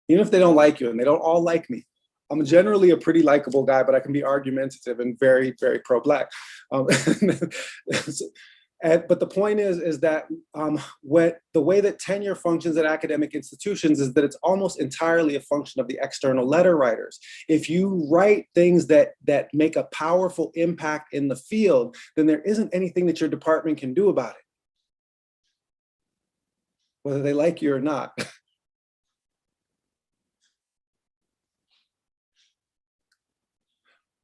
Even if they don't like you, and they don't all like me. I'm generally a pretty likable guy, but I can be argumentative and very, very pro-Black. But the point is that the way that tenure functions at academic institutions is that it's almost entirely a function of the external letter writers. If you write things that make a powerful impact in the field, then there isn't anything that your department can do about it, whether they like you or not.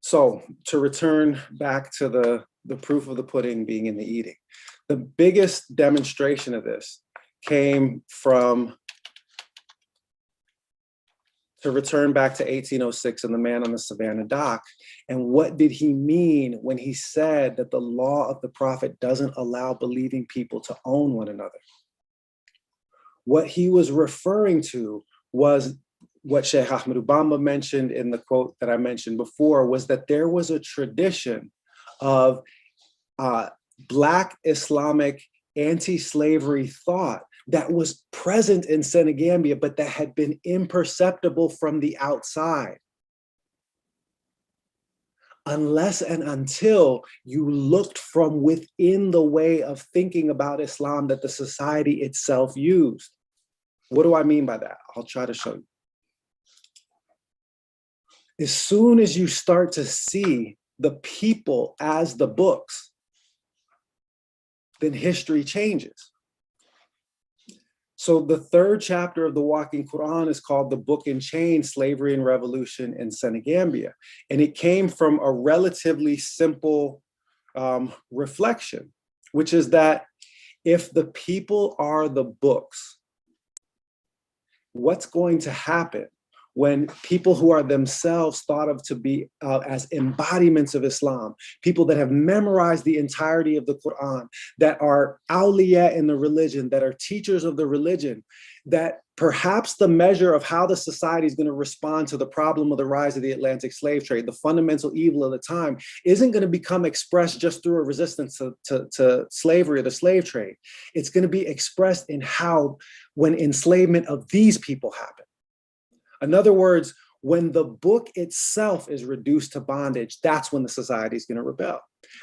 So to return back to the proof of the pudding being in the eating, the biggest demonstration of this came from, to return back to 1806 and the man on the Savannah dock. And what did he mean when he said that the law of the prophet doesn't allow believing people to own one another? What he was referring to was what Sheikh Ahmed Ubamba mentioned in the quote that I mentioned before, was that there was a tradition of Black Islamic anti-slavery thought that was present in Senegambia, but that had been imperceptible from the outside. Unless and until you looked from within the way of thinking about Islam that the society itself used. What do I mean by that? I'll try to show you. As soon as you start to see the people as the books, then history changes. So the third chapter of the Walking Quran is called The Book in Chains, Slavery and Revolution in Senegambia. And it came from a relatively simple reflection, which is that if the people are the books, what's going to happen when people who are themselves thought of to be as embodiments of Islam, people that have memorized the entirety of the Quran, that are awliya in the religion, that are teachers of the religion, that perhaps the measure of how the society is going to respond to the problem of the rise of the Atlantic slave trade, the fundamental evil of the time, isn't going to become expressed just through a resistance to slavery or the slave trade. It's going to be expressed in how, when enslavement of these people happen. In other words, when the book itself is reduced to bondage, that's when the society is going to rebel.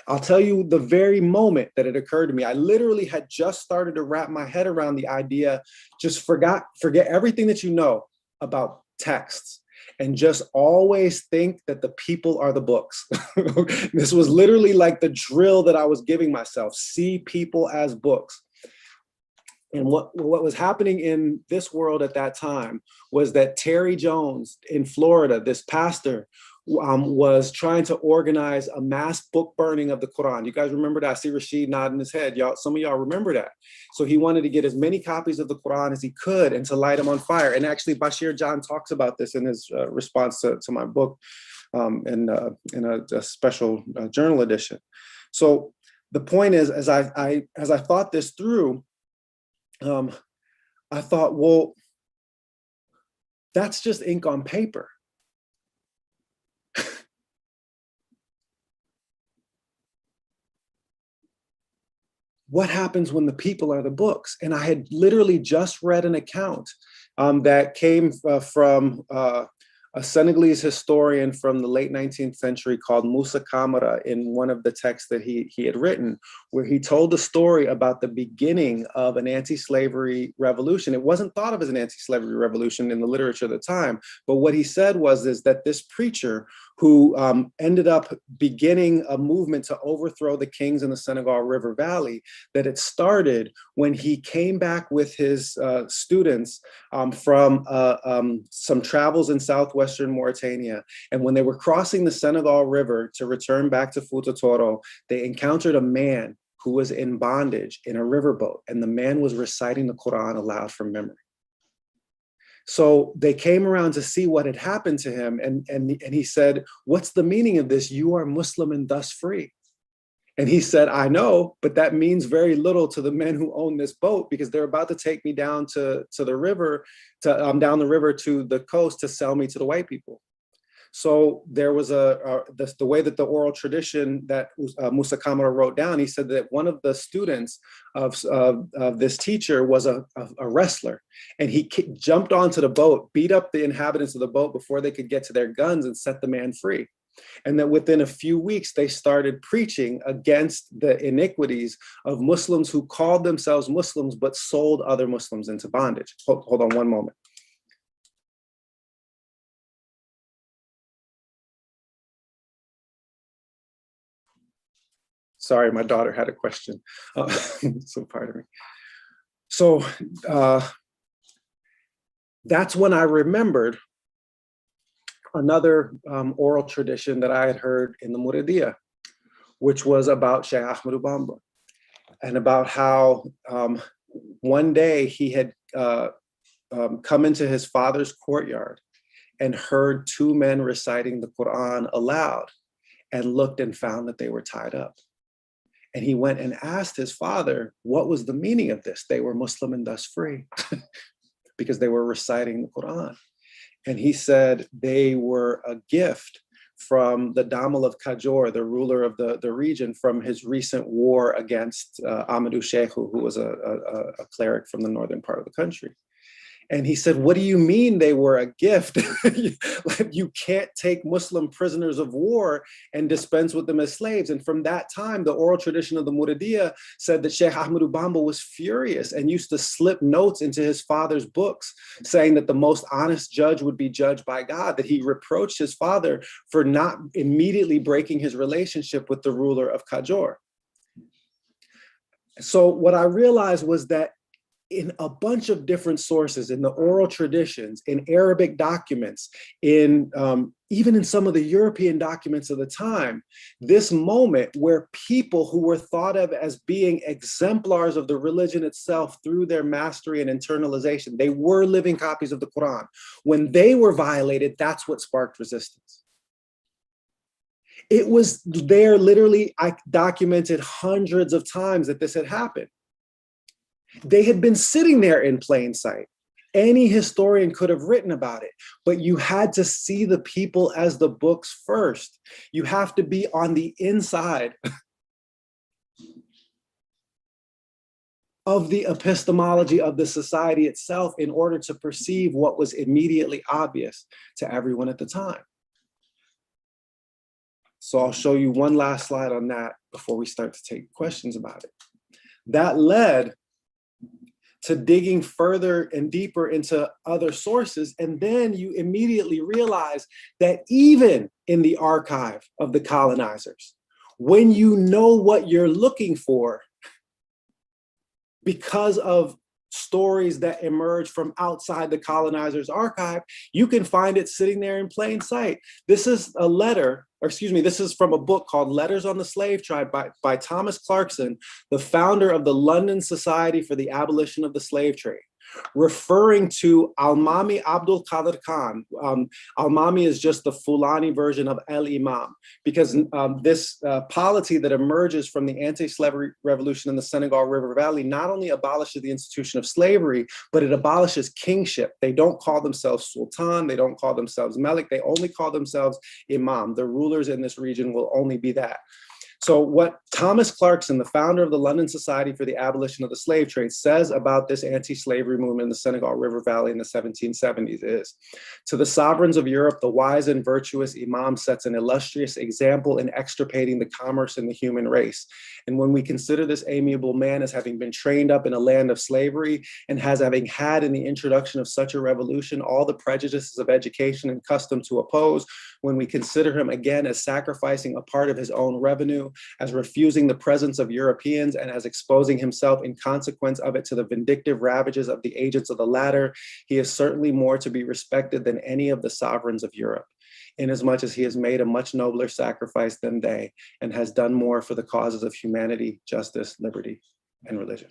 I'll tell you the very moment that it occurred to me. I literally had just started to wrap my head around the idea, just forget everything that you know about texts, and just always think that the people are the books. This was literally like the drill that I was giving myself, see people as books. And what was happening in this world at that time was that Terry Jones in Florida, this pastor, was trying to organize a mass book burning of the Quran. You guys remember that? I see Rashid nodding his head. Y'all, some of y'all remember that. So he wanted to get as many copies of the Quran as he could and to light them on fire. And actually, Bashir John talks about this in his response to my book in a special journal edition. So the point is, as I thought this through, I thought, well, that's just ink on paper. What happens when the people are the books? And I had literally just read an account that came from a Senegalese historian from the late 19th century called Moussa Camara in one of the texts that he had written, where he told a story about the beginning of an anti-slavery revolution. It wasn't thought of as an anti-slavery revolution in the literature at the time, but what he said is that this preacher who ended up beginning a movement to overthrow the kings in the Senegal River Valley, that it started when he came back with his students from some travels in southwestern Mauritania. And when they were crossing the Senegal River to return back to Fouta Toro, they encountered a man who was in bondage in a riverboat, and the man was reciting the Quran aloud from memory. So they came around to see what had happened to him, and he said, "What's the meaning of this? You are Muslim and thus free." And he said, "I know, but that means very little to the men who own this boat, because they're about to take me down to the river, down the river to the coast to sell me to the white people." So there was the way that the oral tradition that Moussa Camara wrote down, he said that one of the students of this teacher was a wrestler, and he jumped onto the boat, beat up the inhabitants of the boat before they could get to their guns, and set the man free. And that within a few weeks, they started preaching against the iniquities of Muslims who called themselves Muslims, but sold other Muslims into bondage. Hold on one moment. Sorry, my daughter had a question. So pardon me. So that's when I remembered another oral tradition that I had heard in the Muridiyya, which was about Sheikh Ahmadu Bamba, and about how one day he had come into his father's courtyard and heard two men reciting the Quran aloud, and looked and found that they were tied up. And he went and asked his father, what was the meaning of this? They were Muslim and thus free, because they were reciting the Quran. And he said they were a gift from the Damal of Kajor, the ruler of the region, from his recent war against Amadou Sheikhu, who was a cleric from the northern part of the country. And he said, what do you mean they were a gift? You can't take Muslim prisoners of war and dispense with them as slaves. And from that time, the oral tradition of the Muridiyya said that Sheikh Ahmadu Bamba was furious and used to slip notes into his father's books saying that the most honest judge would be judged by God, that he reproached his father for not immediately breaking his relationship with the ruler of Kajor. So what I realized was that in a bunch of different sources, in the oral traditions, in Arabic documents, in even in some of the European documents of the time, this moment where people who were thought of as being exemplars of the religion itself through their mastery and internalization, they were living copies of the Quran. When they were violated, that's what sparked resistance. It was there literally, I documented hundreds of times that this had happened. They had been sitting there in plain sight. Any historian could have written about it, but you had to see the people as the books first. You have to be on the inside of the epistemology of the society itself in order to perceive what was immediately obvious to everyone at the time. So I'll show you one last slide on that before we start to take questions about it. That led to digging further and deeper into other sources. And then you immediately realize that even in the archive of the colonizers, when you know what you're looking for, because of stories that emerge from outside the colonizers' archive, you can find it sitting there in plain sight. This is a letter, or excuse me, this is from a book called Letters on the Slave Trade by Thomas Clarkson, the founder of the London Society for the Abolition of the Slave Trade, referring to Al-Mami Abdul Qadir Khan. Al-Mami is just the Fulani version of El Imam, because this polity that emerges from the anti-slavery revolution in the Senegal River Valley not only abolishes the institution of slavery, but it abolishes kingship. They don't call themselves Sultan, they don't call themselves Malik, they only call themselves Imam. The rulers in this region will only be that. So what Thomas Clarkson, the founder of the London Society for the Abolition of the Slave Trade, says about this anti-slavery movement in the Senegal River Valley in the 1770s is, to the sovereigns of Europe, the wise and virtuous Imam sets an illustrious example in extirpating the commerce in the human race. And when we consider this amiable man as having been trained up in a land of slavery and as having had in the introduction of such a revolution all the prejudices of education and custom to oppose, when we consider him again as sacrificing a part of his own revenue, as refusing the presence of Europeans, and as exposing himself in consequence of it to the vindictive ravages of the agents of the latter, he is certainly more to be respected than any of the sovereigns of Europe, inasmuch as he has made a much nobler sacrifice than they, and has done more for the causes of humanity, justice, liberty, and religion.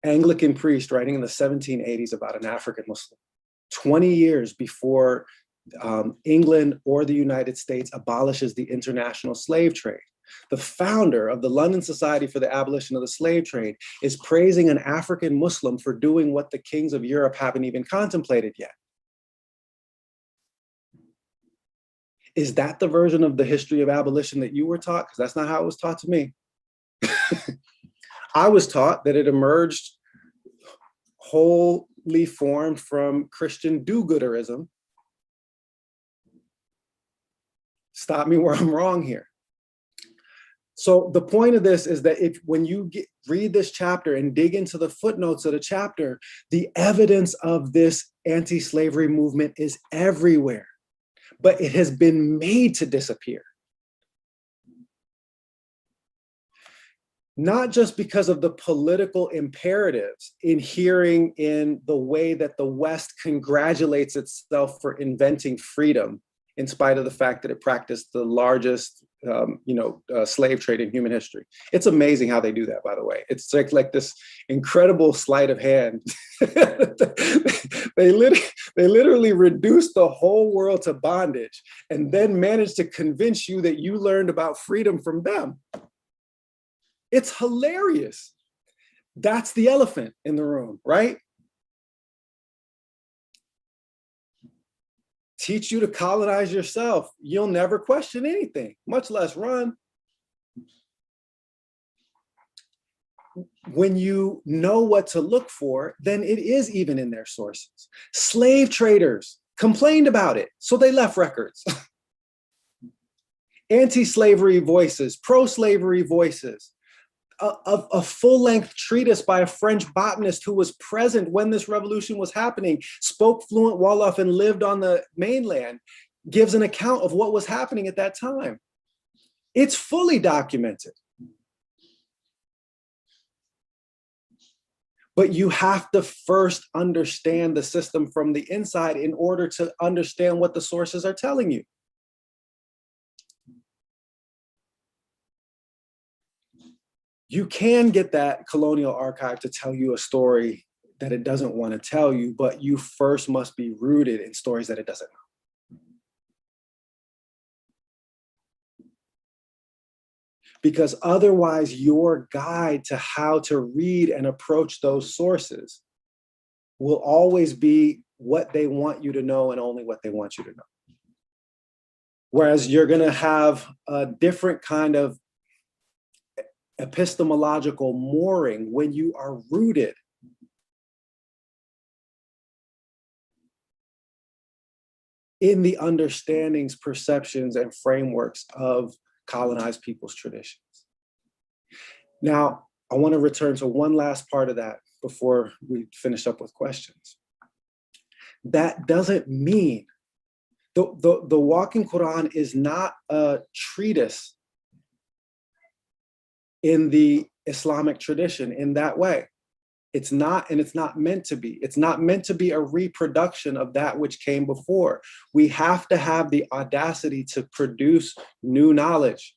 Anglican priest writing in the 1780s about an African Muslim, 20 years before England or the United States abolishes the international slave trade. The founder of the London Society for the Abolition of the Slave Trade is praising an African Muslim for doing what the kings of Europe haven't even contemplated yet. Is that the version of the history of abolition that you were taught? Because that's not how it was taught to me. I was taught that it emerged wholly formed from Christian do-gooderism. Stop me where I'm wrong here. So the point of this is that when you read this chapter and dig into the footnotes of the chapter, the evidence of this anti-slavery movement is everywhere, but it has been made to disappear. Not just because of the political imperatives inhering in the way that the West congratulates itself for inventing freedom, in spite of the fact that it practiced the largest slave trade in human history. It's amazing how they do that, by the way. It's like this incredible sleight of hand. They literally reduced the whole world to bondage and then managed to convince you that you learned about freedom from them. It's hilarious. That's the elephant in the room, right? Teach you to colonize yourself. You'll never question anything, much less run. when you know what to look for, then it is even in their sources. Slave traders complained about it, so they left records. Anti-slavery voices, pro-slavery voices, a full-length treatise by a French botanist who was present when this revolution was happening, spoke fluent Wolof and lived on the mainland, gives an account of what was happening at that time. It's fully documented. But you have to first understand the system from the inside in order to understand what the sources are telling you. You can get that colonial archive to tell you a story that it doesn't want to tell you, but you first must be rooted in stories that it doesn't know. Because otherwise your guide to how to read and approach those sources will always be what they want you to know and only what they want you to know. Whereas you're going to have a different kind of epistemological mooring when you are rooted in the understandings, perceptions, and frameworks of colonized people's traditions. Now, I want to return to one last part of that before we finish up with questions. That doesn't mean the Walking Quran is not a treatise in the Islamic tradition in that way. It's not, and it's not meant to be. It's not meant to be a reproduction of that which came before. We have to have the audacity to produce new knowledge.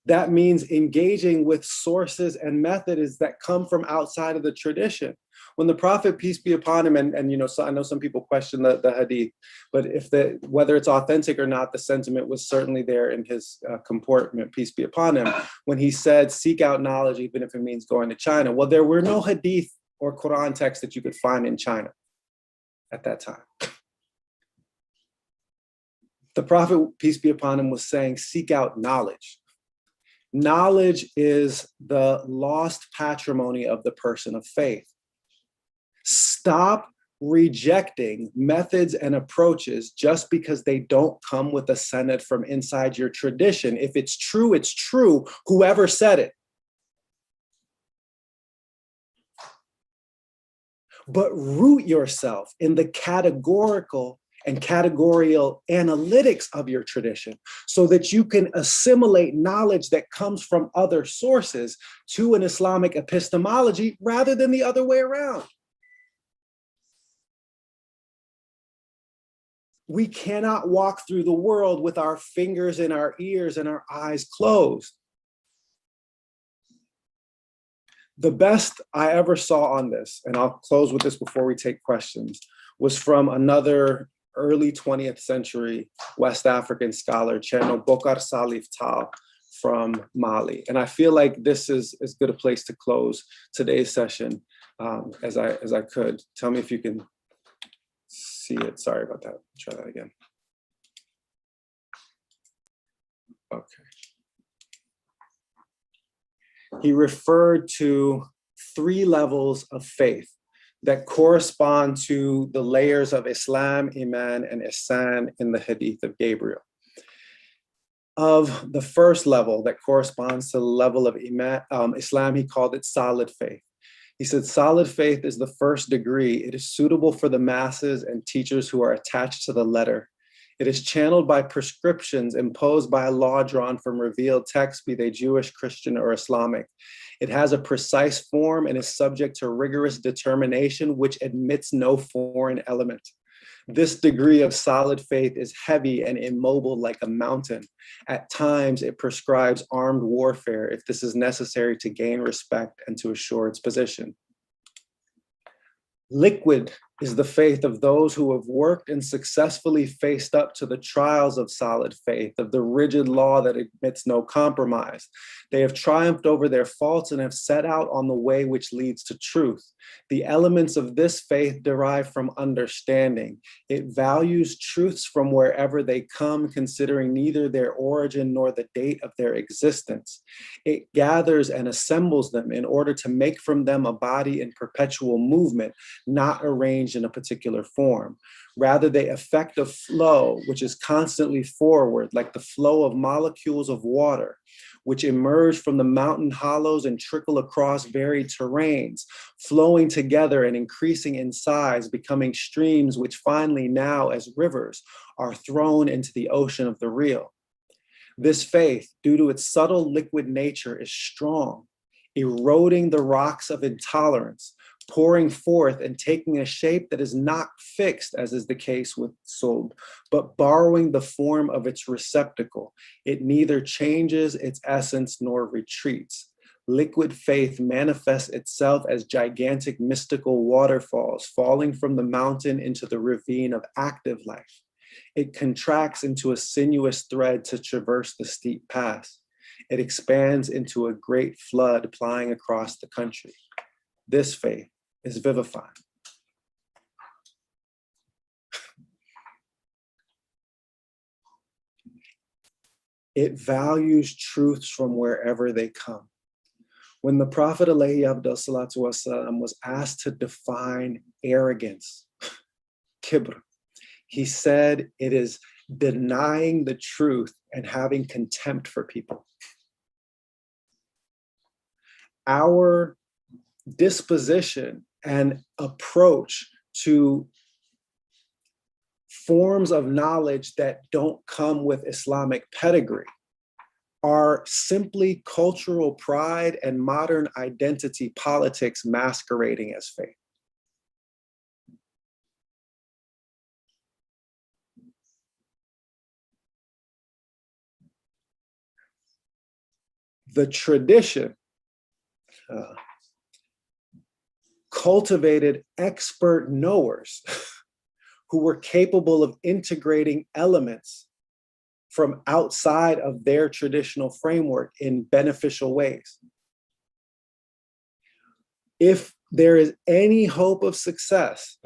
That means engaging with sources and methods that come from outside of the tradition. When the Prophet, peace be upon him, and you know, so I know some people question the hadith, but if whether it's authentic or not, the sentiment was certainly there in his comportment, peace be upon him, when he said, seek out knowledge, even if it means going to China. Well, there were no hadith or Quran texts that you could find in China at that time. The Prophet, peace be upon him, was saying, seek out knowledge. Knowledge is the lost patrimony of the person of faith. Stop rejecting methods and approaches just because they don't come with a sanad from inside your tradition. If it's true, it's true, whoever said it. But root yourself in the categorical and categorical analytics of your tradition so that you can assimilate knowledge that comes from other sources to an Islamic epistemology rather than the other way around. We cannot walk through the world with our fingers in our ears and our eyes closed. The best I ever saw on this, and I'll close with this before we take questions, was from another early 20th century West African scholar, Cherno Bokar Salif Tal from Mali. And I feel like this is as good a place to close today's session as I could. Tell me if you can see it. Sorry about that. Try that again. Okay. He referred to 3 levels of faith that correspond to the layers of Islam, Iman, and Ihsan in the Hadith of Gabriel. Of the first level that corresponds to the level of Islam, he called it solid faith. He said, solid faith is the first degree. It is suitable for the masses and teachers who are attached to the letter. It is channeled by prescriptions imposed by a law drawn from revealed texts, be they Jewish, Christian, or Islamic. It has a precise form and is subject to rigorous determination, which admits no foreign element. This degree of solid faith is heavy and immobile like a mountain. At times, it prescribes armed warfare if this is necessary to gain respect and to assure its position. Liquid is the faith of those who have worked and successfully faced up to the trials of solid faith, of the rigid law that admits no compromise. They have triumphed over their faults and have set out on the way which leads to truth. The elements of this faith derive from understanding. It values truths from wherever they come, considering neither their origin nor the date of their existence. It gathers and assembles them in order to make from them a body in perpetual movement, not arranged in a particular form. Rather, they effect a flow which is constantly forward, like the flow of molecules of water, which emerge from the mountain hollows and trickle across varied terrains, flowing together and increasing in size, becoming streams which finally now, as rivers, are thrown into the ocean of the real. This faith, due to its subtle liquid nature, is strong, eroding the rocks of intolerance, pouring forth and taking a shape that is not fixed, as is the case with Sulb, but borrowing the form of its receptacle. It neither changes its essence nor retreats. Liquid faith manifests itself as gigantic mystical waterfalls falling from the mountain into the ravine of active life. It contracts into a sinuous thread to traverse the steep pass. It expands into a great flood plying across the country. This faith is vivifying. It values truths from wherever they come. When the Prophet ﷺ was asked to define arrogance, kibr, he said it is denying the truth and having contempt for people. Our disposition and approach to forms of knowledge that don't come with Islamic pedigree are simply cultural pride and modern identity politics masquerading as faith. The tradition cultivated expert knowers who were capable of integrating elements from outside of their traditional framework in beneficial ways. If there is any hope of success,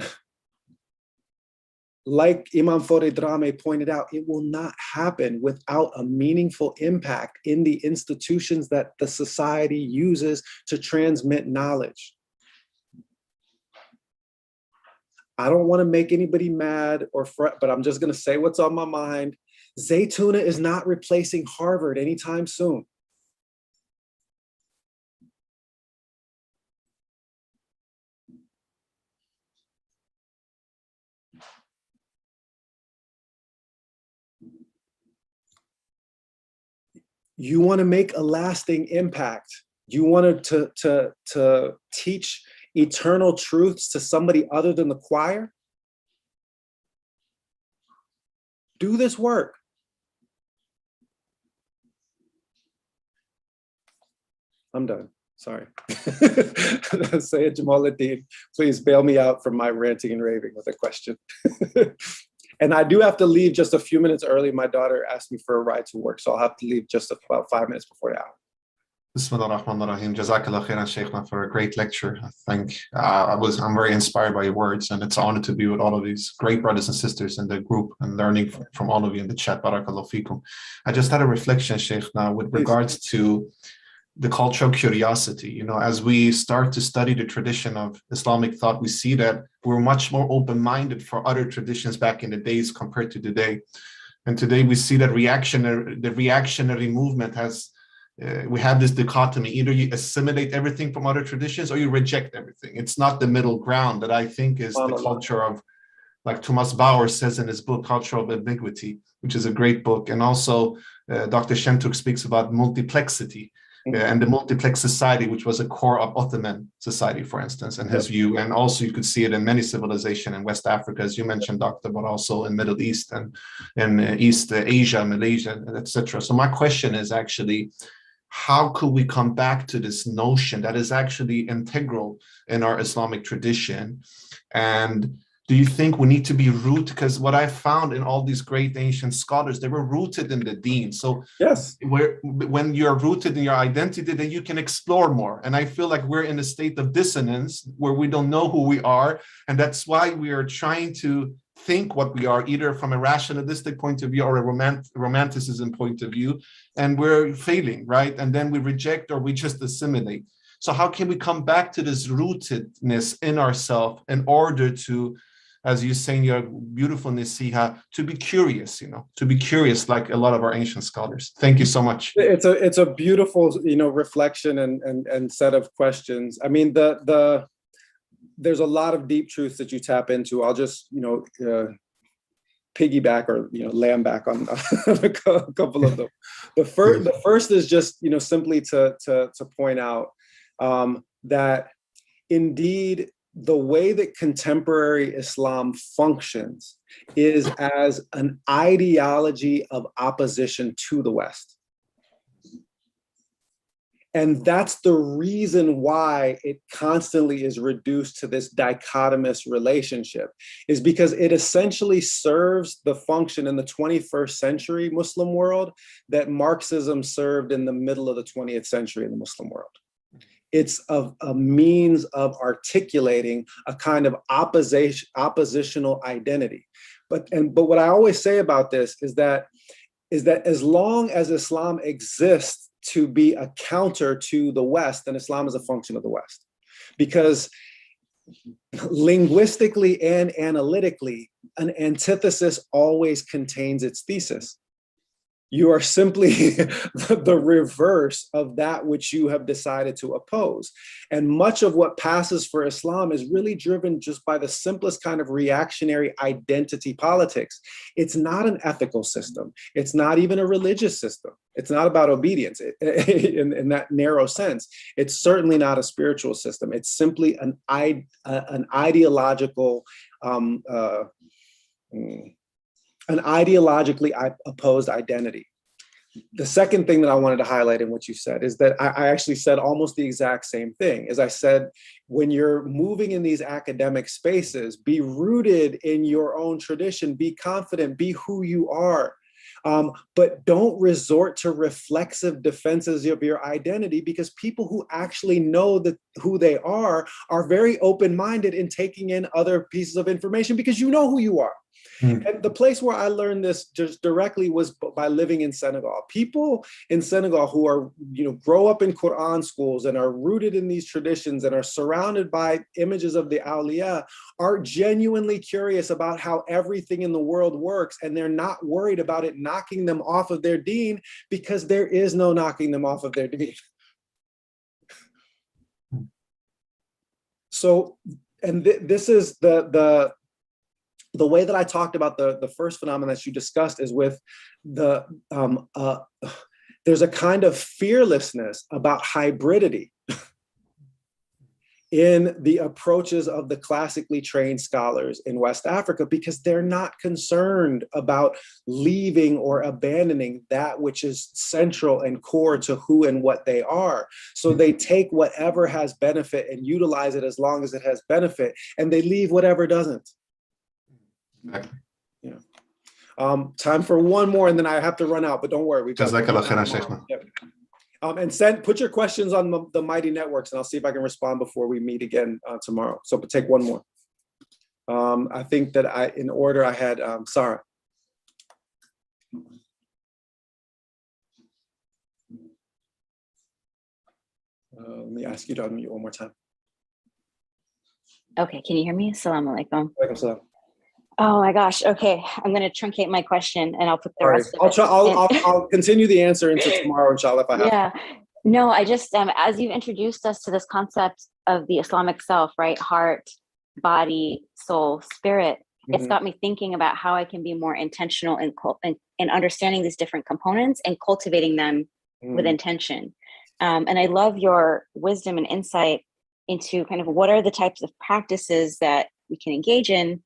like Imam Foredrame pointed out, it will not happen without a meaningful impact in the institutions that the society uses to transmit knowledge. I don't want to make anybody mad or fret, but I'm just going to say what's on my mind. Zaytuna is not replacing Harvard anytime soon. You want to make a lasting impact. You want to teach eternal truths to somebody other than the choir? Do this work. I'm done. Sorry. Sayyid Jamaluddin, please bail me out from my ranting and raving with a question. And I do have to leave just a few minutes early. My daughter asked me for a ride to work, so I'll have to leave just about 5 minutes before the hour. Bismillah ar-Rahman ar-Rahim. Jazakallah khairan, Shaykhna, for a great lecture. I think I'm very inspired by your words, and it's an honor to be with all of these great brothers and sisters in the group and learning from all of you in the chat. Barakallahu fikum. I just had a reflection, Shaykhna, with regards to the cultural curiosity. You know, as we start to study the tradition of Islamic thought, we see that we're much more open-minded for other traditions back in the days compared to today. And today we see that the reactionary movement has, we have this dichotomy: either you assimilate everything from other traditions or you reject everything. It's not the middle ground that I think is the culture of, like Thomas Bauer says in his book, Culture of Ambiguity, which is a great book. And also Dr. Shentuk speaks about multiplexity. And the multiplex society, which was a core of Ottoman society, for instance, and his view. And also you could see it in many civilizations in West Africa, as you mentioned, Doctor, but also in Middle East and in East Asia, Malaysia, etc. So my question is actually, how could we come back to this notion that is actually integral in our Islamic tradition? And do you think we need to be rooted? Because what I found in all these great ancient scholars, they were rooted in the deen. So Yes. when you're rooted in your identity, then you can explore more. And I feel like we're in a state of dissonance where we don't know who we are. And that's why we are trying to think what we are, either from a rationalistic point of view or a romanticism point of view. And we're failing, right? And then we reject or we just assimilate. So how can we come back to this rootedness in ourselves in order to, as you say in your beautiful Nasiha, to be curious, to be curious like a lot of our ancient scholars. Thank you so much. It's a beautiful, reflection and set of questions. I mean, there's a lot of deep truths that you tap into. I'll just, piggyback or, lamb back on a couple of them. The first is just, simply to point out that indeed, the way that contemporary Islam functions is as an ideology of opposition to the West. And that's the reason why it constantly is reduced to this dichotomous relationship, is because it essentially serves the function in the 21st century Muslim world that Marxism served in the middle of the 20th century in the Muslim world. It's a means of articulating a kind of oppositional identity. But what I always say about this is that as long as Islam exists to be a counter to the West, then Islam is a function of the West. Because linguistically and analytically, an antithesis always contains its thesis. You are simply the reverse of that which you have decided to oppose. And much of what passes for Islam is really driven just by the simplest kind of reactionary identity politics. It's not an ethical system. It's not even a religious system. It's not about obedience in that narrow sense. It's certainly not a spiritual system. It's simply an ideological an ideologically opposed identity. The second thing that I wanted to highlight in what you said is that I actually said almost the exact same thing. As I said, when you're moving in these academic spaces, be rooted in your own tradition, be confident, be who you are. But don't resort to reflexive defenses of your identity, because people who actually know who they are very open-minded in taking in other pieces of information because you know who you are. And the place where I learned this just directly was by living in Senegal. People in Senegal who are, grow up in Quran schools and are rooted in these traditions and are surrounded by images of the awliya are genuinely curious about how everything in the world works. And they're not worried about it knocking them off of their deen, because there is no knocking them off of their deen. So, and this is the way that I talked about the first phenomenon that you discussed is with there's a kind of fearlessness about hybridity in the approaches of the classically trained scholars in West Africa, because they're not concerned about leaving or abandoning that which is central and core to who and what they are. So they take whatever has benefit and utilize it as long as it has benefit, and they leave whatever doesn't. Time for one more, and then I have to run out, but don't worry. And put your questions on the Mighty Networks, and I'll see if I can respond before we meet again tomorrow. So take one more. I think that in order I had Sarah. Let me ask you to unmute one more time. Okay, can you hear me? Assalamu alaikum. Walaikum salam. Oh my gosh. Okay, I'm going to truncate my question and I'll put the rest of it. I'll continue the answer until tomorrow, inshallah, if I have. Yeah. No, I just, as you've introduced us to this concept of the Islamic self, right? Heart, body, soul, spirit. It's got me thinking about how I can be more intentional in understanding these different components and cultivating them with intention. And I love your wisdom and insight into kind of what are the types of practices that we can engage in,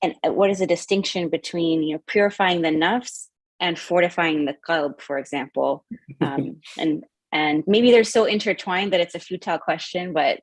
and what is the distinction between, purifying the nafs and fortifying the qalb, for example. And maybe they're so intertwined that it's a futile question, but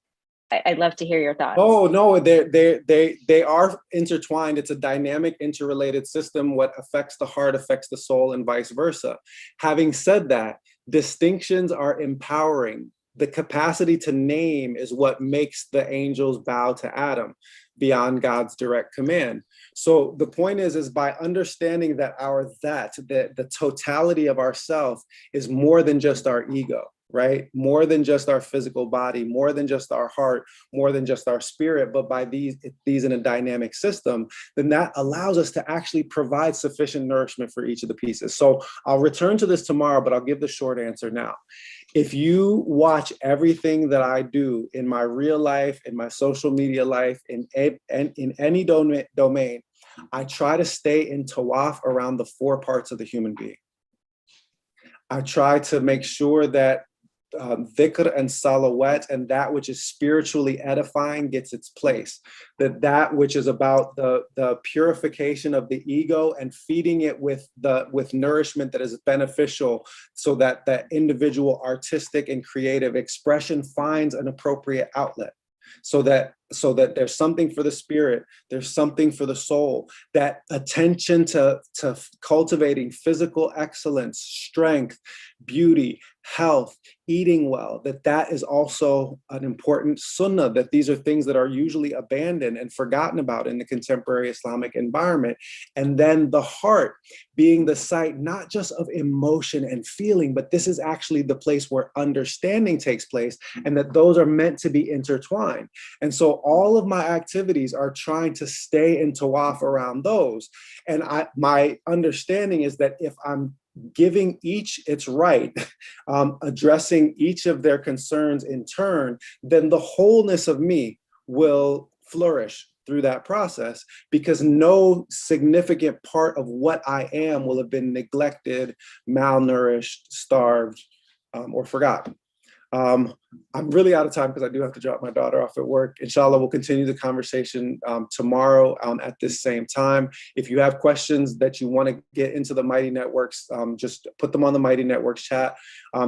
I'd love to hear your thoughts. Oh no, they are intertwined. It's a dynamic, interrelated system. What affects the heart affects the soul, and vice versa. Having said that, distinctions are empowering. The capacity to name is what makes the angels bow to Adam beyond God's direct command. So the point is by understanding that the totality of ourself is more than just our ego, right? More than just our physical body, more than just our heart, more than just our spirit, but by these in a dynamic system, then that allows us to actually provide sufficient nourishment for each of the pieces. So I'll return to this tomorrow, but I'll give the short answer now. If you watch everything that I do in my real life, in my social media life, in any domain, I try to stay in tawaf around the 4 parts of the human being. I try to make sure that dhikr and salawat and that which is spiritually edifying gets its place. That which is about the purification of the ego and feeding it with nourishment that is beneficial, so that the individual artistic and creative expression finds an appropriate outlet. So that there's something for the spirit, there's something for the soul. That attention to cultivating physical excellence, strength, beauty, health, eating well, that is also an important sunnah, that these are things that are usually abandoned and forgotten about in the contemporary Islamic environment. And then the heart being the site, not just of emotion and feeling, but this is actually the place where understanding takes place, and that those are meant to be intertwined. And so all of my activities are trying to stay in tawaf around those. And my understanding is that if I'm giving each its right, addressing each of their concerns in turn, then the wholeness of me will flourish through that process, because no significant part of what I am will have been neglected, malnourished, starved, or forgotten. I'm really out of time because I do have to drop my daughter off at work. Inshallah, we'll continue the conversation tomorrow at this same time. If you have questions that you want to get into the Mighty Networks, just put them on the Mighty Networks chat.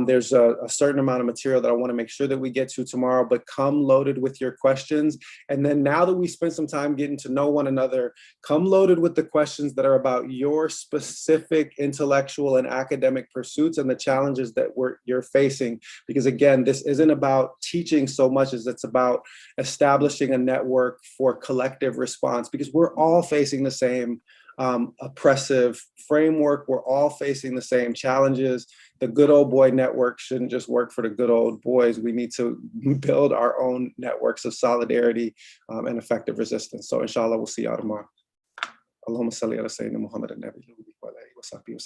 There's a certain amount of material that I want to make sure that we get to tomorrow, but come loaded with your questions. And then now that we spent some time getting to know one another, come loaded with the questions that are about your specific intellectual and academic pursuits and the challenges that you're facing. Because again, this isn't about teaching so much as it's about establishing a network for collective response, because we're all facing the same oppressive framework. We're all facing the same challenges. The good old boy network shouldn't just work for the good old boys. We need to build our own networks of solidarity and effective resistance. So inshallah, we'll see y'all tomorrow. Allahumma salli ala sayyidina Muhammad an-nabi wa alihi wa sahbihi wa sallam.